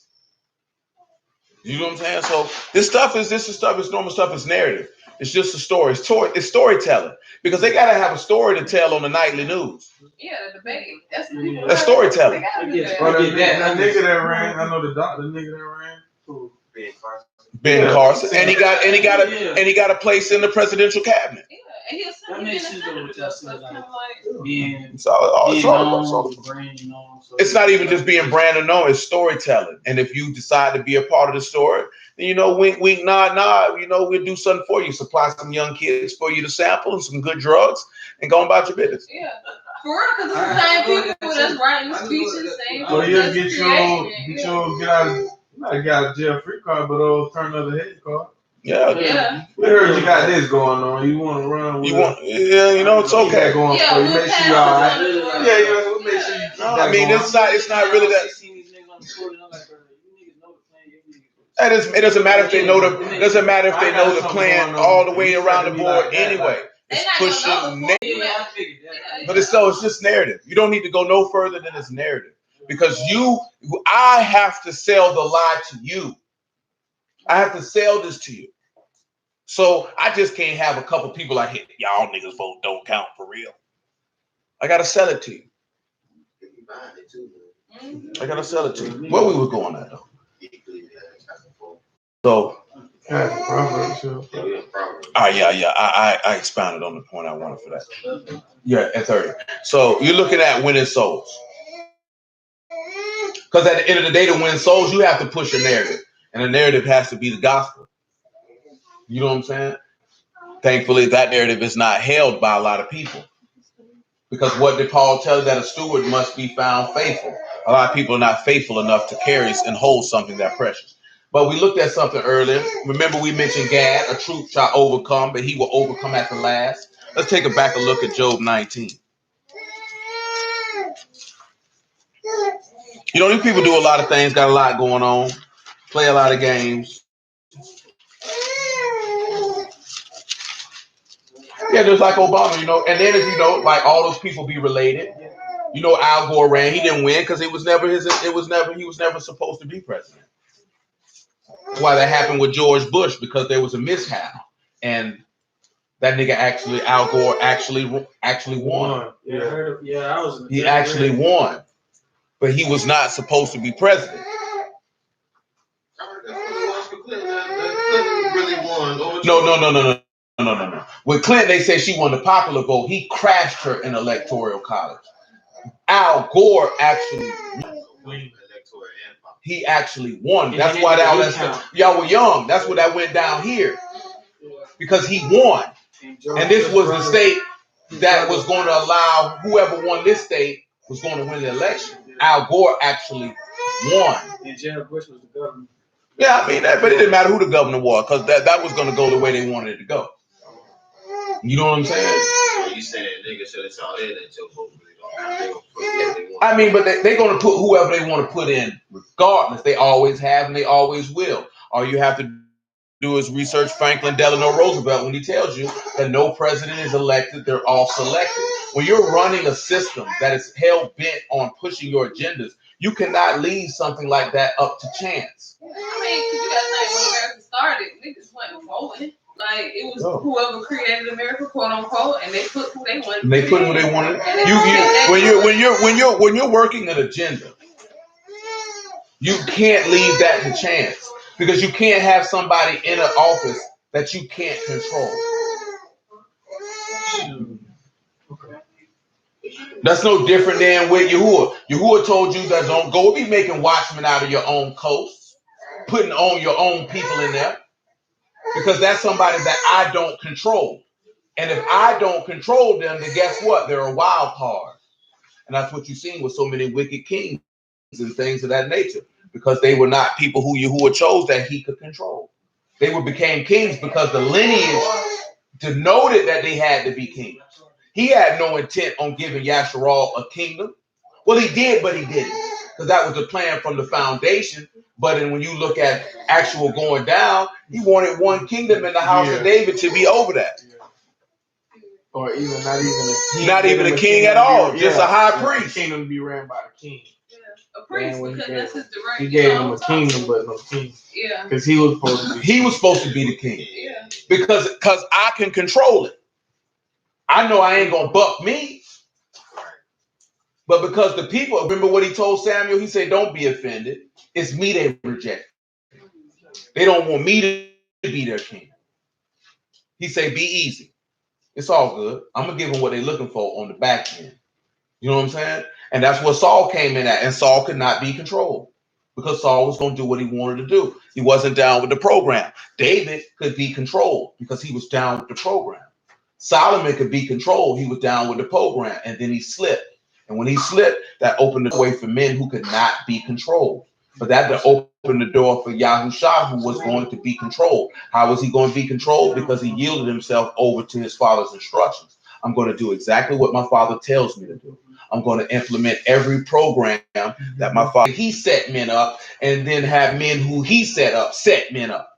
You know what I'm saying? So this is normal stuff. It's narrative. It's just a story. It's storytelling because they gotta have a story to tell on the nightly news. Yeah, the debate. That's storytelling. They gotta do that. That nigga that ran, I know the nigga that ran. Ben Carson, and he got a place in the presidential cabinet. Yeah, and he'll That send makes you sense in though, what y'all said, like, being It's all- brand known. So It's not even just being brand known, it's storytelling. And if you decide to be a part of the story, then wink, wink, nod, nod, we'll do something for you. Supply some young kids for you to sample and some good drugs and go about your business. Yeah. For real, because it's the same people that's writing the speeches, same So people you that's get out of jail free card, but turn of the head card. Yeah. We heard you got this going on. You want to run with it's okay. Going Yeah, for you. we'll Make sure pass you all right. it on. We'll make sure you keep No, that I mean, going. it's not really that. It doesn't matter if they know the plan all the way around the board anyway. It's pushing, but it's just narrative. You don't need to go no further than this narrative because I have to sell the lie to you. I have to sell this to you. So I just can't have a couple people like, hey, y'all niggas vote don't count for real. I gotta sell it to you. I gotta sell it to you. Where we were going at though. So I expounded on the point I wanted for that. Yeah, at 30. So you're looking at winning souls. Because at the end of the day, to win souls, you have to push a narrative. And the narrative has to be the gospel. You know what I'm saying? Thankfully, that narrative is not held by a lot of people. Because what did Paul tell you? That a steward must be found faithful. A lot of people are not faithful enough to carry and hold something that precious. But we looked at something earlier. Remember we mentioned Gad, a truth shall overcome, but he will overcome at the last. Let's take a look at Job 19. These people do a lot of things, got a lot going on, play a lot of games. Yeah, just like Obama, and then if like all those people be related. Al Gore ran, he didn't win because he was never supposed to be president. Why that happened with George Bush, because there was a mishap. And that nigga Al Gore actually won. He actually won. But he was not supposed to be president. No. With Clinton, they said she won the popular vote. He crashed her in electoral college. Al Gore actually won. He actually won. That's why y'all were young. That's why that went down here. Because he won. And this was the state that was going to allow whoever won this state was going to win the election. Al Gore actually won. And Jared Bush was the governor. Yeah, I mean that, but it didn't matter who the governor was, because that was going to go the way they wanted it to go. You know what I'm saying? So you saying niggas should have saw that your vote really. I mean, but they're going to put whoever they want to put in, regardless. They always have and they always will. All you have to do is research Franklin Delano Roosevelt when he tells you that no president is elected, they're all selected. When you're running a system that is hell bent on pushing your agendas, you cannot leave something like that up to chance. I mean, because you got to think when America started, niggas wasn't voting. Like, it was whoever created America, quote unquote, and they put who they wanted. They put who they wanted. When you're working an agenda, you can't leave that to chance, because you can't have somebody in an office that you can't control. That's no different than with Yahuwah. Yahuwah told you that don't go be making watchmen out of your own coast, putting on your own people in there, because that's somebody that I don't control. And if I don't control them, then guess what? They're a wild card. And that's what you've seen with so many wicked kings and things of that nature, because they were not people who Yahuwah chose that he could control. They became kings because the lineage denoted that they had to be kings. He had no intent on giving Yasharal a kingdom. Well, he did, but he didn't, because that was the plan from the foundation. But when you look at actual going down, he wanted one kingdom in the house of David to be over that. Or even not even a king. Not even a king at all, just a high priest. Kingdom to be ran by the king. Yeah. a priest when he because gave- that's his direct. He gave him a kingdom, but no king. Yeah. Because he was supposed to be. He was supposed to be the king. Yeah. Because I can control it. I know I ain't gonna buck me. But because the people, remember what he told Samuel? He said, don't be offended. It's me they reject. They don't want me to be their king. He said, be easy. It's all good. I'm going to give them what they're looking for on the back end. You know what I'm saying? And that's what Saul came in at. And Saul could not be controlled because Saul was going to do what he wanted to do. He wasn't down with the program. David could be controlled because he was down with the program. Solomon could be controlled. He was down with the program. And then he slipped. And when he slipped, that opened the way for men who could not be controlled. But that to open the door for Yahushua, who was going to be controlled. How was he going to be controlled? Because he yielded himself over to his father's instructions. I'm going to do exactly what my father tells me to do. I'm going to implement every program that my father, he set men up, and then have men who he set up, set men up.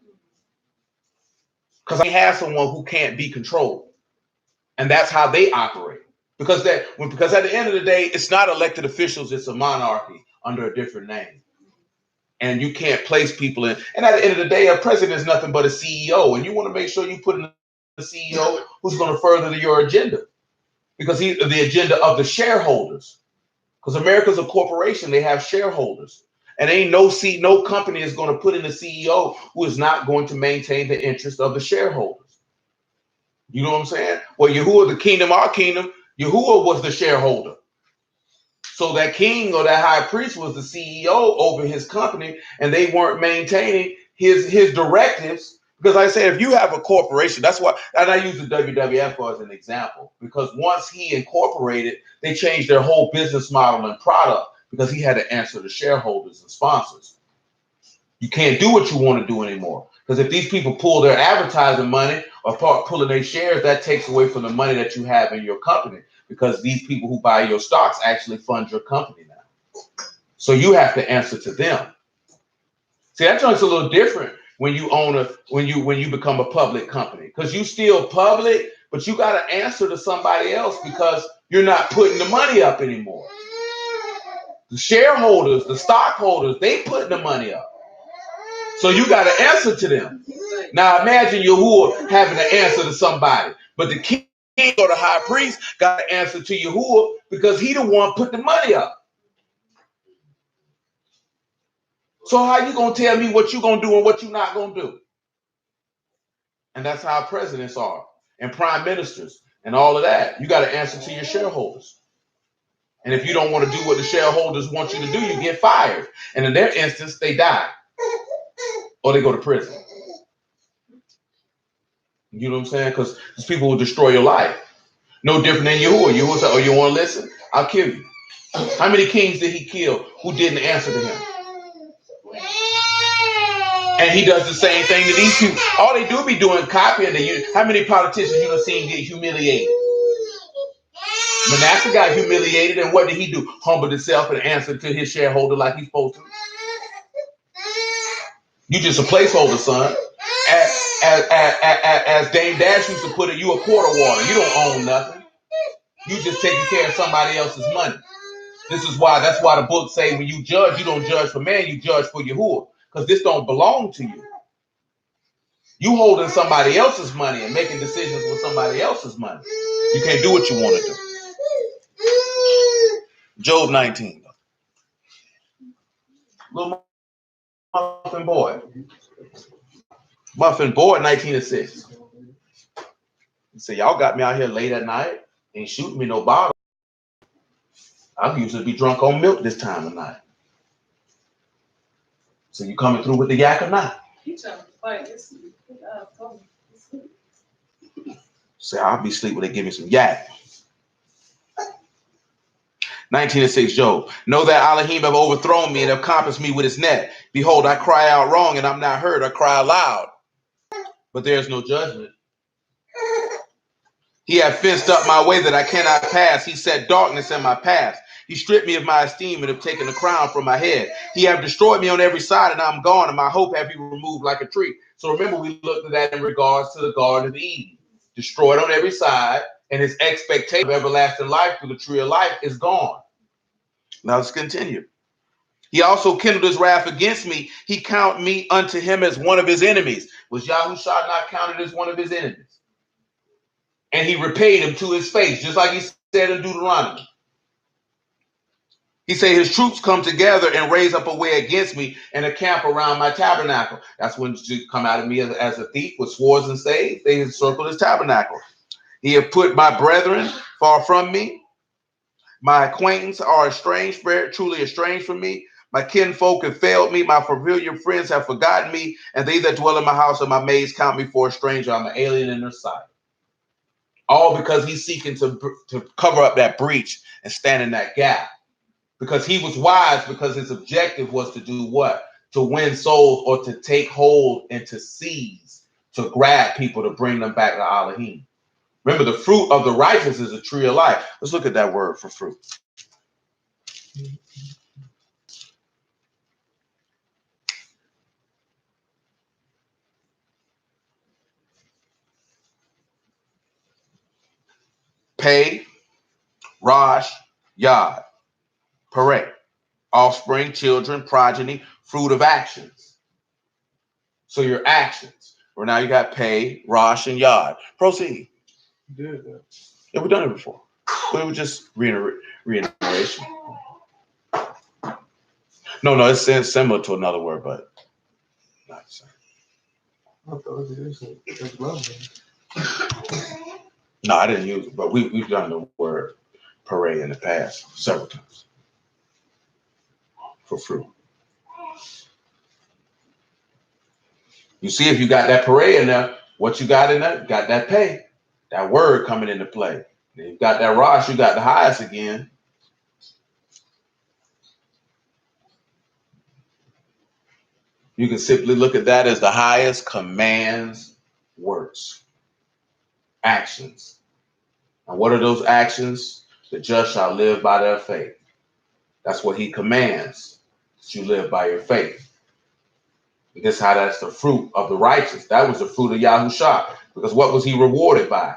Because I have someone who can't be controlled. And that's how they operate. Because at the end of the day, it's not elected officials, it's a monarchy under a different name. And you can't place people in. And at the end of the day, a president is nothing but a CEO. And you want to make sure you put in a CEO who's going to further your agenda. Because he's the agenda of the shareholders. Because America's a corporation, they have shareholders. And ain't no company is going to put in a CEO who is not going to maintain the interest of the shareholders. You know what I'm saying? Well, Yahuwah, the kingdom, our kingdom, Yahuwah was the shareholder. So that king or that high priest was the CEO over his company, and they weren't maintaining his directives. Because like I said, if you have a corporation, that's why, and I use the WWF as an example, because once he incorporated, they changed their whole business model and product because he had to answer the shareholders and sponsors. You can't do what you want to do anymore. Because if these people pull their advertising money or pulling their shares, that takes away from the money that you have in your company. Because these people who buy your stocks actually fund your company now. So you have to answer to them. See, that joint's a little different when you own when you become a public company. Because you still public, but you got to answer to somebody else because you're not putting the money up anymore. The shareholders, the stockholders, they putting the money up. So you got to answer to them. Now imagine Yahuwah having to answer to somebody, but the king or the high priest got to answer to Yahuwah because he the one put the money up. So how you gonna tell me what you gonna do and what you not gonna do? And that's how presidents are and prime ministers and all of that. You got to answer to your shareholders. And if you don't want to do what the shareholders want you to do, you get fired. And in their instance, they die or they go to prison. You know what I'm saying? Because these people will destroy your life. No different than Yahuwah. Yahuwah said, oh, you want to listen? I'll kill you. How many kings did he kill who didn't answer to him? And he does the same thing to these people. All they do be doing copying. How many politicians you have seen get humiliated? Manasseh got humiliated, and what did he do? Humbled himself and answered to his shareholder like he's supposed to. You just a placeholder, son. As Dame Dash used to put it, you a quarter water. You don't own nothing. You just taking care of somebody else's money. That's why the book say when you judge, you don't judge for man, you judge for Yahuwah. Because this don't belong to you. You holding somebody else's money and making decisions with somebody else's money. You can't do what you want to do. Job 19. Little muffin boy. Muffin boy, 1906. He said, y'all got me out here late at night. Ain't shooting me no bottle. I usually be drunk on milk this time of night. So you coming through with the yak or not? He trying to fight. Say, I'll be asleep when they give me some yak. 1906 Job. Know that Elohim have overthrown me and have compassed me with his net. Behold, I cry out wrong and I'm not heard. I cry aloud, but there is no judgment. He hath fenced up my way that I cannot pass. He set darkness in my path. He stripped me of my esteem and have taken the crown from my head. He have destroyed me on every side and I'm gone, and my hope have he removed like a tree. So remember, we looked at that in regards to the Garden of Eden. Destroyed on every side, and his expectation of everlasting life through the tree of life is gone. Now let's continue. He also kindled his wrath against me. He counted me unto him as one of his enemies. Was Yahushua not counted as one of his enemies? And he repaid him to his face, just like he said in Deuteronomy. He said his troops come together and raise up a way against me and a camp around my tabernacle. That's when you come out of me as a thief with swords and staves. They encircled his tabernacle. He had put my brethren far from me. My acquaintance are estranged, truly estranged from me. My kinfolk have failed me. My familiar friends have forgotten me. And they that dwell in my house and my maids count me for a stranger. I'm an alien in their sight. All because he's seeking to cover up that breach and stand in that gap. Because he was wise, because his objective was to do what? To win souls or to take hold and to seize, to grab people, to bring them back to Elohim. Remember, the fruit of the righteous is a tree of life. Let's look at that word for fruit. Pei, Rosh, Yod, Pereh. Offspring, children, progeny, fruit of actions. So your actions. Well, now you got Pei, Rosh, and Yod. Proceed. Did that. Yeah, we've done it before. But it was just reiteration. No, it's similar to another word, but not the same. I thought it was lovely. No, I didn't use it, but we've done the word parade in the past several times for fruit. You see, if you got that parade in there, what you got in there? You got that pay, that word coming into play. And you got that Rosh, you got the highest again. You can simply look at that as the highest commands, works, actions. And what are those actions? The just shall live by their faith. That's what he commands, that you live by your faith. This is how that's the fruit of the righteous. That was the fruit of Yahushua. Because what was he rewarded by?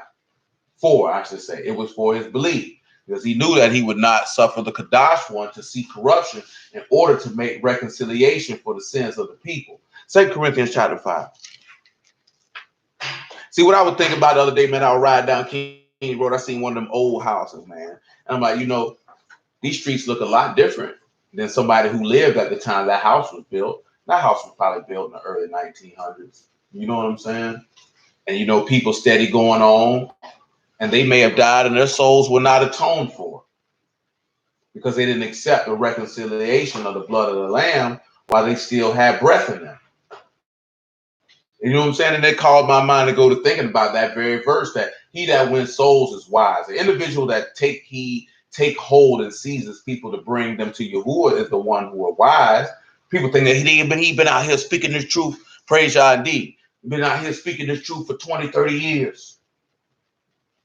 For, I should say. It was for his belief. Because he knew that he would not suffer the Kadash one to see corruption in order to make reconciliation for the sins of the people. 2 Corinthians chapter 5. See, what I would think about the other day, man, I would ride down King Road. I seen one of them old houses, man. And I'm like, these streets look a lot different than somebody who lived at the time that house was built. That house was probably built in the early 1900s. You know what I'm saying? And people steady going on, and they may have died and their souls were not atoned for because they didn't accept the reconciliation of the blood of the Lamb while they still had breath in them. You know what I'm saying? And they called my mind to go to thinking about that very verse, that he that wins souls is wise. The individual that take hold and seizes people to bring them to Yahuwah is the one who are wise. People think that he been out here speaking this truth. Praise Yah indeed. Been out here speaking this truth for 20, 30 years.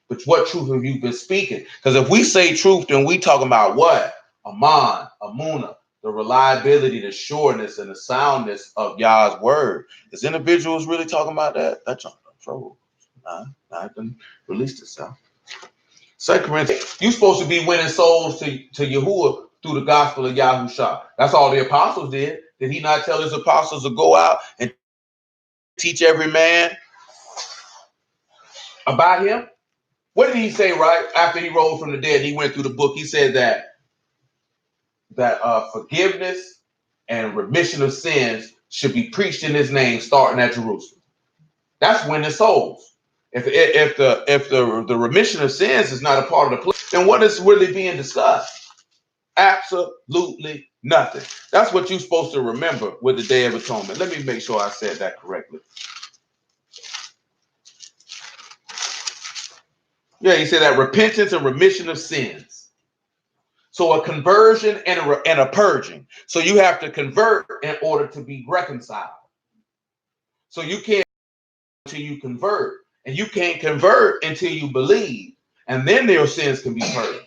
But what truth have you been speaking? Because if we say truth, then we talking about what? Aman, Amuna, the reliability, the sureness, and the soundness of Yah's word. Is individuals really talking about that? That's trouble. I can release itself. 2 Corinthians, you're supposed to be winning souls to Yahuwah through the gospel of Yahushua. That's all the apostles did. Did he not tell his apostles to go out and teach every man about him? What did he say right after he rose from the dead? He went through the book. He said that forgiveness and remission of sins should be preached in his name, starting at Jerusalem. That's winning souls. If the remission of sins is not a part of the plan, then what is really being discussed? Absolutely nothing. That's what you're supposed to remember with the Day of Atonement. Let me make sure I said that correctly. Yeah, he said that repentance and remission of sins. So a conversion and a purging. So you have to convert in order to be reconciled. So you can't until you convert, and you can't convert until you believe, and then their sins can be purged.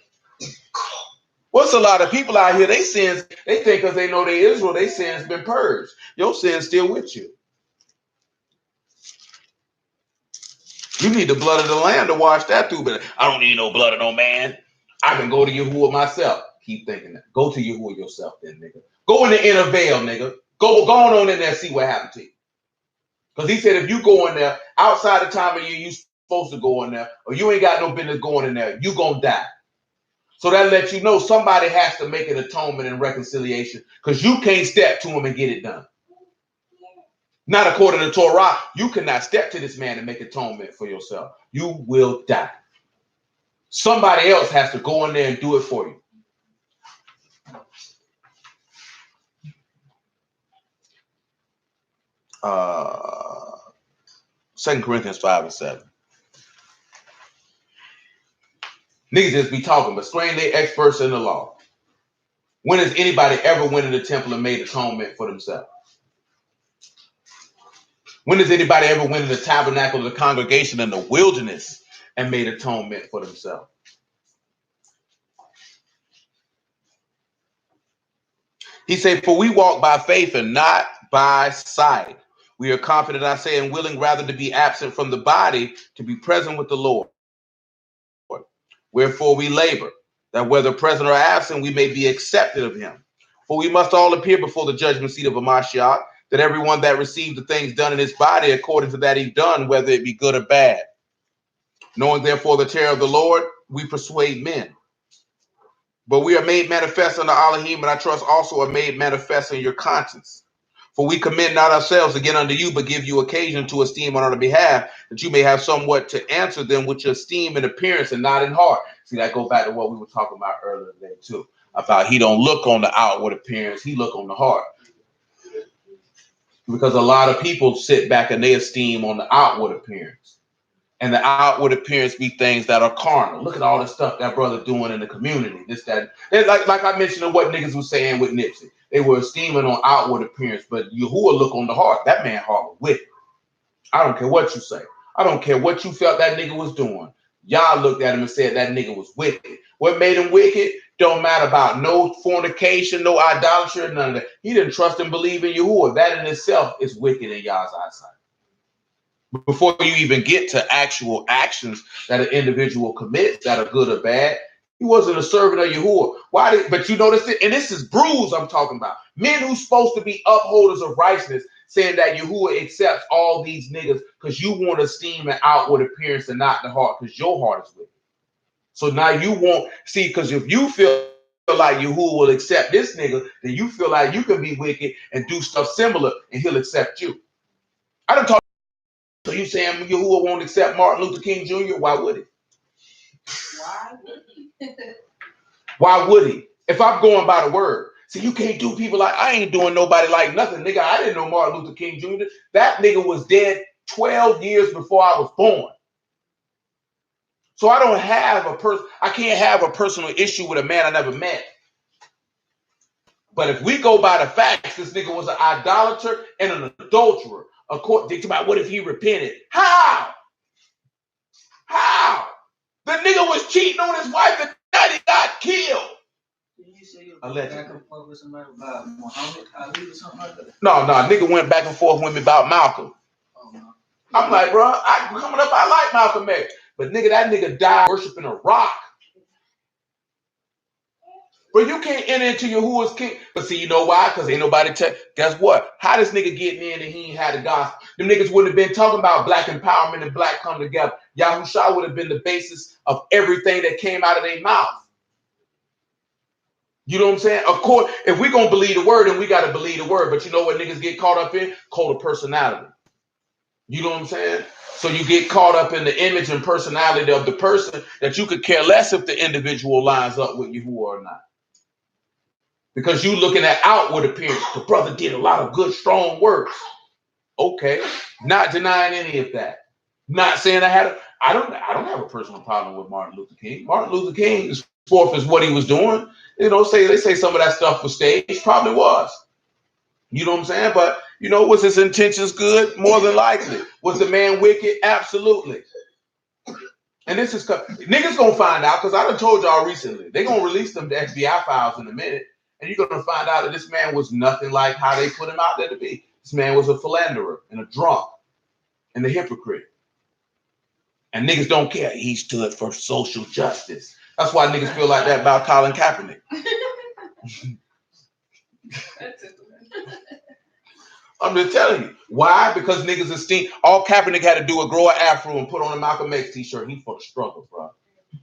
What's a lot of people out here? They think because they know they Israel, their sins been purged. Your sin's still with you. You need the blood of the Lamb to wash that through, but I don't need no blood of no man. I can go to Yahuwah myself. Keep thinking that. Go to Yahuwah yourself then, nigga. Go in the inner veil, nigga. Go on in there and see what happened to you. Because he said if you go in there outside the time of year you supposed to go in there, or you ain't got no business going in there, you gonna die. So that lets you know somebody has to make an atonement and reconciliation, because you can't step to him and get it done. Not according to Torah. You cannot step to this man and make atonement for yourself. You will die. Somebody else has to go in there and do it for you. Uh, 2 Corinthians 5 and 7. Niggas just be talking, but strain they experts in the law. When has anybody ever went in the temple and made atonement for themselves? When has anybody ever went in the tabernacle of the congregation in the wilderness and made atonement for themselves? He said, for we walk by faith and not by sight. We are confident, I say, and willing rather to be absent from the body to be present with the Lord. Wherefore we labor, that whether present or absent, we may be accepted of him. For we must all appear before the judgment seat of Mashiach, that everyone that received the things done in his body according to that he done, whether it be good or bad. Knowing therefore the terror of the Lord, we persuade men. But we are made manifest unto Elohim, and I trust also are made manifest in your conscience. For we commend not ourselves again unto you, but give you occasion to esteem on our behalf, that you may have somewhat to answer them which esteem in appearance and not in heart. See, that goes back to what we were talking about earlier today too, about he don't look on the outward appearance, he look on the heart. Because a lot of people sit back and they esteem on the outward appearance. And the outward appearance be things that are carnal. Look at all the stuff that brother doing in the community. This, that. Like I mentioned in what niggas was saying with Nipsey. They were esteeming on outward appearance, but Yahuwah look on the heart. That man heart was wicked. I don't care what you say. I don't care what you felt that nigga was doing. Y'all looked at him and said that nigga was wicked. What made him wicked? Don't matter about no fornication, no idolatry, none of that. He didn't trust and believe in Yahuwah. That in itself is wicked in y'all's eyesight. Before you even get to actual actions that an individual commits that are good or bad, he wasn't a servant of Yahuwah. But you notice it, and this is bruised I'm talking about. Men who's supposed to be upholders of righteousness saying that Yahuwah accepts all these niggas because you want esteem and outward appearance and not the heart, because your heart is wicked. So now you won't see, because if you feel like Yahuwah will accept this nigga, then you feel like you can be wicked and do stuff similar and he'll accept you. I don't talk. So you saying Yahuwah won't accept Martin Luther King Jr.? Why would he? Why would he? Why would he? If I'm going by the word. See, you can't do people like, I ain't doing nobody like nothing. Nigga, I didn't know Martin Luther King Jr. That nigga was dead 12 years before I was born. So I don't have I can't have a personal issue with a man I never met. But if we go by the facts, this nigga was an idolater and an adulterer. According to what if he repented? How? How? The nigga was cheating on his wife and now he got killed. Did you say you Allegedly. back and forth with somebody about Muhammad Ali or something like that? No, nigga went back and forth with me about Malcolm. Oh, no. I'm like, bro, coming up, I like Malcolm X. But nigga, that nigga died worshiping a rock. But you can't enter into Yahuwah's king. But see, you know why? Because ain't nobody guess what? How this nigga getting in and he ain't had the gospel? Them niggas wouldn't have been talking about black empowerment and black come together. Yahushua would have been the basis of everything that came out of their mouth. You know what I'm saying? Of course, if we're going to believe the word, then we got to believe the word. But you know what niggas get caught up in? Cult of personality. You know what I'm saying? So you get caught up in the image and personality of the person that you could care less if the individual lines up with Yahuwah or not. Because you looking at outward appearance. The brother did a lot of good, strong works. Okay. Not denying any of that. Not saying I don't have a personal problem with Martin Luther King. Martin Luther King, as forth as what he was doing, you know, they say some of that stuff was staged. Probably was. You know what I'm saying? But, you know, was his intentions good? More than likely. Was the man wicked? Absolutely. And this is, niggas gonna find out, because I done told y'all recently, they gonna release them the FBI files in a minute, and you're gonna find out that this man was nothing like how they put him out there to be. This man was a philanderer and a drunk and a hypocrite. And niggas don't care. He stood for social justice. That's why niggas feel like that about Colin Kaepernick. I'm just telling you. Why? Because niggas esteem. All Kaepernick had to do was grow an afro and put on a Malcolm X t-shirt. He fucking struggled, bro.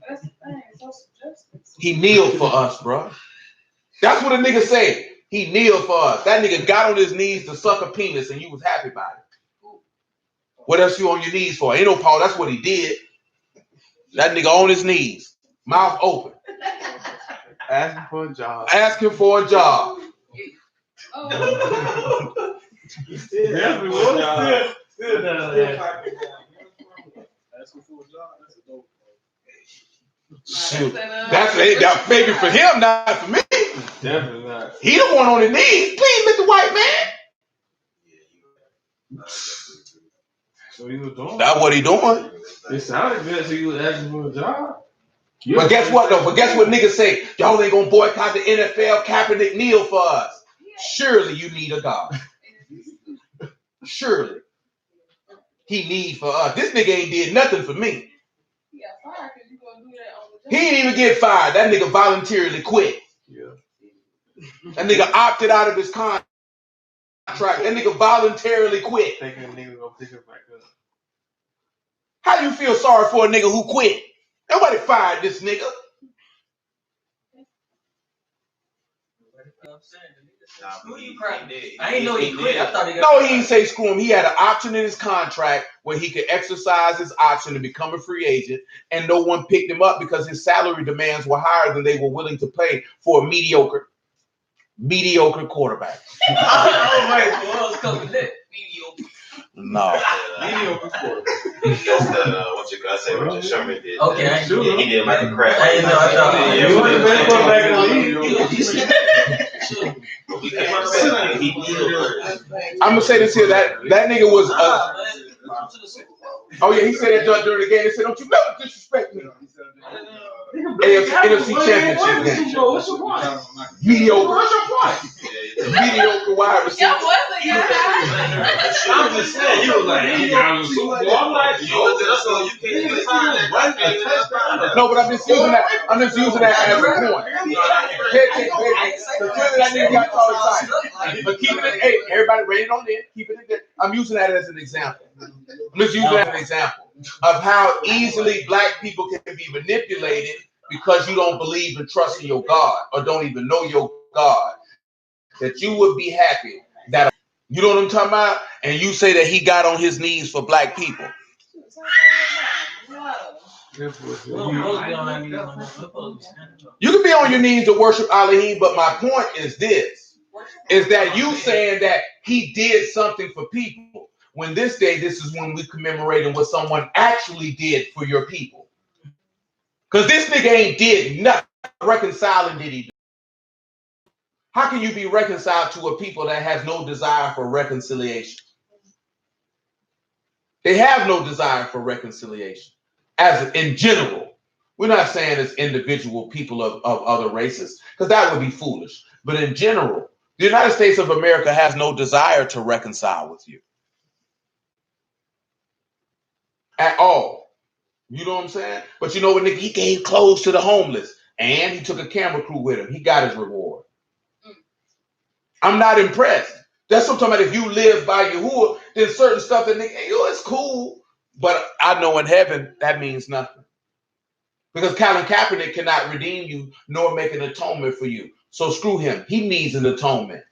That's the thing. So suggestive. He kneeled for us, bro. That's what a nigga said. He kneeled for us. That nigga got on his knees to suck a penis and you was happy about it. What else you on your knees for? Ain't no Paul. That's what he did. That nigga on his knees, mouth open. Asking for a job. Asking for a job. Oh. Definitely was still down there. Asking for a job, that's a dope. Shoot. That's a favorite for him, not for me. Definitely not. He the one on the knees. Please, Mr. White Man. So he was doing. That's what he doing. It sounded good. So he was asking for a job. But guess what though? But guess what niggas say? Y'all ain't gonna boycott the NFL. Kaepernick kneel for us. Surely you need a God. Surely. He need for us. This nigga ain't did nothing for me. He got fired because you gonna do that on the job. He didn't even get fired. That nigga voluntarily quit. Yeah. That nigga opted out of his contract. That nigga voluntarily quit. Thinking the nigga gonna pick it back up. How you feel sorry for a nigga who quit? Nobody fired this nigga. I ain't know he quit. I thought he No, he didn't say screw him. He had an option in his contract where he could exercise his option to become a free agent, and no one picked him up because his salary demands were higher than they were willing to pay for a mediocre quarterback. Oh, right. Well, it's coming next. No. Mediocre quarterback. What you gotta say? Richard Sherman did. Okay. He did like a crap. I didn't know. I thought You want the best quarterback in the league? I'm gonna say this here. That nigga was. Oh yeah, he said that during the game. He said, "Don't you never disrespect me." NFC Championship game. What's your point? Mediocre. What's your point? Mediocre wide receiver. Yo, what's the I'm just saying, you was like, you got a Super Bowl. I'm like, You can't even find that. No, but I'm just using that. I'm just using that as a point. Clearly that nigga got so excited. But keeping it, hey, everybody rated on there. Keeping it there. I'm using that as an example. I'm just using that as an example of how easily black people can be manipulated because you don't believe and trust in your God or don't even know your God. That you would be happy that, you know what I'm talking about? And you say that he got on his knees for black people. You can be on your knees to worship Elohim, but my point is this, is that you saying that he did something for people, when this day, this is when we commemorating what someone actually did for your people. Because this nigga ain't did nothing. Reconciling did he do? How can you be reconciled to a people that has no desire for reconciliation? They have no desire for reconciliation. As in general, we're not saying as individual people of other races, because that would be foolish. But in general, the United States of America has no desire to reconcile with you at all. You know what I'm saying? But you know what, nigga? He gave clothes to the homeless, and he took a camera crew with him. He got his reward. I'm not impressed. That's what I'm talking about. If you live by Yahuwah, there's certain stuff that nigga, it's cool. But I know in heaven, that means nothing. Because Colin Kaepernick cannot redeem you nor make an atonement for you. So screw him. He needs an atonement.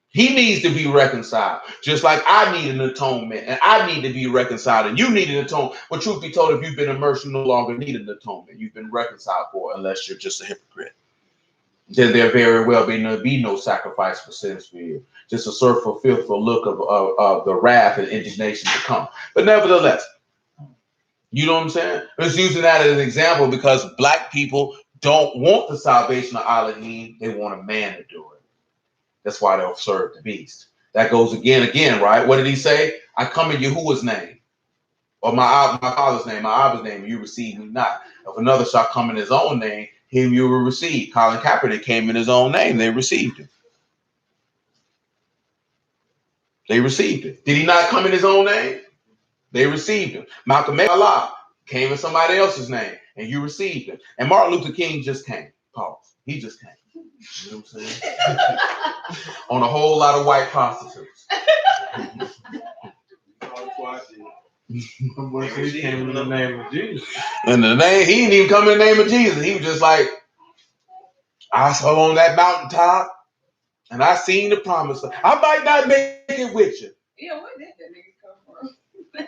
He needs to be reconciled. Just like I need an atonement and I need to be reconciled and you need an atonement. But truth be told, if you've been immersed, you no longer need an atonement. You've been reconciled for it, unless you're just a hypocrite. Then there very well be no sacrifice for sins for you. Just a sort of fearful look of the wrath and indignation to come. But nevertheless, you know what I'm saying? I'm just using that as an example because black people don't want the salvation of Elohim. They want a man to do it. That's why they'll serve the beast. That goes again, right? What did he say? I come in Yahuwah's name, or my father's name, my Abba's name, you receive me not. If another shall come in his own name, him you will receive. Colin Kaepernick came in his own name. They received him. They received it. Did he not come in his own name? They received him. Malcolm X came in somebody else's name, and you received him. And Martin Luther King just came. Pause. He just came. You know what I'm saying? On a whole lot of white prostitutes. He came in the name of Jesus. And the name, he didn't even come in the name of Jesus. He was just like, I saw on that mountaintop and I seen the promise. I might not make it with you. Yeah, where did that nigga come from?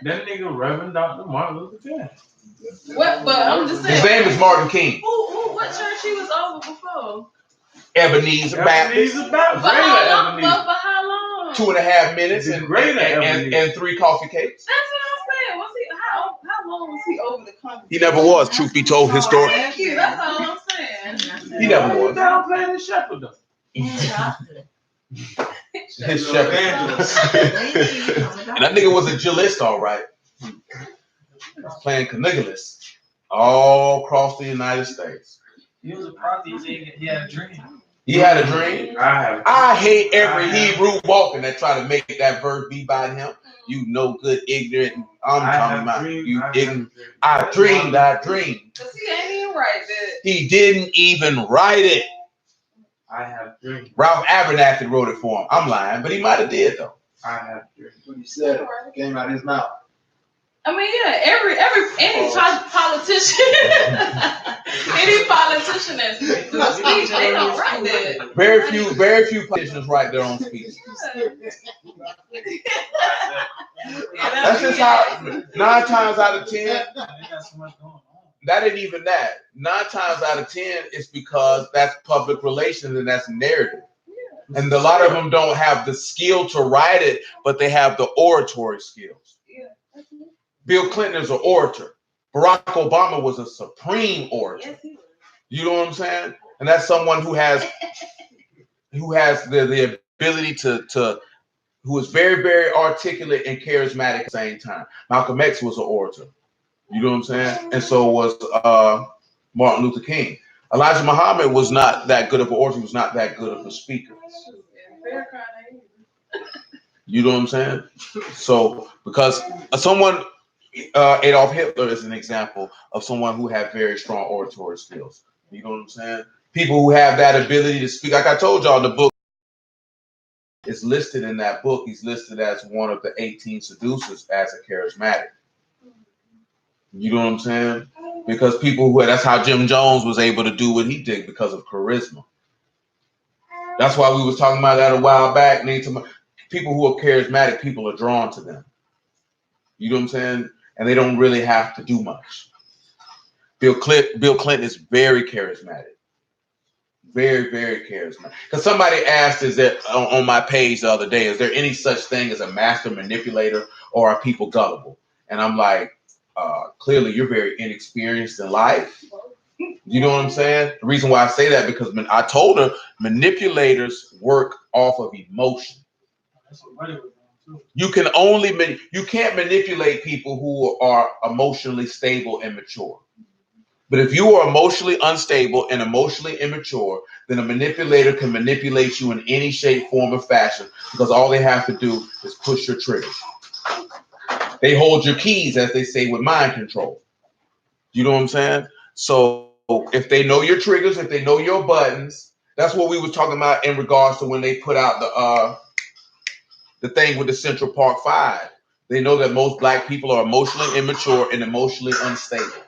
That nigga Reverend Dr. Martin Luther King. What? But I'm just saying. His name is Martin King. What church he was over before? Ebenezer Baptist. Ebenezer Baptist. For how long? 2.5 minutes The and, greater and 3 coffee cakes. That's what I'm saying. Was he how long was he over the country? He never was, truth be told, historically. Thank you. That's all I'm saying. He never was. Down playing the shepherd though. His shepherd. And that nigga was a Gillist, all right. He was playing Canigulus all across the United States. He was a prophet. He had a dream. He had a dream. I hate every Hebrew walking that try to make that verb be by him. You no good, ignorant. I'm talking about you ignorant. I dreamed. Because he ain't even write that. He didn't even write it. I have dreamed. Ralph Abernathy wrote it for him. I'm lying, but he might have did though. I have dreamed. When he said it, it came out of his mouth. I mean, yeah, any politician, any politician that's do a speech, they don't write that. Very few politicians write their own speeches. That's just how 9 times out of 10. That ain't even that. 9 times out of 10 is because that's public relations and that's narrative. And a lot of them don't have the skill to write it, but they have the oratory skills. Bill Clinton is an orator. Barack Obama was a supreme orator. You know what I'm saying? And that's someone who has the ability to who is very, very articulate and charismatic at the same time. Malcolm X was an orator. You know what I'm saying? And so was Martin Luther King. Elijah Muhammad was not that good of an orator. He was not that good of a speaker. You know what I'm saying? So because someone, Adolf Hitler is an example of someone who had very strong oratory skills. You know what I'm saying? People who have that ability to speak. Like I told y'all, the book is listed in that book. He's listed as one of the 18 seducers as a charismatic. You know what I'm saying? Because that's how Jim Jones was able to do what he did because of charisma. That's why we was talking about that a while back. People who are charismatic, people are drawn to them. You know what I'm saying? And they don't really have to do much. Bill Clinton is very charismatic. Very, very charismatic. Because somebody asked, is there on my page the other day, is there any such thing as a master manipulator, or are people gullible? And I'm like, clearly you're very inexperienced in life. You know what I'm saying? The reason why I say that, because I told her manipulators work off of emotion. You can't manipulate people who are emotionally stable and mature. But if you are emotionally unstable and emotionally immature, then a manipulator can manipulate you in any shape, form, or fashion, because all they have to do is push your triggers. They hold your keys, as they say, with mind control. You know what I'm saying? So if they know your triggers, if they know your buttons, that's what we were talking about in regards to when they put out the thing with the Central Park 5. They know that most black people are emotionally immature and emotionally unstable.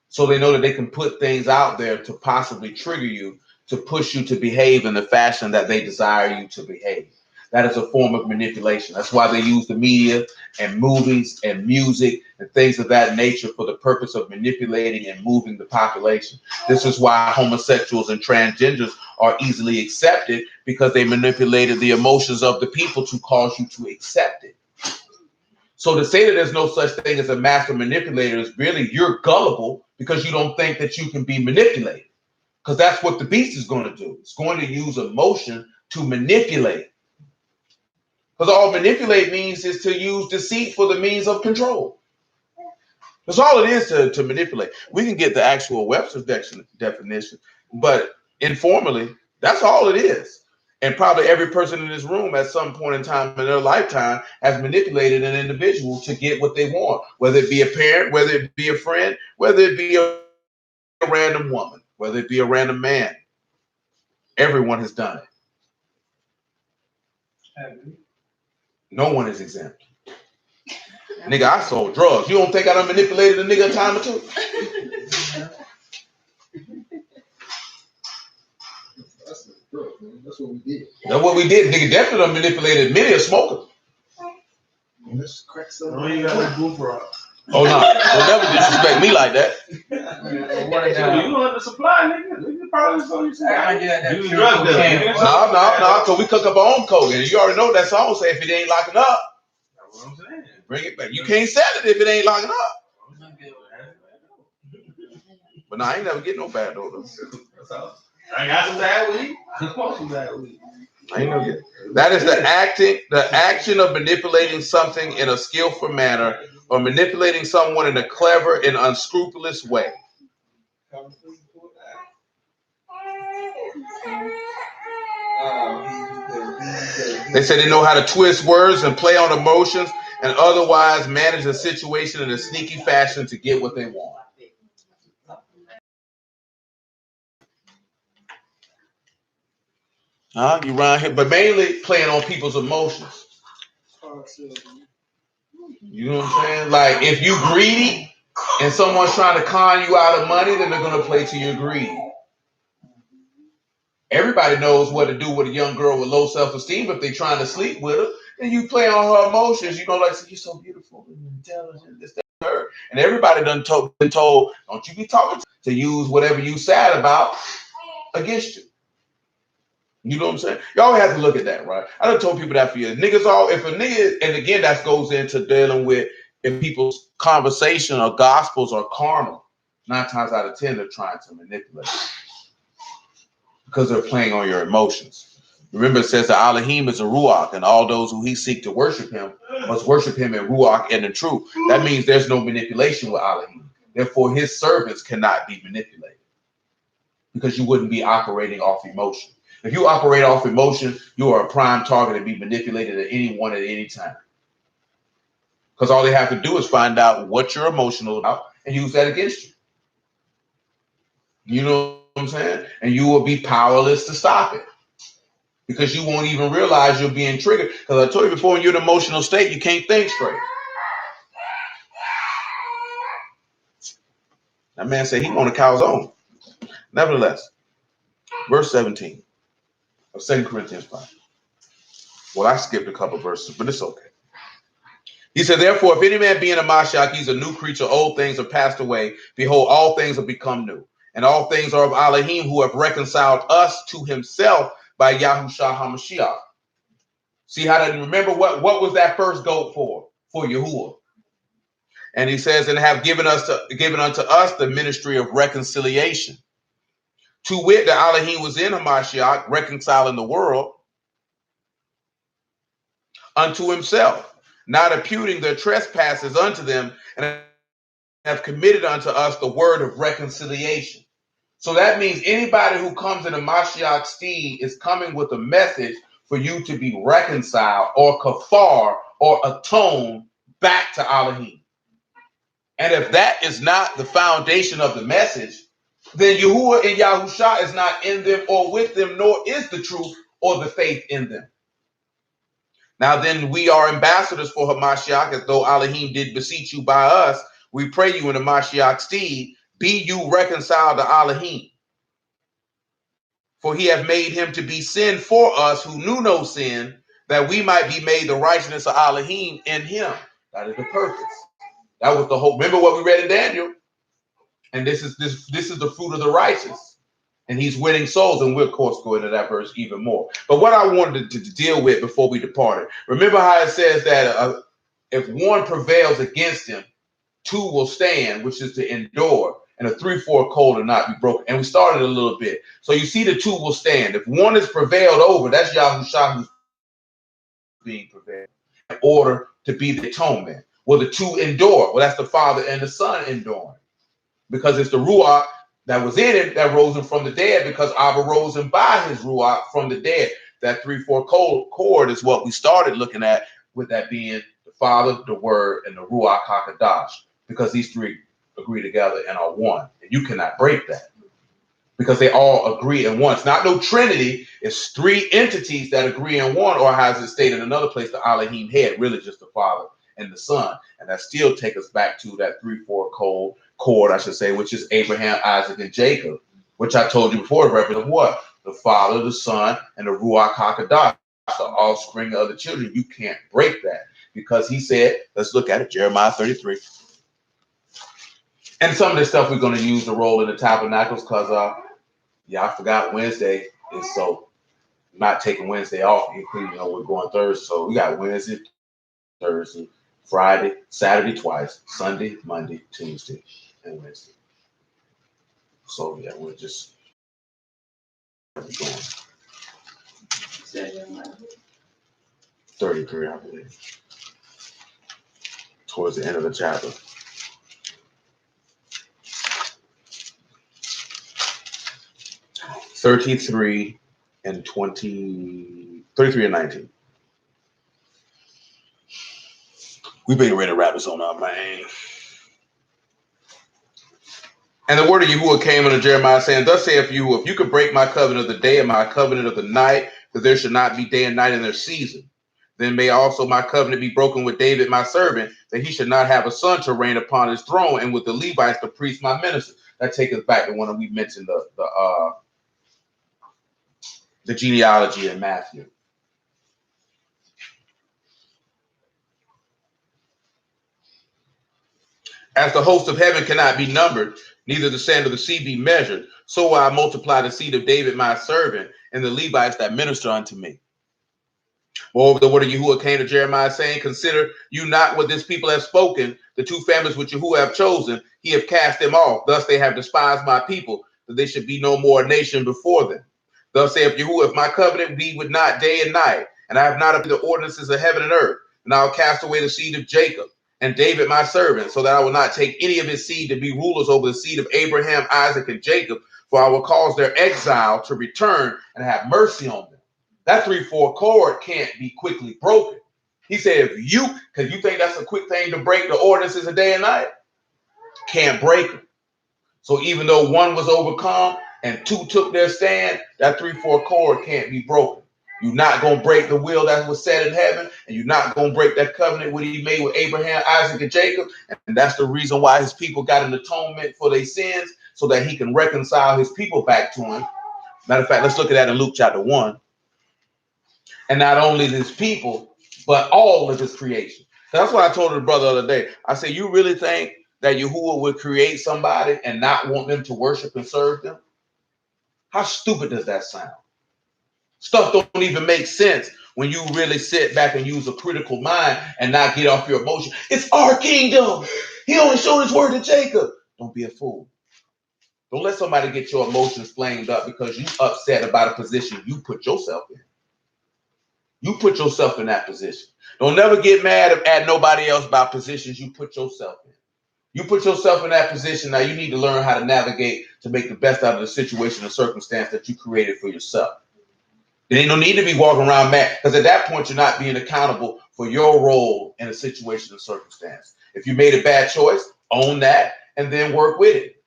So they know that they can put things out there to possibly trigger you, to push you to behave in the fashion that they desire you to behave. That is a form of manipulation. That's why they use the media and movies and music and things of that nature for the purpose of manipulating and moving the population. This is why homosexuals and transgenders are easily accepted, because they manipulated the emotions of the people to cause you to accept it. So to say that there's no such thing as a master manipulator is really, you're gullible because you don't think that you can be manipulated. Because that's what the beast is going to do. It's going to use emotion to manipulate. Because all manipulate means is to use deceit for the means of control. That's all it is to manipulate. We can get the actual Webster's definition, but informally, that's all it is. And probably every person in this room at some point in time in their lifetime has manipulated an individual to get what they want, whether it be a parent, whether it be a friend, whether it be a random woman, whether it be a random man. Everyone has done it. No one is exempt. Nigga, I sold drugs. You don't think I done manipulated a nigga a time or two? That's what we did. That's what we did. Nigga definitely done manipulated many a smoker. Let's crack some. Oh, you got that booth rock. Oh no, don't never disrespect me like that. You don't have the supply, nigga. You probably so you say. You drug dealer. No, cause we cook up our own coke, and you already know that song say if it ain't locking up, That's what I'm saying. bring it back. You can't sell it if it ain't locking up. But no, I ain't never get no bad though. I got some bad weed. I smoke some bad weed. I ain't never get. That is the action of manipulating something in a skillful manner, or manipulating someone in a clever and unscrupulous way. They say they know how to twist words and play on emotions and otherwise manage a situation in a sneaky fashion to get what they want. You around here, but mainly playing on people's emotions. You know what I'm saying? Like if you greedy and someone's trying to con you out of money, then they're gonna play to your greed. Everybody knows what to do with a young girl with low self-esteem if they're trying to sleep with her. And you play on her emotions, you know, like you're so beautiful and intelligent, this, that, her. And everybody been told, don't you be talking to use whatever you sad about against you. You know what I'm saying? Y'all have to look at that, right? I done told people that for years. Niggas if a nigga, and again, that goes into dealing with if people's conversation or gospels are carnal, 9 times out of 10, they're trying to manipulate because they're playing on your emotions. Remember, it says that Elohim is a Ruach, and all those who he seek to worship him must worship him in Ruach and in truth. That means there's no manipulation with Elohim. Therefore, his servants cannot be manipulated because you wouldn't be operating off emotion. If you operate off emotion, you are a prime target to be manipulated at anyone at any time. Because all they have to do is find out what you're emotional about and use that against you. You know what I'm saying? And you will be powerless to stop it. Because you won't even realize you're being triggered. Because I told you before, when you're in an emotional state, you can't think straight. That man said he want a calzone. Nevertheless, verse 17 of 2 Corinthians 5. Well, I skipped a couple verses, but it's okay. He said, therefore, if any man be in a Mashiach, he's a new creature. Old things are passed away. Behold, all things have become new. And all things are of Elohim, who have reconciled us to himself by Yahushua HaMashiach. See how that, remember what was that first goat for? For Yahuwah. And he says, and have given unto us the ministry of reconciliation. To wit, that Elohim was in Hamashiach, reconciling the world unto himself, not imputing their trespasses unto them, and have committed unto us the word of reconciliation. So that means anybody who comes in a Mashiach steed is coming with a message for you to be reconciled or kafar or atone back to Elohim. And if that is not the foundation of the message, then Yahuwah and Yahusha is not in them or with them, nor is the truth or the faith in them. Now then, we are ambassadors for Hamashiach, as though Elohim did beseech you by us. We pray you in the Mashiach steed, be you reconciled to Elohim. For he hath made him to be sin for us who knew no sin, that we might be made the righteousness of Elohim in him. That is the purpose. That was the whole. Remember what we read in Daniel? And this is the fruit of the righteous. And he's winning souls, and we'll of course go into that verse even more. But what I wanted to deal with before we departed, remember how it says that if one prevails against him, 2 will stand, which is to endure, and a 3-4 cold will not be broken. And we started a little bit. So you see the 2 will stand. If one is prevailed over, that's Yahushua who's being prevailed in order to be the atonement. Well, the 2 endure. Well, that's the Father and the Son enduring. Because it's the Ruach that was in it that rose him from the dead, because Abba rose him by his Ruach from the dead. That 3-4 chord is what we started looking at, with that being the Father, the Word, and the Ruach HaKadosh, because these 3 agree together and are one. And you cannot break that. because they all agree in one. It's not no Trinity. It's three entities that agree in one, or how is it stated in another place, the Elohim head, really just the Father and the Son. And that still take us back to that 3-4 chord, I should say, which is Abraham, Isaac, and Jacob, which I told you before, represent what? The Father, the Son, and the Ruach HaKodesh, the offspring of the children. You can't break that because he said, let's look at it, Jeremiah 33. And some of this stuff we're going to use to roll in the tabernacles because, I forgot Wednesday is so I'm not taking Wednesday off. We're going Thursday. So we got Wednesday, Thursday, Friday, Saturday twice, Sunday, Monday, Tuesday, and Wednesday. So yeah, we're just going 33, I believe, towards the end of the chapter. 33 and 20, 33 and 19. We've been ready to wrap this on up, man. And the word of Yahuwah came unto Jeremiah, saying, thus saith Yahuwah, if you could break my covenant of the day and my covenant of the night, that there should not be day and night in their season, then may also my covenant be broken with David my servant, that he should not have a son to reign upon his throne, and with the Levites the priests my ministers. That takes us back to when we mentioned the genealogy in Matthew. As the host of heaven cannot be numbered, neither the sand of the sea be measured, so will I multiply the seed of David my servant, and the Levites that minister unto me. Moreover, the word of Yahuwah came to Jeremiah, saying, consider you not what this people have spoken, the two families which Yahuwah have chosen, he have cast them off. Thus they have despised my people, that they should be no more a nation before them. Thus saith Yahuwah, if my covenant be with not day and night, and I have not obeyed the ordinances of heaven and earth, and I will cast away the seed of Jacob, and David my servant, so that I will not take any of his seed to be rulers over the seed of Abraham, Isaac, and Jacob, for I will cause their exile to return and have mercy on them. That 3-4 chord can't be quickly broken. He said, if you, because you think that's a quick thing to break the ordinances of day and night, can't break them. So even though one was overcome and two took their stand, that 3-4 chord can't be broken. You're not going to break the will that was set in heaven, and you're not going to break that covenant what he made with Abraham, Isaac, and Jacob. And that's the reason why his people got an atonement for their sins, so that he can reconcile his people back to him. Matter of fact, let's look at that in Luke chapter 1. And not only his people, but all of his creation. That's what I told the brother the other day. I said, you really think that Yahuwah would create somebody and not want them to worship and serve them? How stupid does that sound? Stuff don't even make sense when you really sit back and use a critical mind and not get off your emotion. It's our kingdom. He only showed his word to Jacob. Don't be a fool. Don't let somebody get your emotions flamed up because you upset about a position you put yourself in. You put yourself in that position. Don't never get mad at nobody else about positions you put yourself in. You put yourself in that position. Now you need to learn how to navigate to make the best out of the situation and circumstance that you created for yourself. There ain't no need to be walking around mad, because at that point you're not being accountable for your role in a situation and circumstance. If you made a bad choice, own that and then work with it.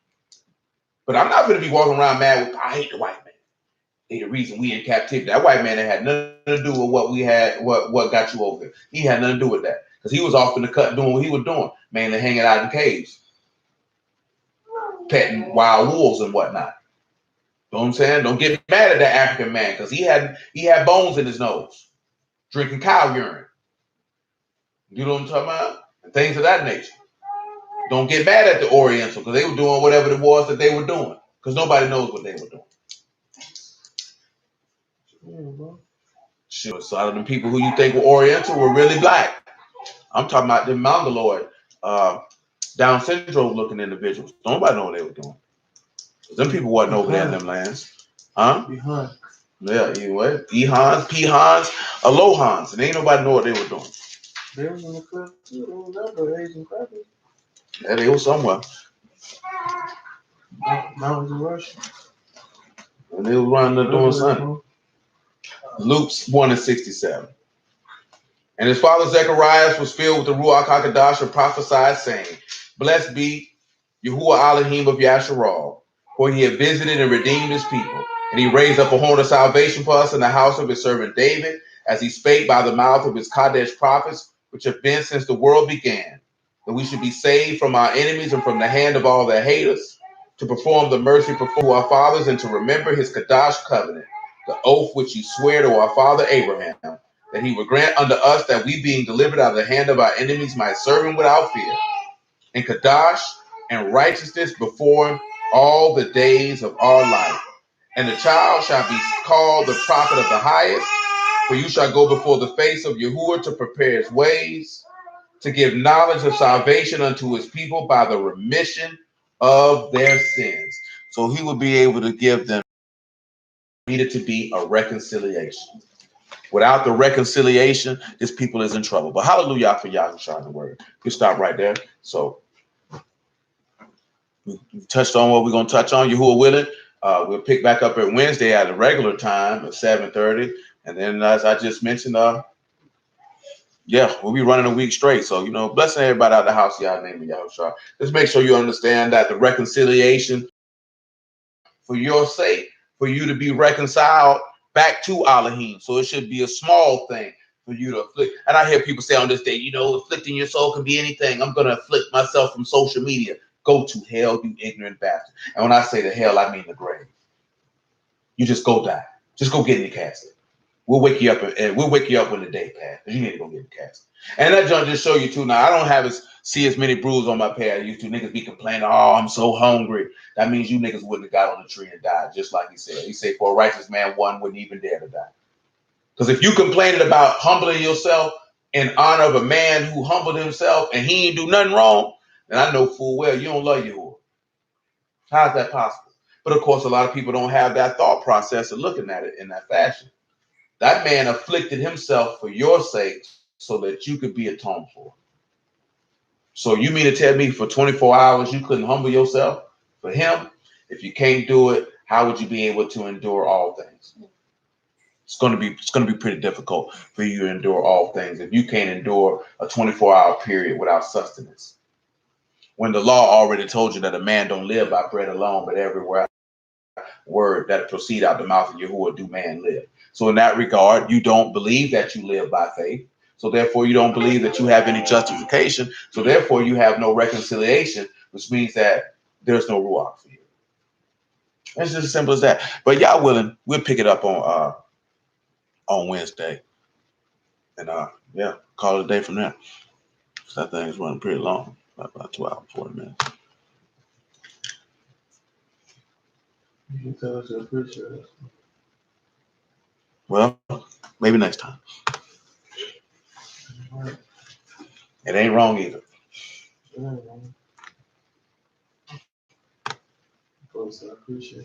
But I'm not going to be walking around mad with, I hate the white man. The reason we in captivity. That white man that had nothing to do with what we had, what got you over there. He had nothing to do with that. Because he was off in the cut doing what he was doing, mainly hanging out in caves, petting wild wolves and whatnot. You know what I'm saying? Don't get mad at that African man, because he had bones in his nose, drinking cow urine. You know what I'm talking about? And things of that nature. Don't get mad at the Oriental, because they were doing whatever it was that they were doing, because nobody knows what they were doing. Sure. So out of the people who you think were Oriental were really black. I'm talking about the Mongoloid, Down syndrome looking individuals. Nobody know what they were doing. Them people wasn't over there in them lands. Huh? Yeah, anyway. Ehans, Pehans, Alohans. And ain't nobody know what they were doing. They was in the clip too. They were Asian crackers. Yeah, they were somewhere. Mountains of Russia. And they were running there doing something. Luke 1:67. And his father Zechariah was filled with the Ruach HaKodesh and prophesied, saying, blessed be Yahuwah Elohim of Yasharal, For he had visited and redeemed his people. And he raised up a horn of salvation for us in the house of his servant David, as he spake by the mouth of his Kadesh prophets, which have been since the world began, that we should be saved from our enemies and from the hand of all that hate us, to perform the mercy before our fathers, and to remember his Kadesh covenant, the oath which he sware to our father Abraham, that he would grant unto us that we, being delivered out of the hand of our enemies, might serve him without fear, in Kadesh and righteousness before him all the days of our life. And the child shall be called the prophet of the highest, for you shall go before the face of Yahuwah to prepare his ways, to give knowledge of salvation unto his people by the remission of their sins. So he will be able to give them, needed to be a reconciliation. Without the reconciliation, this people is in trouble. But hallelujah for Yahushua in the word. We stop right there. So we touched on what we're going to touch on. Yahuwah willing, we'll pick back up at Wednesday at a regular time at 7:30. And then, as I just mentioned, we'll be running a week straight. So, blessing everybody out of the house, y'all name of Yahushua. Just make sure you understand that the reconciliation for your sake, for you to be reconciled back to Elohim. So it should be a small thing for you to afflict. And I hear people say on this day, afflicting your soul can be anything. I'm going to afflict myself from social media. Go to hell, you ignorant bastard. And when I say the hell, I mean the grave. You just go die. Just go get in the casket. We'll wake you up, and we'll wake you up when the day passes. You need to go get in the casket. And that joint just show you too. Now I don't see as many bruises on my pad. Used to niggas be complaining, oh, I'm so hungry. That means you niggas wouldn't have got on the tree and died, just like he said. He said, for a righteous man, one wouldn't even dare to die. Because if you complaining about humbling yourself in honor of a man who humbled himself and he ain't do nothing wrong, then I know full well you don't love Yahuwah. How's that possible? But of course, a lot of people don't have that thought process of looking at it in that fashion. That man afflicted himself for your sake so that you could be atoned for. So you mean to tell me for 24 hours you couldn't humble yourself for him? If you can't do it, how would you be able to endure all things? It's going to be pretty difficult for you to endure all things if you can't endure a 24-hour period without sustenance. When the law already told you that a man don't live by bread alone, but every word that proceed out the mouth of Yahuwah do man live. So in that regard, you don't believe that you live by faith. So therefore, you don't believe that you have any justification. So therefore, you have no reconciliation, which means that there's no ruach for you. It's just as simple as that. But y'all willing, we'll pick it up on Wednesday. And call it a day from there. So that thing's running pretty long, about 2 hours, 40 minutes. You can tell us you appreciate it. Well, maybe next time. It ain't wrong either. Of course, I appreciate it.